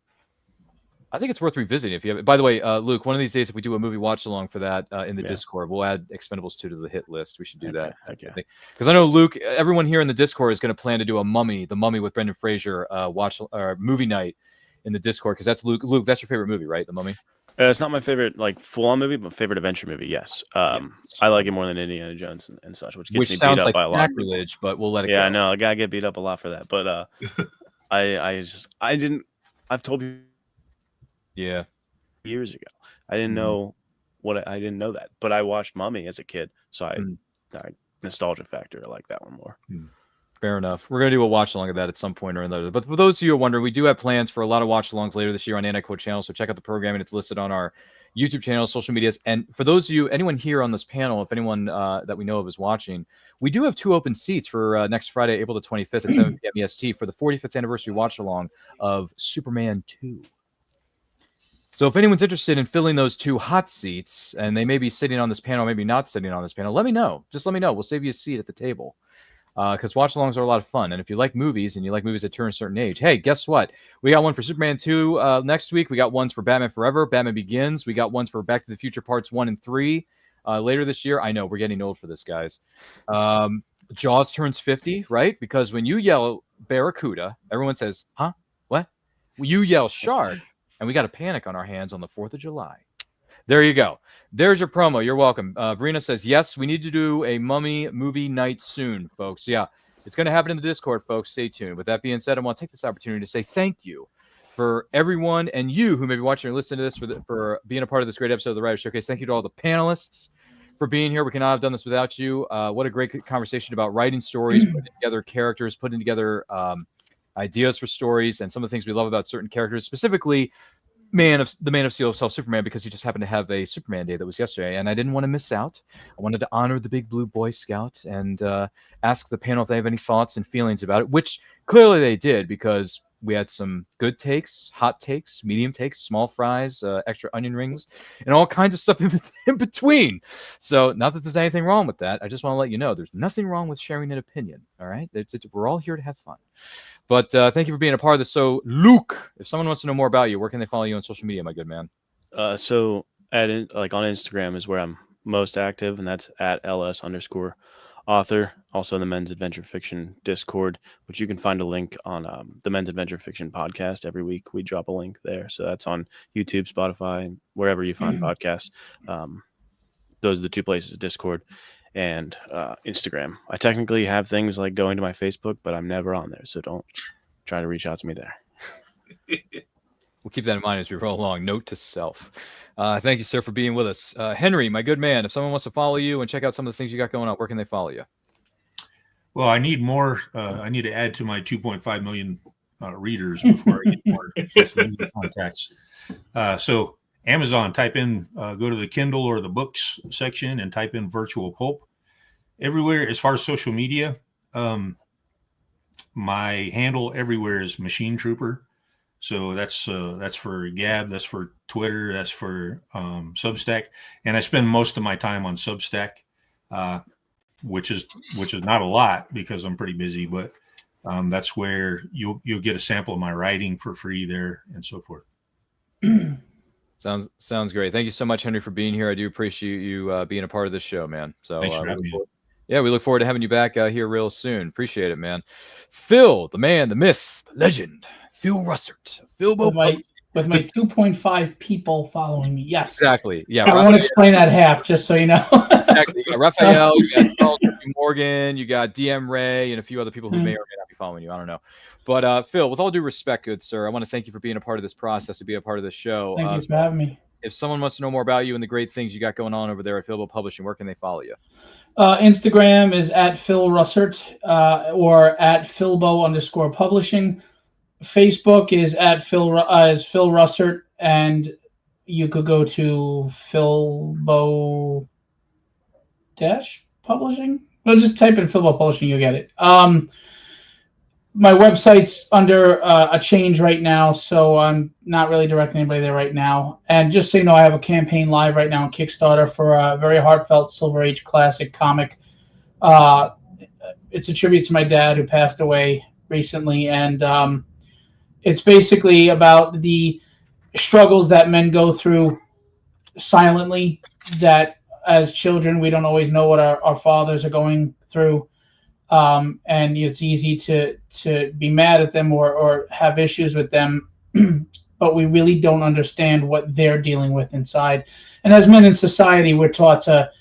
I think it's worth revisiting if you have. By the way, Luke, one of these days, if we do a movie watch along for that in the Discord, we'll add Expendables 2 to the hit list. We should do that. Okay. Because I know Luke, everyone here in the Discord is going to plan to do the Mummy with Brendan Fraser movie night in the Discord, because that's Luke, that's your favorite movie, right? The Mummy. It's not my favorite full-on movie, but favorite adventure movie. Yes, I like it more than Indiana Jones and such, which gets me beat up by a lot. Sacrilege, but we'll let it go. Yeah, I know. I gotta get beat up a lot for that, but I've told you. Yeah. Years ago, I didn't know I didn't know that, but I watched Mummy as a kid, so I nostalgia factor. I like that one more. Fair enough. We're going to do a watch along of that at some point or another. But for those of you who are wondering, we do have plans for a lot of watch alongs later this year on Anti-Quote channel. So check out the programming. It's listed on our YouTube channel, social medias. And for those of you, anyone here on this panel, if anyone that we know of is watching, we do have 2 open seats for next Friday, April the 25th at 7 p.m. EST for the 45th anniversary watch along of Superman 2. So if anyone's interested in filling those 2 hot seats, and they may be sitting on this panel, maybe not sitting on this panel, let me know. Just let me know. We'll save you a seat at the table. Because watch-alongs are a lot of fun. And if you like movies and you like movies that turn a certain age, hey, guess what? We got one for Superman 2 next week. We got ones for Batman Forever, Batman Begins. We got ones for Back to the Future Parts 1 and 3 later this year. I know, we're getting old for this, guys. Jaws turns 50, right? Because when you yell Barracuda, everyone says, huh? What? You yell shark, and we got a panic on our hands on the 4th of July. There you go. There's your promo. You're welcome. Brina says, yes, we need to do a Mummy movie night soon, folks. Yeah, it's going to happen in the Discord, folks. Stay tuned. With that being said, I want to take this opportunity to say thank you for everyone and you who may be watching or listening to this for being a part of this great episode of the Writer Showcase. Thank you to all the panelists for being here. We cannot have done this without you. What a great conversation about writing stories, putting together characters, putting together ideas for stories, and some of the things we love about certain characters, specifically the Man of Steel himself, Superman, because he just happened to have a Superman Day that was yesterday, and I didn't want to miss out. I wanted to honor the big blue Boy Scout and ask the panel if they have any thoughts and feelings about it, which clearly they did, because we had some good takes, hot takes, medium takes, small fries, extra onion rings, and all kinds of stuff in between. So not that there's anything wrong with that. I just want to let you know there's nothing wrong with sharing an opinion, all right? We're all here to have fun. But thank you for being a part of this. So, Luke, if someone wants to know more about you, where can they follow you on social media, my good man? So on Instagram is where I'm most active, and that's at @LS_author. Also in the Men's Adventure Fiction Discord, which you can find a link on the Men's Adventure Fiction podcast. Every week we drop a link there. So that's on YouTube, Spotify, wherever you find podcasts. Those are the 2 places, Discord and Instagram. I technically have things like going to my Facebook, but I'm never on there, so don't try to reach out to me there. We'll keep that in mind as we roll along. Note to self. Thank you, sir, for being with us. Henry, my good man, if someone wants to follow you and check out some of the things you got going on, where can they follow you? Well, I need more. I need to add to my 2.5 million readers before I get more social media contacts. So Amazon, type in, go to the Kindle or the books section and type in Virtual Pulp. Everywhere, as far as social media, my handle everywhere is Machine Trooper. So that's for Gab, that's for Twitter, that's for Substack, and I spend most of my time on Substack, which is not a lot because I'm pretty busy, but that's where you'll get a sample of my writing for free there and so forth. Sounds great. Thank you so much, Henry, for being here. I do appreciate you being a part of this show, man. So thanks for having me. Yeah, we look forward to having you back here real soon. Appreciate it, man. Phil, the man, the myth, the legend, Phil Russert. With my 2.5 people following me. Yes. Exactly. Yeah. I won't explain that half, just so you know. Exactly. You got Raphael, you got Charles Morgan, you got DM Ray, and a few other people who may or may not be following you. I don't know. But Phil, with all due respect, good sir, I want to thank you for being a part of this process, to be a part of this show. Thank you for having me. If someone wants to know more about you and the great things you got going on over there at Philbo Publishing, where can they follow you? Instagram is @Phil Russert or @Philbo_publishing. Facebook is at Phil Russert, and you could go to Philbo Dash Publishing. No, just type in Philbo Publishing, you'll get it. My website's under a change right now, so I'm not really directing anybody there right now. And just so you know, I have a campaign live right now on Kickstarter for a very heartfelt Silver Age classic comic. It's a tribute to my dad who passed away recently, and it's basically about the struggles that men go through silently, that as children we don't always know what our fathers are going through. And it's easy to be mad at them or have issues with them, but we really don't understand what they're dealing with inside. And as men in society, we're taught to,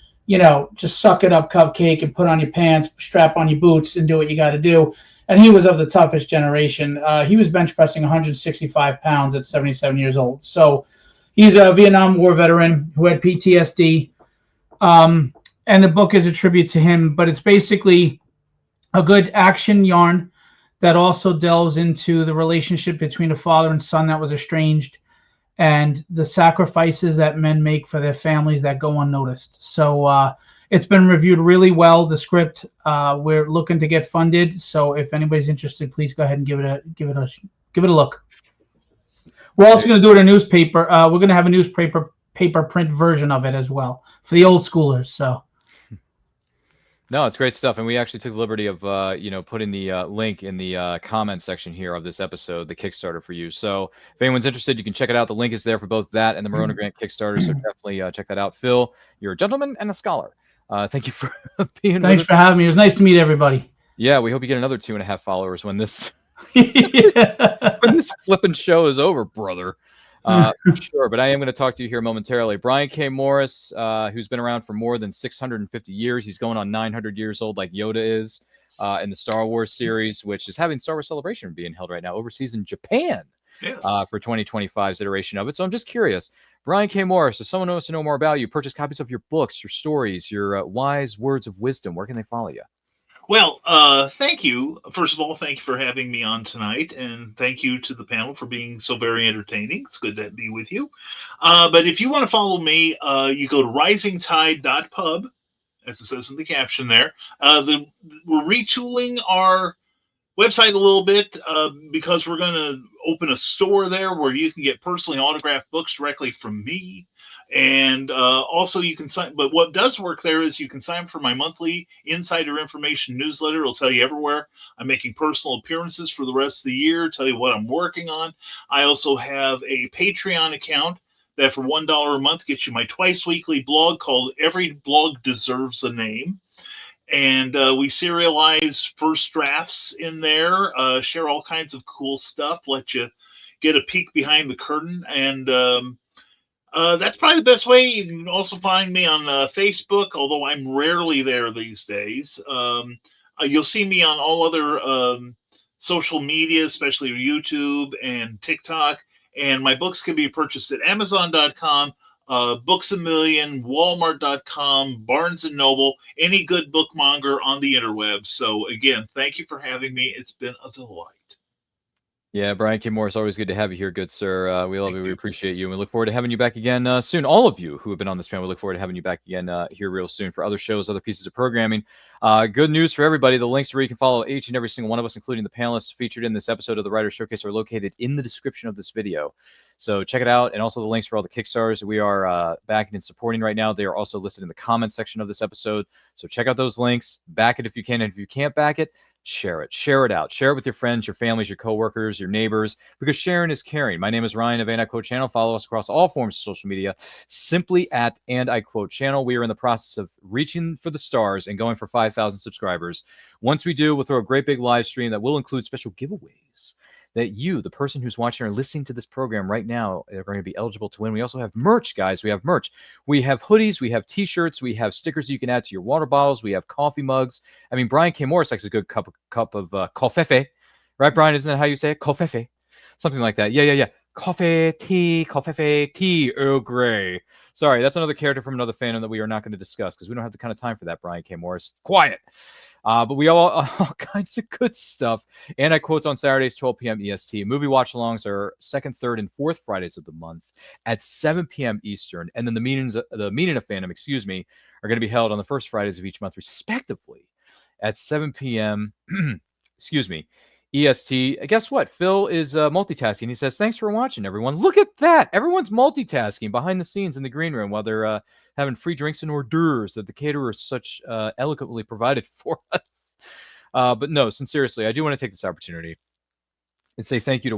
just suck it up, cupcake, and put on your pants, strap on your boots, and do what you got to do. And he was of the toughest generation. He was bench pressing 165 pounds at 77 years old. So he's a Vietnam War veteran who had PTSD. And the book is a tribute to him, but it's basically a good action yarn that also delves into the relationship between a father and son that was estranged, and the sacrifices that men make for their families that go unnoticed. So it's been reviewed really well. The script, we're looking to get funded. So if anybody's interested, please go ahead and give it a look. We're also going to do it in a newspaper. We're going to have a newspaper print version of it as well for the old schoolers. So. No, it's great stuff, and we actually took the liberty of, putting the link in the comment section here of this episode, the Kickstarter for you. So if anyone's interested, you can check it out. The link is there for both that and the Morona Grant Kickstarter, so definitely check that out. Phil, you're a gentleman and a scholar. Thank you for being with us. Thanks for having me. It was nice to meet everybody. Yeah, we hope you get another 2.5 followers when this when this flipping show is over, brother. For sure, but I am going to talk to you here momentarily. Brian K. Morris, who's been around for more than 650 years. He's going on 900 years old like Yoda is in the Star Wars series, which is having Star Wars Celebration being held right now overseas in Japan. Yes. For 2025's iteration of it. So I'm just curious, Brian K. Morris, if someone wants to know more about you, purchase copies of your books, your stories, your wise words of wisdom, where can they follow you? Well, thank you. First of all, thank you for having me on tonight, and thank you to the panel for being so very entertaining. It's good to be with you. But if you want to follow me, you go to risingtide.pub, as it says in the caption there. We're retooling our website a little bit because we're going to open a store there where you can get personally autographed books directly from me. And also you can sign, but what does work there is you can sign for my monthly insider information newsletter. It'll tell you everywhere I'm making personal appearances for the rest of the year, tell you what I'm working on. I also have a Patreon account that for $1 a month gets you my twice weekly blog called Every Blog Deserves a Name. And we serialize first drafts in there, share all kinds of cool stuff, let you get a peek behind the curtain. And that's probably the best way. You can also find me on Facebook, although I'm rarely there these days. You'll see me on all other social media, especially YouTube and TikTok. And my books can be purchased at Amazon.com, Books A Million, Walmart.com, Barnes & Noble, any good bookmonger on the interwebs. So again, thank you for having me. It's been a delight. Yeah, Brian K. Morris, always good to have you here, good sir. We love you. We appreciate you. And we look forward to having you back again soon. All of you who have been on this panel, we look forward to having you back again here real soon for other shows, other pieces of programming. Good news for everybody. The links where you can follow each and every single one of us, including the panelists featured in this episode of the Writer Showcase, are located in the description of this video. So check it out. And also the links for all the Kickstarters we are backing and supporting right now. They are also listed in the comment section of this episode. So check out those links. Back it if you can. And if you can't back it, share it out, share it with your friends, your families, your coworkers, your neighbors, because sharing is caring. My name is Ryan of And I Quote Channel. Follow us across all forms of social media, simply at And I Quote Channel. We are in the process of reaching for the stars and going for 5,000 subscribers. Once we do, we'll throw a great big live stream that will include special giveaways that you, the person who's watching or listening to this program right now, are going to be eligible to win. We also have merch, guys. We have merch. We have hoodies. We have T-shirts. We have stickers you can add to your water bottles. We have coffee mugs. I mean, Brian K. Morris likes a good cup of covfefe. Right, Brian? Isn't that how you say it? Covfefe. Something like that. Yeah. Coffee, tea, Earl Grey. Sorry, that's another character from another fandom that we are not going to discuss because we don't have the kind of time for that, Brian K. Morris. Quiet. But we all kinds of good stuff. And I quotes on Saturdays, 12 p.m. EST. Movie watch-alongs are second, third, and fourth Fridays of the month at 7 p.m. Eastern. And then the meeting of fandom, are going to be held on the first Fridays of each month, respectively, at 7 p.m. EST. Guess what? Phil is multitasking. He says, thanks for watching, everyone. Look at that. Everyone's multitasking behind the scenes in the green room while they're having free drinks and hors d'oeuvres that the caterer such eloquently provided for us. But no, sincerely, I do want to take this opportunity and say thank you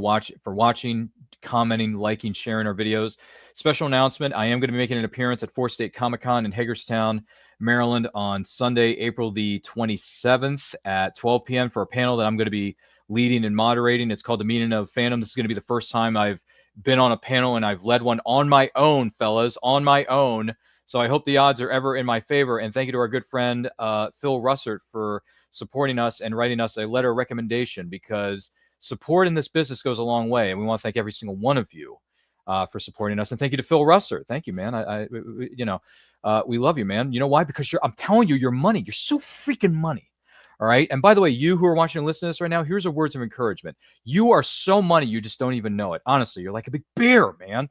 for watching, commenting, liking, sharing our videos. Special announcement, I am going to be making an appearance at 4th State Comic-Con in Hagerstown, Maryland on Sunday, April the 27th at 12 p.m. for a panel that I'm going to be leading and moderating. It's called The Meaning of Fandom. This is going to be the first time I've been on a panel, and I've led one on my own, fellas, on my own. So I hope the odds are ever in my favor. And thank you to our good friend, Phil Russert, for supporting us and writing us a letter of recommendation, because support in this business goes a long way. And we want to thank every single one of you for supporting us. And thank you to Phil Russert. Thank you, man. We love you, man. You know why? Because I'm telling you, you're money. You're so freaking money. All right. And by the way, you who are watching and listening to this right now, here's a words of encouragement. You are so money, you just don't even know it. Honestly, you're like a big bear, man.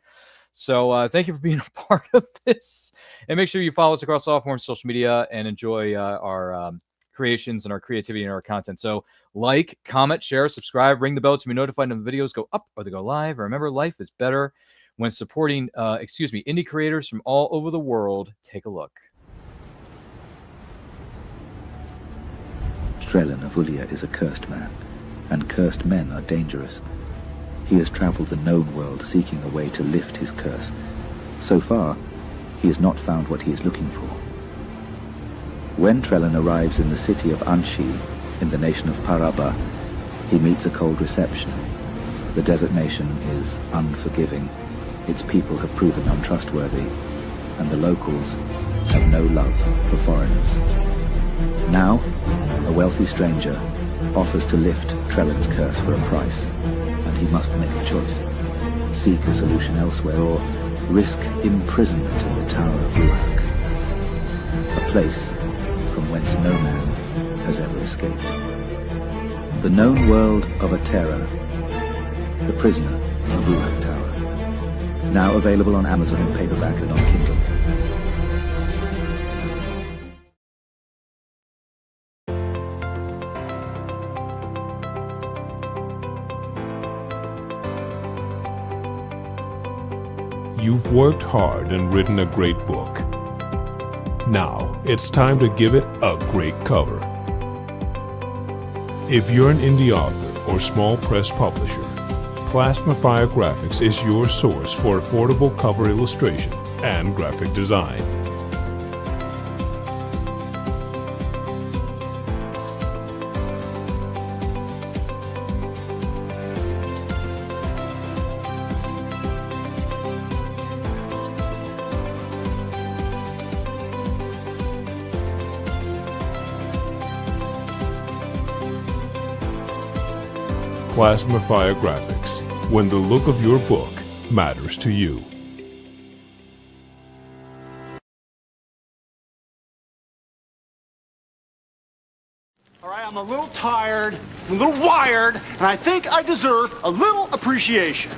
So thank you for being a part of this. And make sure you follow us across all forms of social media and enjoy our creations and our creativity and our content. So like, comment, share, subscribe, ring the bell to be notified when the videos go up or they go live. And remember, life is better when supporting, indie creators from all over the world. Take a look. Strelin of Ulia is a cursed man, and cursed men are dangerous. He has traveled the known world seeking a way to lift his curse. So far, he has not found what he is looking for. When Trellin arrives in the city of Anshi, in the nation of Paraba, he meets a cold reception. The desert nation is unforgiving. Its people have proven untrustworthy, and the locals have no love for foreigners. Now, a wealthy stranger offers to lift Trellin's curse for a price, and he must make a choice. Seek a solution elsewhere, or risk imprisonment in the Tower of Ruach, a place from whence no man has ever escaped. The known world of Atera, The Prisoner of Ruach Tower. Now available on Amazon in paperback and on Kindle. You've worked hard and written a great book. Now, it's time to give it a great cover. If you're an indie author or small press publisher, Plasmafire Graphics is your source for affordable cover illustration and graphic design. Plasmafire Graphics, when the look of your book matters to you. All right, I'm a little tired, I'm a little wired, and I think I deserve a little appreciation.